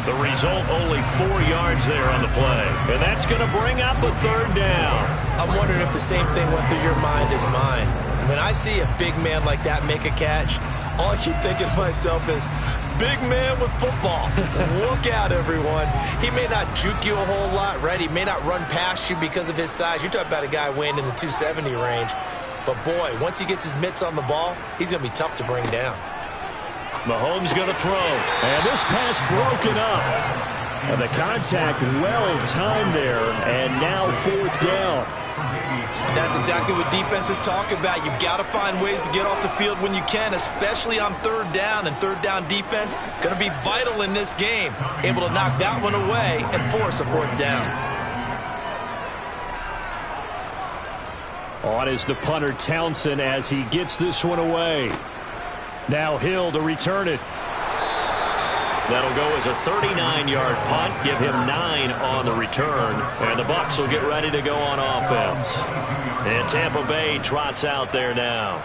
The result, only 4 yards there on the play. And that's going to bring up a 3rd down. I'm wondering if the same thing went through your mind as mine. When I see a big man like that make a catch, all I keep thinking to myself is, big man with football. Look out, everyone. He may not juke you a whole lot, right? He may not run past you because of his size. You're talking about a guy weighing in the 270 range. But, boy, once he gets his mitts on the ball, he's going to be tough to bring down. Mahomes going to throw. And this pass broken up. And the contact well-timed there. And now 4th down. And that's exactly what defenses talk about. You've got to find ways to get off the field when you can, especially on 3rd down. And 3rd down defense going to be vital in this game. Able to knock that one away and force a 4th down. On is the punter Townsend as he gets this one away. Now Hill to return it. That'll go as a 39-yard punt. Give him 9 on the return. And the Bucs will get ready to go on offense. And Tampa Bay trots out there now.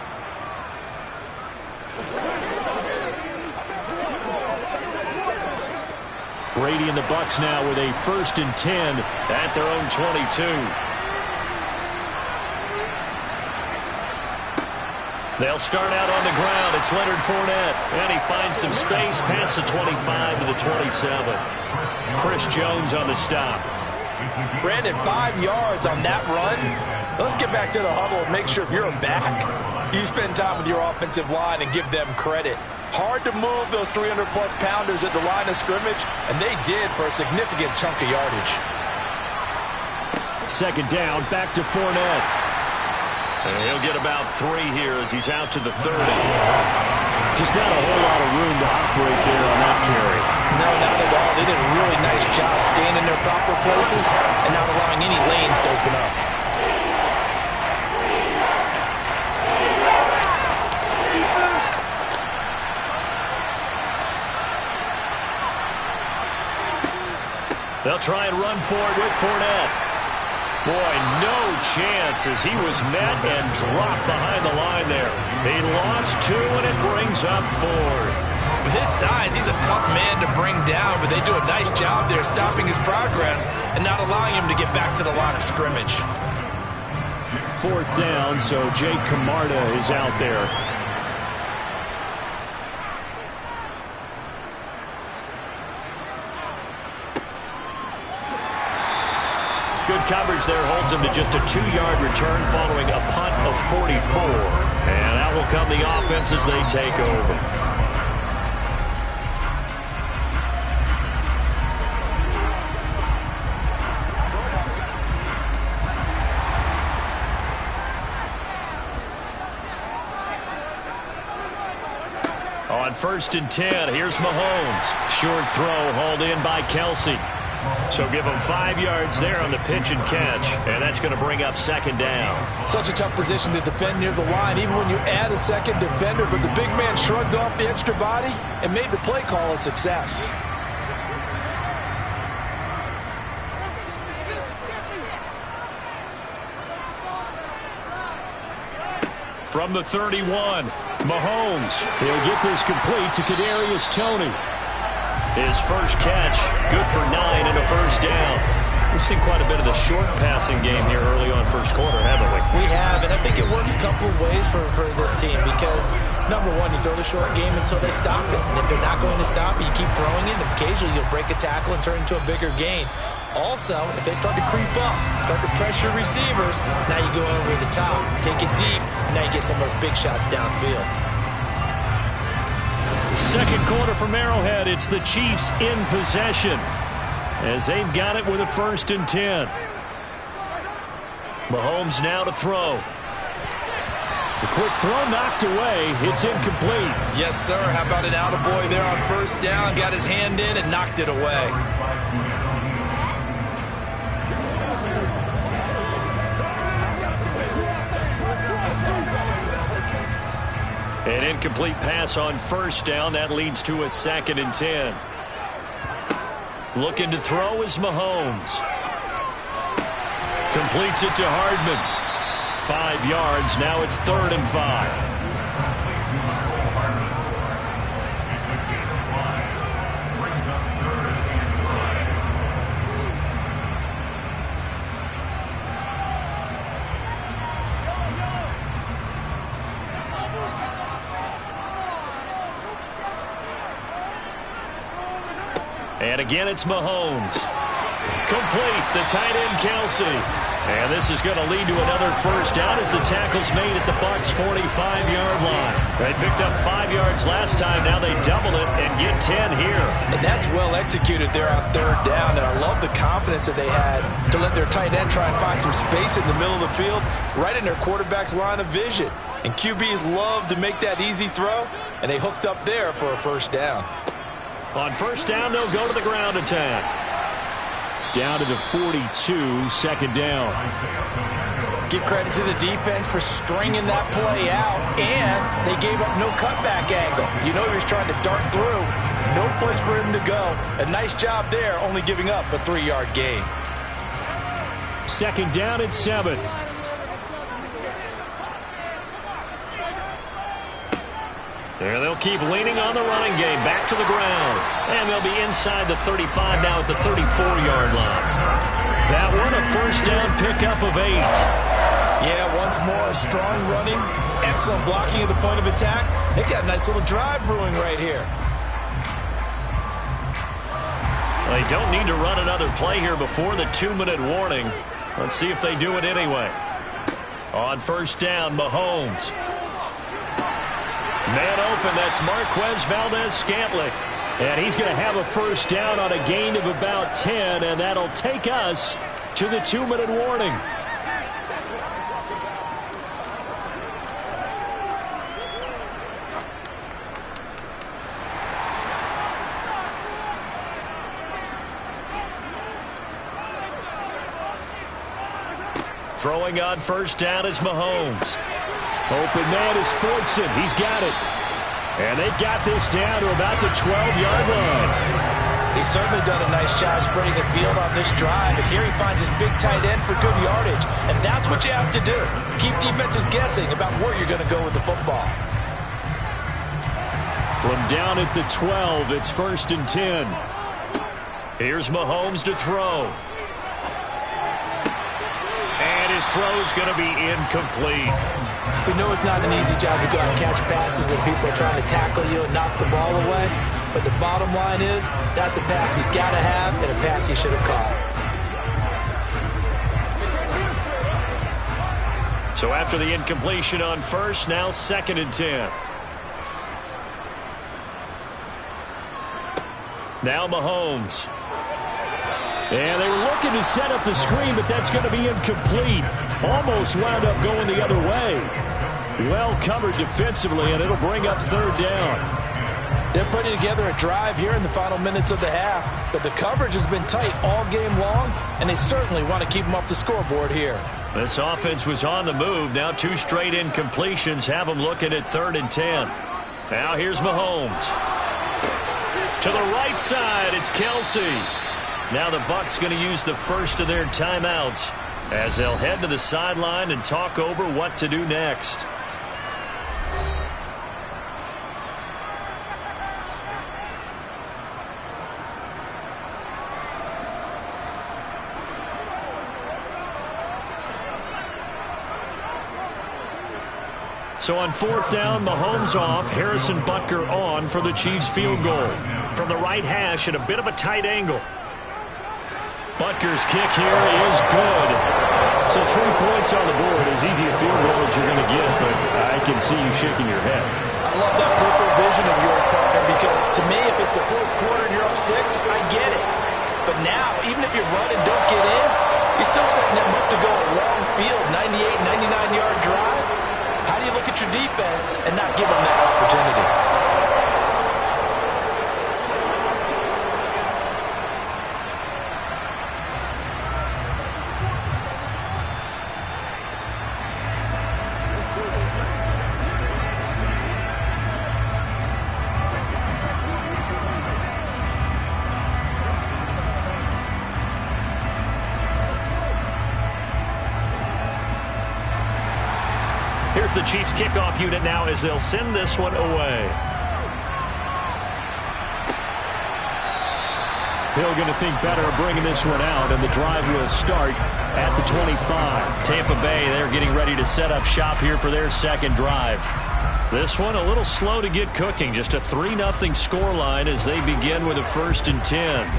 Brady and the Bucs now with a 1st and 10 at their own 22. They'll start out on the ground. It's Leonard Fournette. And he finds some space past the 25 to the 27. Chris Jones on the stop. Brandon, 5 yards on that run. Let's get back to the huddle and make sure if you're a back, you spend time with your offensive line and give them credit. Hard to move those 300-plus pounders at the line of scrimmage, and they did for a significant chunk of yardage. 2nd down, back to Fournette. And he'll get about 3 here as he's out to the 30. Just not a whole lot of room to operate there on that carry. No, not at all. They did a really nice job staying in their proper places and not allowing any lanes to open up. They'll try and run for it with Fournette. Boy, no chance as he was met and dropped behind the line there. He lost 2 and it brings up 4th. With his size, he's a tough man to bring down, but they do a nice job there stopping his progress and not allowing him to get back to the line of scrimmage. 4th down, so Jake Camarda is out there. Good coverage there holds him to just a 2-yard return following a punt of 44. And out will come the offense as they take over. On 1st and 10, here's Mahomes. Short throw hauled in by Kelsey. So give him 5 yards there on the pitch and catch, and that's going to bring up 2nd down. Such a tough position to defend near the line, even when you add a second defender, but the big man shrugged off the extra body and made the play call a success. From the 31, Mahomes. He'll get this complete to Kadarius Toney. His first catch, good for 9 and a 1st down. We've seen quite a bit of the short passing game here early on 1st quarter, haven't we? We have, and I think it works a couple of ways for this team because, number one, you throw the short game until they stop it. And if they're not going to stop it, you keep throwing it, and occasionally you'll break a tackle and turn into a bigger gain. Also, if they start to creep up, start to pressure receivers, now you go over the top, take it deep, and now you get some of those big shots downfield. 2nd quarter from Arrowhead. It's the Chiefs in possession as they've got it with a 1st and 10. Mahomes now to throw. The quick throw knocked away. It's incomplete. Yes, sir. How about an attaboy there on 1st down? Got his hand in and knocked it away. An incomplete pass on 1st down. That leads to a 2nd and 10. Looking to throw is Mahomes. Completes it to Hardman. 5 yards. Now it's 3rd and 5. And again, it's Mahomes. Complete, the tight end, Kelsey. And this is going to lead to another 1st down as the tackle's made at the Bucs' 45-yard line. They picked up 5 yards last time. Now they double it and get 10 here. And that's well executed there on 3rd down. And I love the confidence that they had to let their tight end try and find some space in the middle of the field, right in their quarterback's line of vision. And QBs love to make that easy throw, and they hooked up there for a 1st down. On 1st down, they'll go to the ground attack. Down to the 42, 2nd down. Give credit to the defense for stringing that play out, and they gave up no cutback angle. You know he was trying to dart through. No place for him to go. A nice job there, only giving up a 3-yard gain. 2nd down and 7. There they'll keep leaning on the running game. Back to the ground. And they'll be inside the 35 now at the 34-yard line. That one a 1st down pickup of 8. Yeah, once more, strong running, excellent blocking at the point of attack. They've got a nice little drive brewing right here. They don't need to run another play here before the 2-minute warning. Let's see if they do it anyway. On 1st down, Mahomes. Man open, that's Marquez Valdes-Scantling. And he's going to have a 1st down on a gain of about 10, and that'll take us to the 2-minute warning. Throwing on 1st down is Mahomes. Open man is Fortson. He's got it. And they've got this down to about the 12-yard line. He's certainly done a nice job spreading the field on this drive. And here he finds his big tight end for good yardage. And that's what you have to do. Keep defenses guessing about where you're going to go with the football. From down at the 12, it's 1st and 10. Here's Mahomes to throw. And his throw is going to be incomplete. We know it's not an easy job to go out and catch passes when people are trying to tackle you and knock the ball away. But the bottom line is, that's a pass he's got to have and a pass he should have caught. So after the incompletion on 1st, now 2nd and 10. Now Mahomes. And they were looking to set up the screen, but that's going to be incomplete. Almost wound up going the other way. Well covered defensively, and it'll bring up 3rd down. They're putting together a drive here in the final minutes of the half, but the coverage has been tight all game long, and they certainly want to keep them off the scoreboard here. This offense was on the move. Now 2 straight incompletions have them looking at 3rd and 10. Now here's Mahomes. To the right side, it's Kelsey. Now the Bucs going to use the first of their timeouts as they'll head to the sideline and talk over what to do next. So on 4th down, Mahomes off, Harrison Butker on for the Chiefs field goal. From the right hash at a bit of a tight angle. Butker's kick here is good. So 3 points on the board, as easy a field goal as you're going to get, but I can see you shaking your head. I love that peripheral vision of yours, partner, because to me, if it's the 4th quarter and you're up 6, I get it. But now, even if you run and don't get in, you're still setting them up to go a long field, 98, 99-yard drive. How do you look at your defense and not give them that opportunity? Here's the Chiefs kickoff unit now as they'll send this one away. Hill going to think better of bringing this one out, and the drive will start at the 25. Tampa Bay, they're getting ready to set up shop here for their second drive. This one a little slow to get cooking. Just a 3-0 scoreline as they begin with a 1st and 10.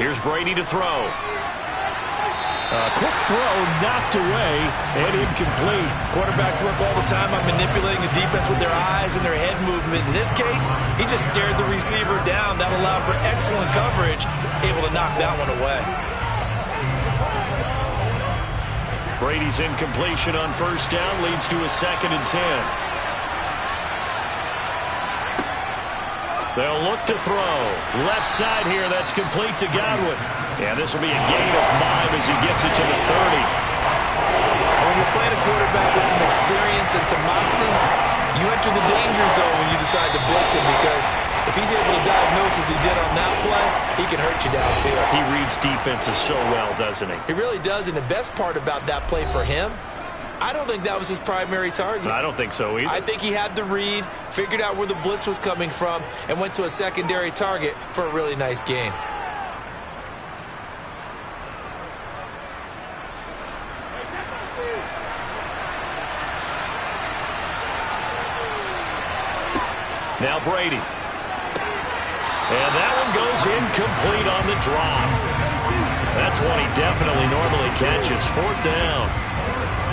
Here's Brady to throw. A quick throw knocked away and incomplete. Quarterbacks work all the time on manipulating the defense with their eyes and their head movement. In this case, he just stared the receiver down. That allowed for excellent coverage, able to knock that one away. Brady's incompletion on 1st down leads to a 2nd and 10. They'll look to throw. Left side here, that's complete to Godwin. Yeah, this will be a gain of 5 as he gets it to the 30. When you're playing a quarterback with some experience and some moxie, you enter the danger zone when you decide to blitz him, because if he's able to diagnose as he did on that play, he can hurt you downfield. He reads defenses so well, doesn't he? He really does, and the best part about that play for him, I don't think that was his primary target. I don't think so either. I think he had the read, figured out where the blitz was coming from, and went to a secondary target for a really nice gain. Now Brady. And that one goes incomplete on the drop. That's one he definitely normally catches. 4th down.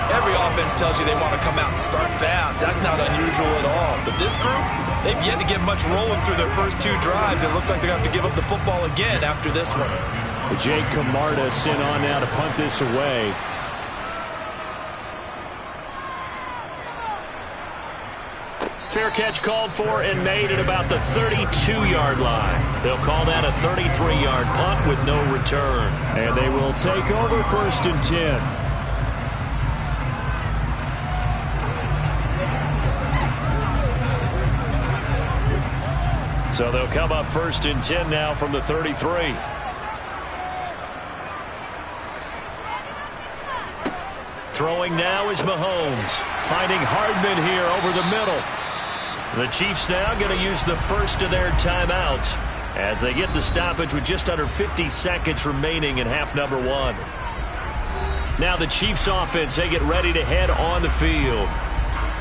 Every offense tells you they want to come out and start fast. That's not unusual at all. But this group, they've yet to get much rolling through their first 2 drives. It looks like they're going to have to give up the football again after this one. Jake Camarda sent on now to punt this away. Fair catch called for and made at about the 32-yard line. They'll call that a 33-yard punt with no return. And they will take over 1st and 10. So they'll come up 1st and 10 now from the 33. Throwing now is Mahomes. Finding Hardman here over the middle. The Chiefs now going to use the first of their timeouts as they get the stoppage with just under 50 seconds remaining in half number 1. Now the Chiefs offense, they get ready to head on the field.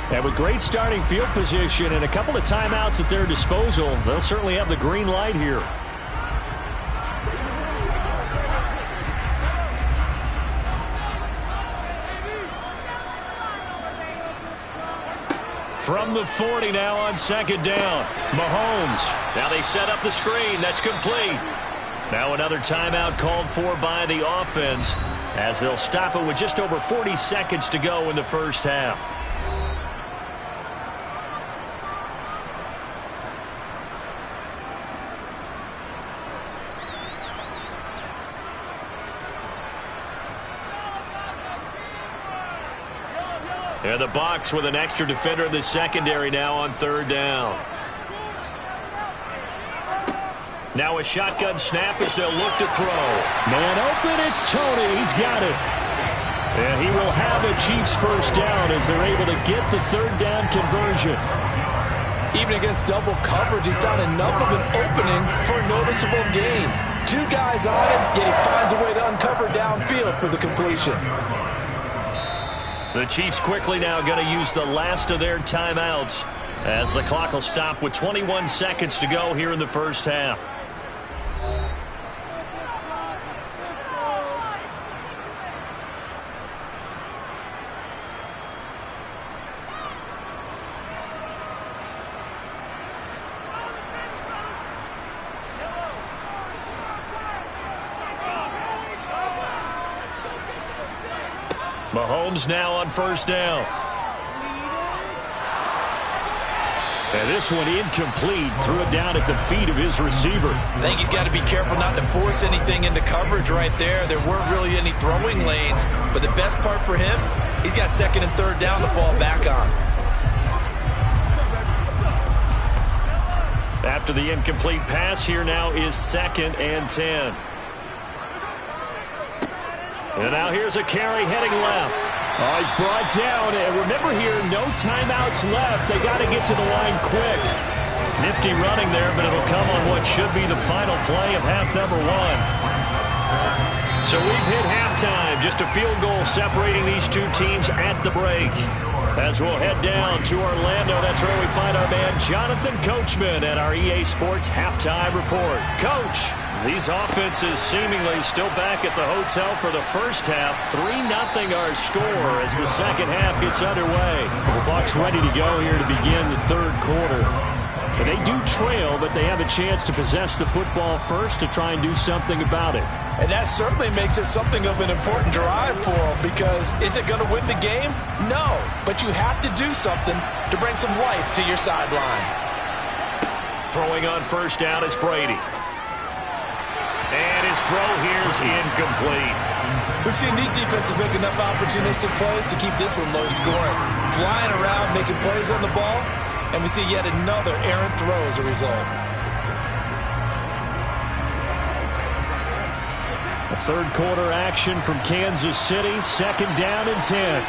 And with great starting field position and a couple of timeouts at their disposal, they'll certainly have the green light here. From the 40 now on 2nd down. Mahomes. Now they set up the screen. That's complete. Now another timeout called for by the offense as they'll stop it with just over 40 seconds to go in the first half. And the Bucs with an extra defender in the secondary now on third down. Now a shotgun snap as they'll look to throw. Man open, it's Tony. He's got it. And he will have a Chiefs first down as they're able to get the third down conversion. Even against double coverage, he found enough of an opening for a noticeable gain. 2 guys on him, yet he finds a way to uncover downfield for the completion. The Chiefs quickly now going to use the last of their timeouts as the clock will stop with 21 seconds to go here in the first half. Mahomes now on first down. And this one incomplete. Threw it down at the feet of his receiver. I think he's got to be careful not to force anything into coverage right there. There weren't really any throwing lanes. But the best part for him, he's got second and third down to fall back on. After the incomplete pass, here now is 2nd and 10. And now here's a carry heading left. Oh, he's brought down. And remember here, no timeouts left. They got to get to the line quick. Nifty running there, but it'll come on what should be the final play of half number 1. So we've hit halftime. Just a field goal separating these two teams at the break. As we'll head down to Orlando, that's where we find our man Jonathan Coachman at our EA Sports Halftime Report. Coach, these offenses seemingly still back at the hotel for the first half. 3-0 our score as the second half gets underway. The Bucs ready to go here to begin the third quarter. And they do trail, but they have a chance to possess the football first to try and do something about it. And that certainly makes it something of an important drive for them, because is it going to win the game? No, but you have to do something to bring some life to your sideline. Throwing on first down is Brady. And his throw here is incomplete. We've seen these defenses make enough opportunistic plays to keep this one low scoring. Flying around, making plays on the ball, and we see yet another errant throw as a result. A third quarter action from Kansas City. 2nd down and 10.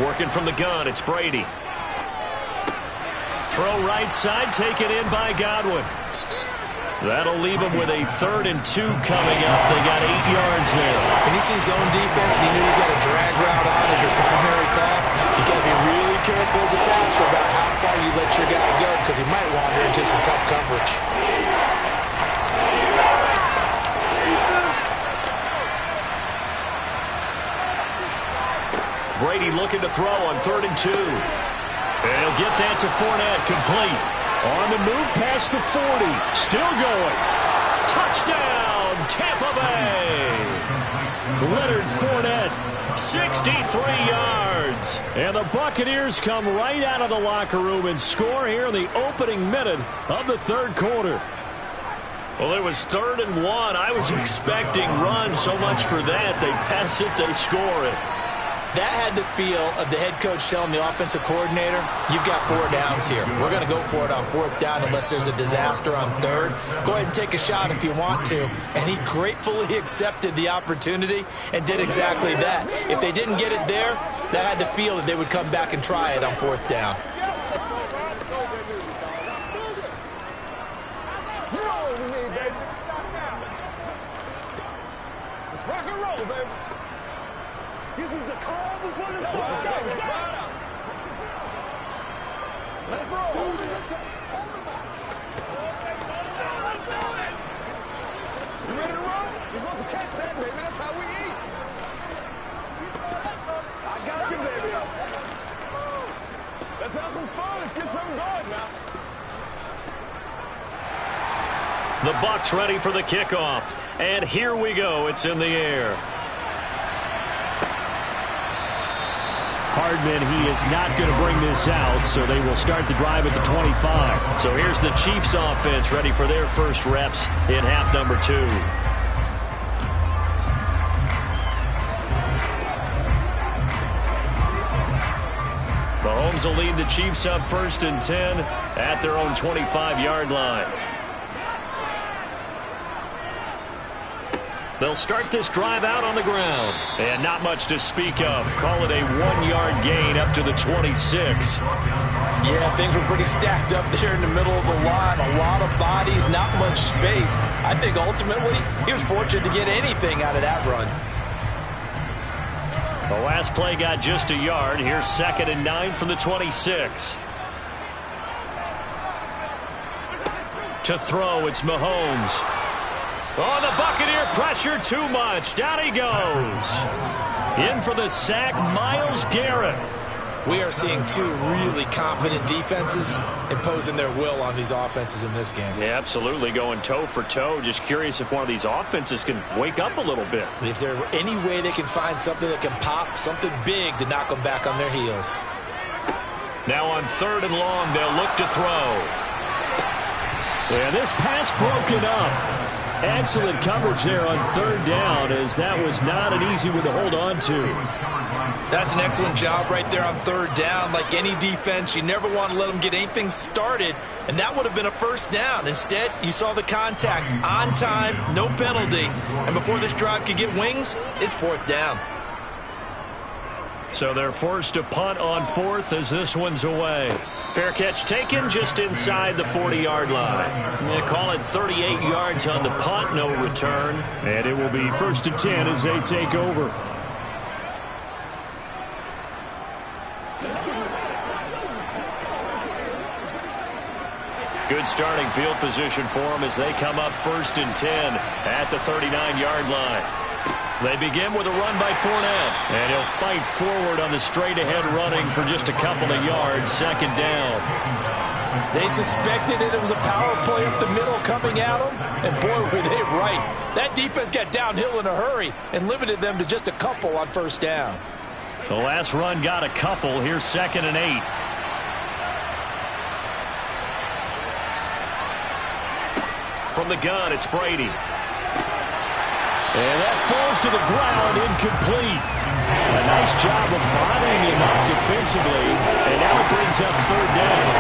Working from the gun, it's Brady. Throw right side, taken in by Godwin. That'll leave him with a 3rd and 2 coming up. They got 8 yards there. When you see zone defense and you know you got a drag route on as your primary call, you got to be really careful as a passer about how far you let your guy go, because he might wander into some tough coverage. Brady looking to throw on 3rd and 2. And he'll get that to Fournette, complete. On the move past the 40. Still going. Touchdown, Tampa Bay. Leonard Fournette. 63 yards. And the Buccaneers come right out of the locker room and score here in the opening minute of the third quarter. Well, it was 3rd and 1. I was expecting run, so much for that. They pass it, they score it. That had the feel of the head coach telling the offensive coordinator, you've got 4 downs here. We're going to go for it on 4th down unless there's a disaster on 3rd. Go ahead and take a shot if you want to. And he gratefully accepted the opportunity and did exactly that. If they didn't get it there, that had the feel that they would come back and try it on 4th down. Let's rock and roll, baby. This is the calm before the storm. Let's go. Let's roll. You ready to roll? You're supposed to catch that, baby. That's how we eat. I got you, baby. Let's have some fun. Let's get something going now. The Bucs ready for the kickoff. And here we go. It's in the air. Hardman, he is not going to bring this out, so they will start the drive at the 25. So here's the Chiefs offense ready for their first reps in half number 2. Mahomes will lead the Chiefs up 1st and 10 at their own 25-yard line. They'll start this drive out on the ground. And not much to speak of. Call it a 1-yard gain up to the 26. Yeah, things were pretty stacked up there in the middle of the line. A lot of bodies, not much space. I think ultimately he was fortunate to get anything out of that run. The last play got just a yard. Here's 2nd and 9 from the 26. To throw, it's Mahomes. Oh, the Buccaneer pressure too much. Down he goes. In for the sack, Myles Garrett. We are seeing two really confident defenses imposing their will on these offenses in this game. Yeah, absolutely, going toe for toe. Just curious if one of these offenses can wake up a little bit. Is there any way they can find something that can pop, something big to knock them back on their heels? Now on 3rd and long, they'll look to throw. Yeah, this pass broken up. Excellent coverage there on 3rd down, as that was not an easy one to hold on to. That's an excellent job right there on 3rd down. Like any defense, you never want to let them get anything started, and that would have been a 1st down. Instead, you saw the contact on time, no penalty, and before this drive could get wings, it's 4th down. So they're forced to punt on 4th as this one's away. Fair catch taken just inside the 40-yard line. They call it 38 yards on the punt, no return. And it will be 1st and 10 as they take over. Good starting field position for them as they come up 1st and 10 at the 39-yard line. They begin with a run by Fournette. And he'll fight forward on the straight-ahead running for just a couple of yards. 2nd down. They suspected it was a power play up the middle coming at them, and boy, were they right. That defense got downhill in a hurry and limited them to just a couple on 1st down. The last run got a couple. Here's 2nd and 8. From the gun, it's Brady. And that falls to the ground, incomplete. A nice job of bodying him up defensively, and now it brings up 3rd down.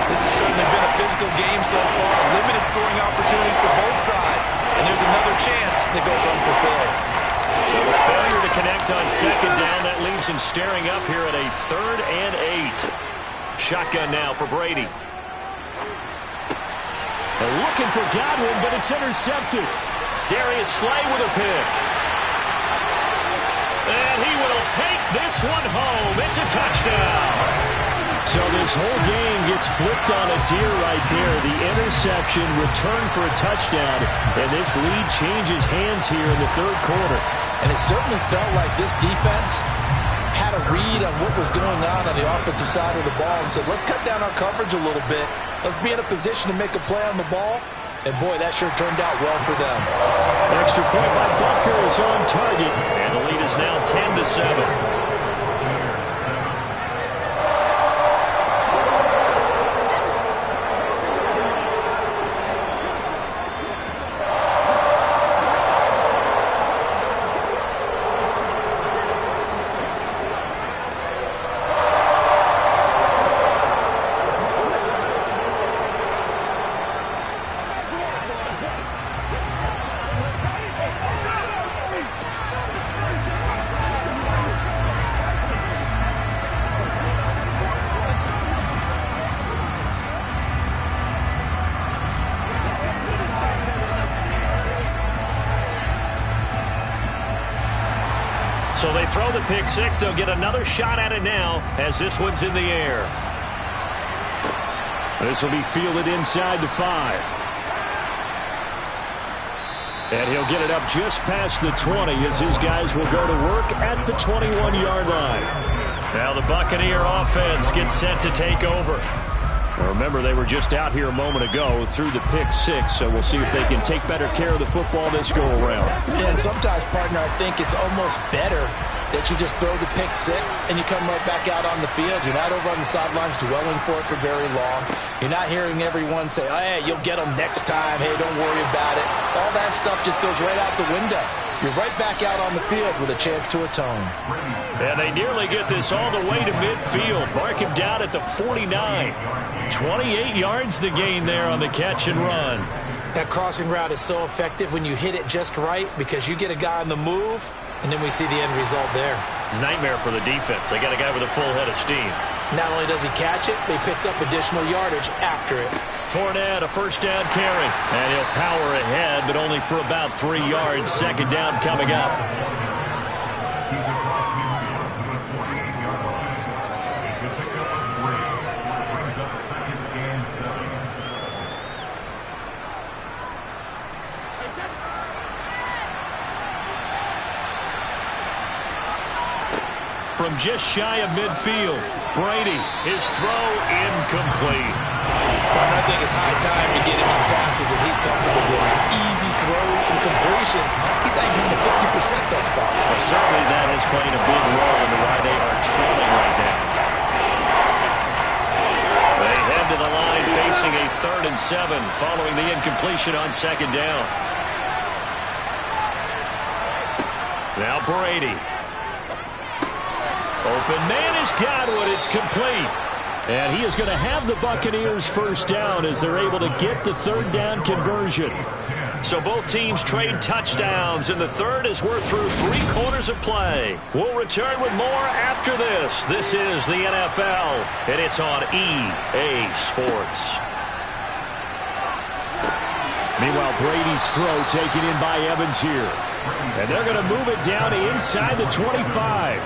This has certainly been a physical game so far. Limited scoring opportunities for both sides, and there's another chance that goes unfulfilled. So the failure to connect on 2nd down, that leaves him staring up here at a 3rd and 8. Shotgun now for Brady. They're looking for Godwin, but it's intercepted. Darius Slay with a pick. And he will take this one home. It's a touchdown. So this whole game gets flipped on its ear right there. The interception, return for a touchdown, and this lead changes hands here in the 3rd quarter. And it certainly felt like this defense had a read on what was going on the offensive side of the ball and said, let's cut down our coverage a little bit. Let's be in a position to make a play on the ball. And, boy, that sure turned out well for them. Extra point by Butker is on target. And the lead is now 10-7. So they throw the pick six. They'll get another shot at it now as this one's in the air. This will be fielded inside the 5. And he'll get it up just past the 20 as his guys will go to work at the 21-yard line. Now the Buccaneer offense gets set to take over. Remember, they were just out here a moment ago through the pick six, so we'll see if they can take better care of the football this go-around. And sometimes, partner, I think it's almost better that you just throw the pick six and you come right back out on the field. You're not over on the sidelines dwelling for it for very long. You're not hearing everyone say, oh, hey, you'll get them next time. Hey, don't worry about it. All that stuff just goes right out the window. You're right back out on the field with a chance to atone. And they nearly get this all the way to midfield. Mark him down at the 49. 28 yards the gain there on the catch and run. That crossing route is so effective when you hit it just right because you get a guy on the move, and then we see the end result there. It's a nightmare for the defense. They got a guy with a full head of steam. Not only does he catch it, but he picks up additional yardage after it. Fournette, a first down carry. And he'll power ahead, but only for about 3 yards. Second down coming up. From just shy of midfield, Brady, his throw incomplete. And I think it's high time to get him some passes that he's comfortable with. Some easy throws, some completions. He's not even to 50% thus far. Well, certainly that has played a big role into why they are trailing right now. They head to the line facing a 3rd and 7 following the incompletion on second down. Now Brady. Open man is Godwin. It's complete. And he is going to have the Buccaneers first down as they're able to get the 3rd down conversion. So both teams trade touchdowns, and the third as we're through 3 quarters of play. We'll return with more after this. This is the NFL, and it's on EA Sports. Meanwhile, Brady's throw taken in by Evans here. And they're going to move it down to inside the 25.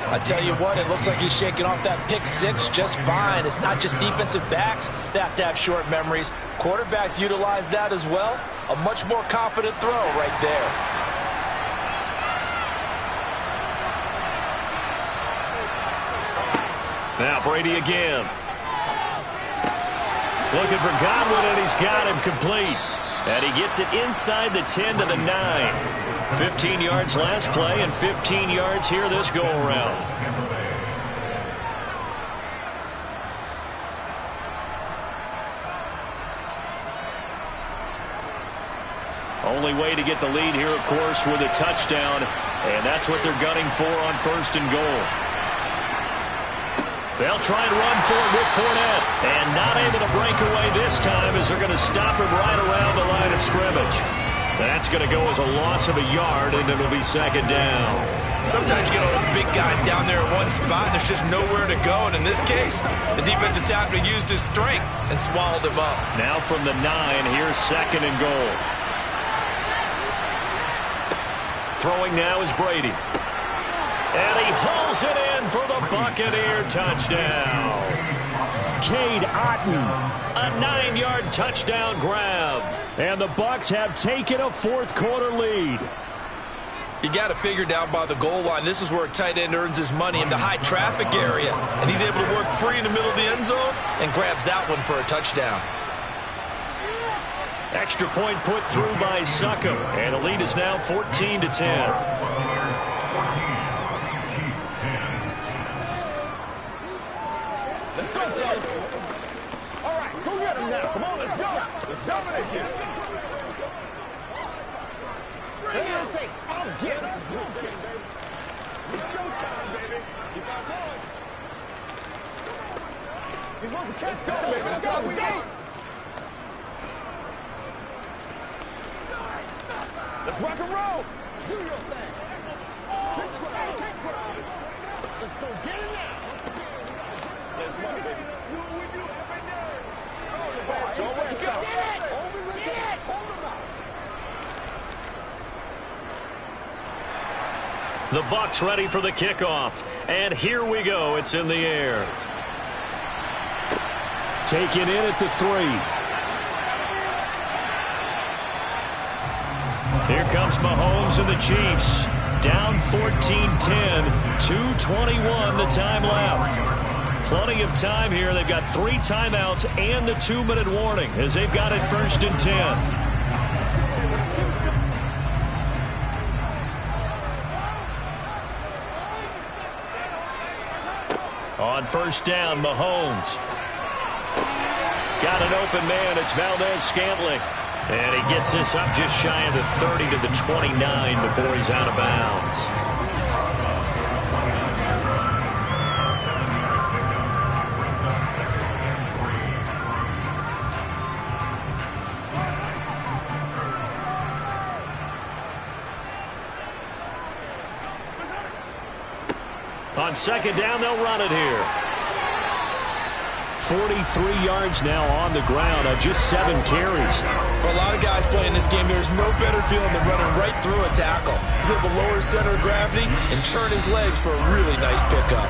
I tell you what, it looks like he's shaking off that pick six just fine. It's not just defensive backs that have to have short memories. Quarterbacks utilize that as well. A much more confident throw right there. Now Brady again. Looking for Godwin, and he's got him complete. And he gets it inside the 10 to the 9. 15 yards last play and 15 yards here this go-around. Only way to get the lead here, of course, with a touchdown. And that's what they're gunning for on 1st and goal. They'll try and run for it with Fournette. And not able to break away this time as they're going to stop him right around the line of scrimmage. That's going to go as a loss of a yard, and it'll be second down. Sometimes you get all those big guys down there in one spot, and there's just nowhere to go. And in this case, the defensive tackle used his strength and swallowed him up. Now from the 9, here's 2nd and goal. Throwing now is Brady. And he hauls it in for the Buccaneer touchdown. Cade Otton, a 9-yard touchdown grab. And the Bucs have taken a 4th quarter lead. You got to figure down by the goal line. This is where a tight end earns his money in the high traffic area. And he's able to work free in the middle of the end zone and grabs that one for a touchdown. Extra point put through by Succop. And the lead is now 14 to 10. Let's go, fellas. All right, go get him now. Come on, let's go. Let's dominate this. Whatever it takes, I'll get it. It's showtime, baby. Keep our boys. He's supposed to catch. Let's go, baby. Let's go. Let's go. Let's rock and roll. Do your thing. Let's go get it now. Let's run, baby. Let's do what we do every day. Show what you got. Get it. Get it. Hold him out. The Bucs ready for the kickoff. And here we go. It's in the air. Taken in at the 3. Here comes Mahomes and the Chiefs. Down 14-10. 2:21 the time left. Plenty of time here. They've got 3 timeouts and the 2-minute warning as they've got it 1st and 10. On 1st down, Mahomes. Got an open man. It's Valdez-Scantling. And he gets this up just shy of the 30 to the 29 before he's out of bounds. On 2nd down, they'll run it here. 43 yards now on the ground on just 7 carries. For a lot of guys playing this game, there's no better feeling than running right through a tackle. He's able to lower his center of gravity and churn his legs for a really nice pickup.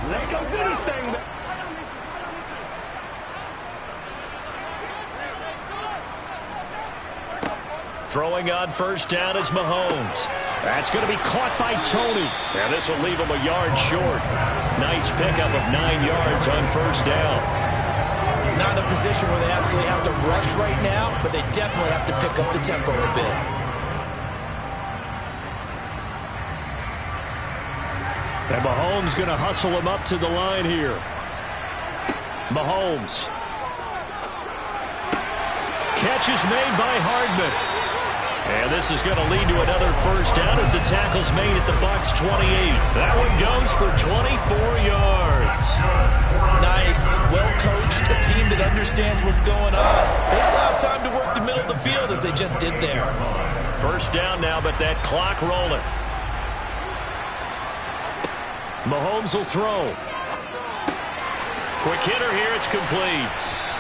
Let's go see this thing. Throwing on 1st down is Mahomes. That's going to be caught by Tony. And this will leave him a yard short. Nice pickup of 9 yards on 1st down. Not in a position where they absolutely have to rush right now, but they definitely have to pick up the tempo a bit. And Mahomes going to hustle him up to the line here. Mahomes. Catch is made by Hardman. And this is going to lead to another 1st down as the tackle's made at the Bucs 28. That one goes for 24 yards. Nice. Well coached. A team that understands what's going on. They still have time to work the middle of the field as they just did there. 1st down now, but that clock rolling. Mahomes will throw. Quick hitter here. It's complete.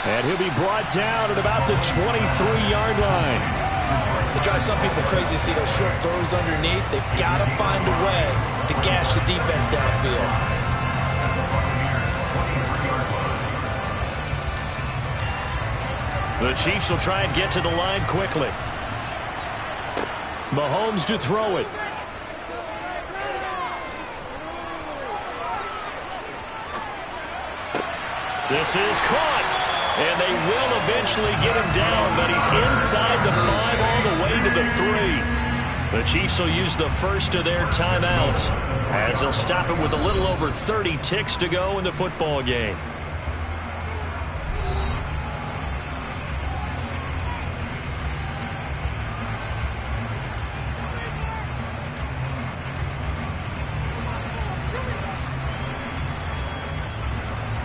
And he'll be brought down at about the 23-yard line. It drives some people crazy to see those short throws underneath. They've got to find a way to gash the defense downfield. The Chiefs will try and get to the line quickly. Mahomes to throw it. This is caught. And they will eventually get him down, but he's inside the 5 all the way to the 3. The Chiefs will use the first of their timeouts as they'll stop it with a little over 30 ticks to go in the football game.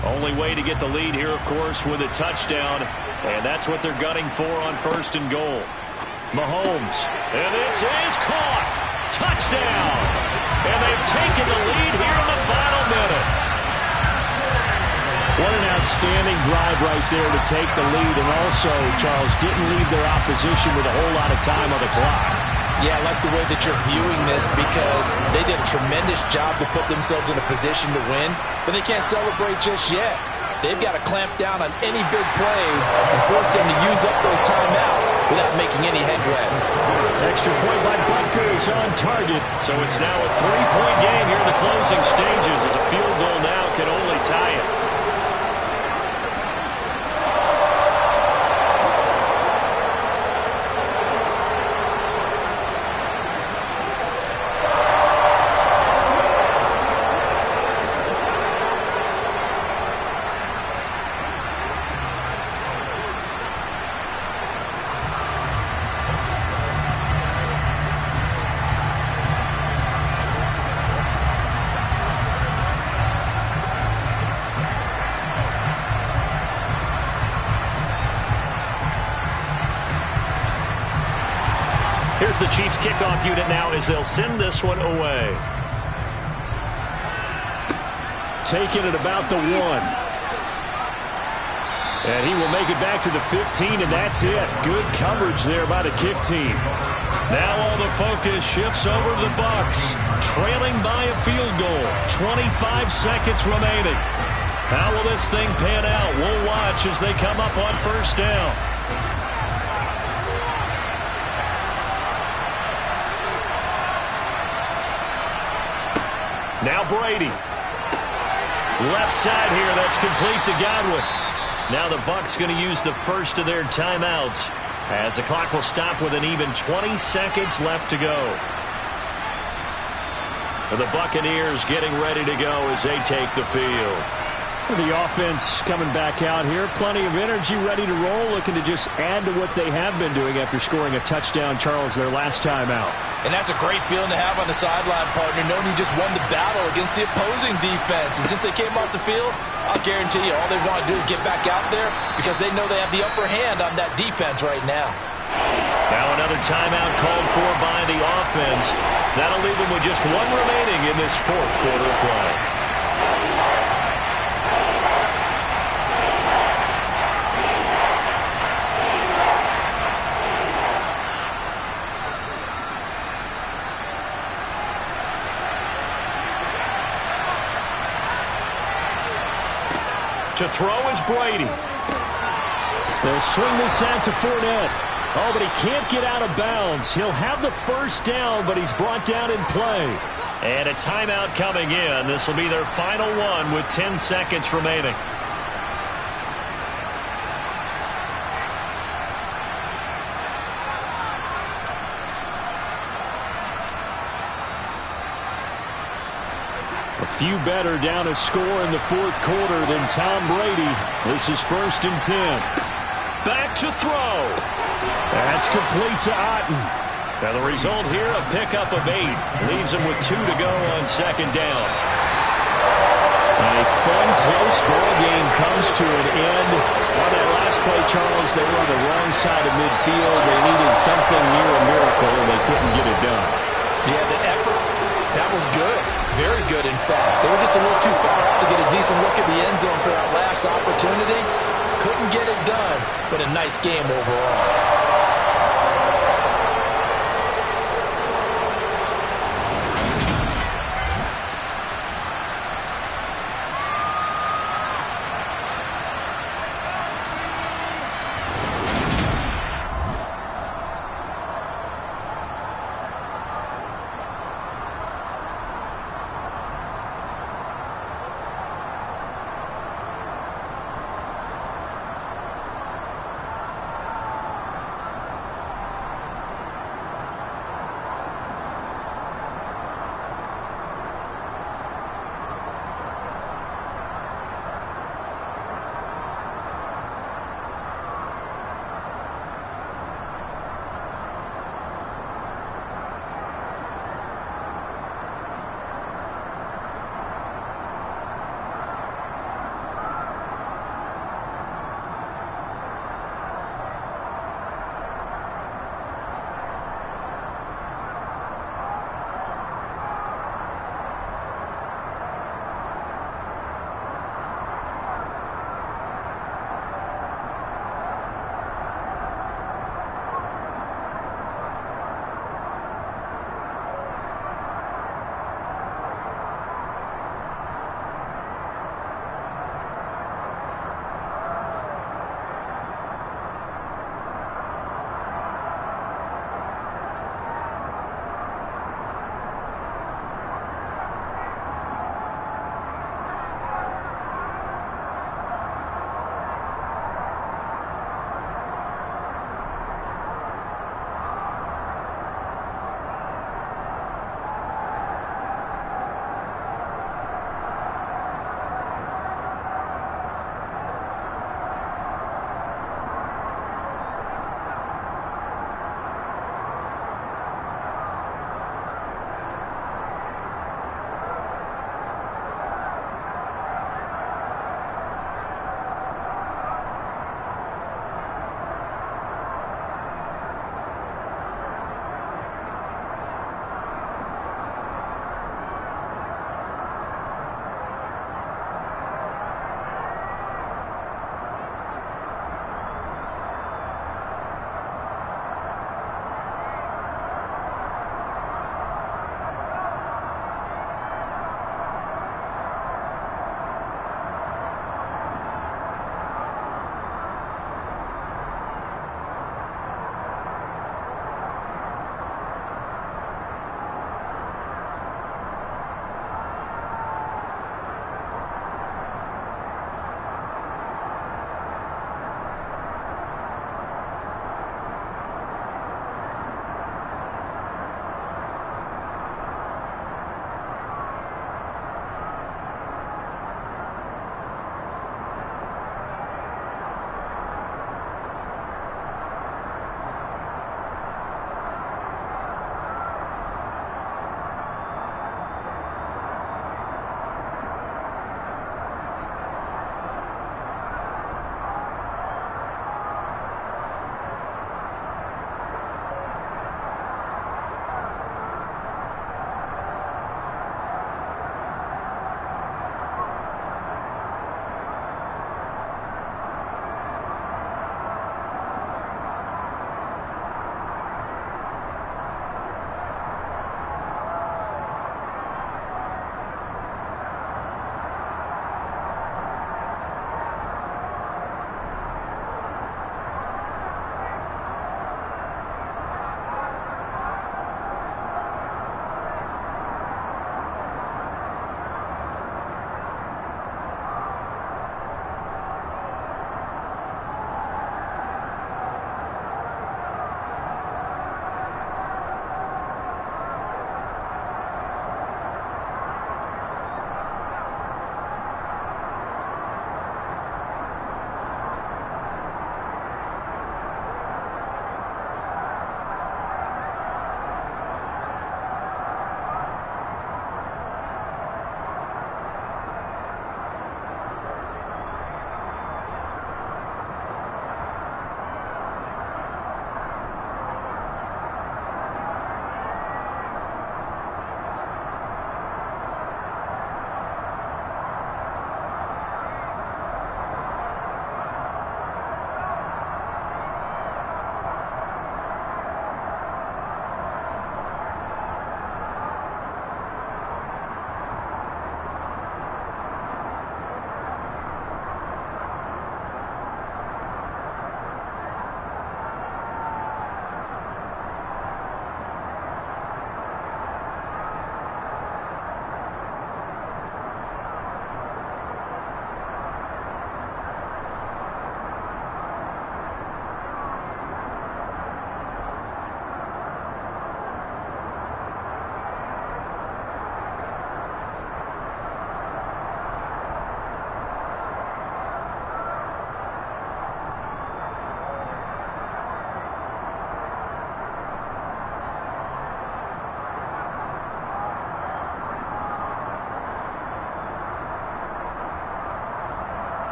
Only way to get the lead here, of course, with a touchdown. And that's what they're gunning for on 1st and goal. Mahomes. And this is caught. Touchdown. And they've taken the lead here in the final minute. What an outstanding drive right there to take the lead. And also, Charles, didn't leave their opposition with a whole lot of time on the clock. Yeah, I like the way that you're viewing this because they did a tremendous job to put themselves in a position to win, but they can't celebrate just yet. They've got to clamp down on any big plays and force them to use up those timeouts without making any headway. Extra point by Butker is on target. So it's now a 3-point game here in the closing stages as a field goal now can only tie it. Here's the Chiefs kickoff unit now as they'll send this one away. Taking it about the 1. And he will make it back to the 15, and that's it. Good coverage there by the kick team. Now all the focus shifts over to the Bucs, trailing by a field goal. 25 seconds remaining. How will this thing pan out? We'll watch as they come up on first down. Now Brady. Left side here, that's complete to Godwin. Now the Bucs going to use the first of their timeouts as the clock will stop with an even 20 seconds left to go. The Buccaneers getting ready to go as they take the field. The offense coming back out here. Plenty of energy, ready to roll, looking to just add to what they have been doing after scoring a touchdown, Charles, their last time out. And that's a great feeling to have on the sideline, partner, knowing you just won the battle against the opposing defense. And since they came off the field, I'll guarantee you all they want to do is get back out there because they know they have the upper hand on that defense right now. Now another timeout called for by the offense. That'll leave them with just one remaining in this fourth quarter of play. To throw is Brady. They'll swing this out to Fournette. Oh, but he can't get out of bounds. He'll have the first down, but he's brought down in play. And a timeout coming in. This will be their final one with 10 seconds remaining. A few better down a score in the fourth quarter than Tom Brady. This is 1st and 10. Back to throw. That's complete to Otten. Now the result here, a pickup of 8. Leaves him with 2 to go on second down. A fun, close ball game comes to an end. On that last play, Charles, they were on the wrong side of midfield. They needed something near a miracle, and they couldn't get it done. Yeah, the effort, that was good. Very good, in fact. They were just a little too far out to get a decent look at the end zone for that last opportunity. Couldn't get it done, but a nice game overall.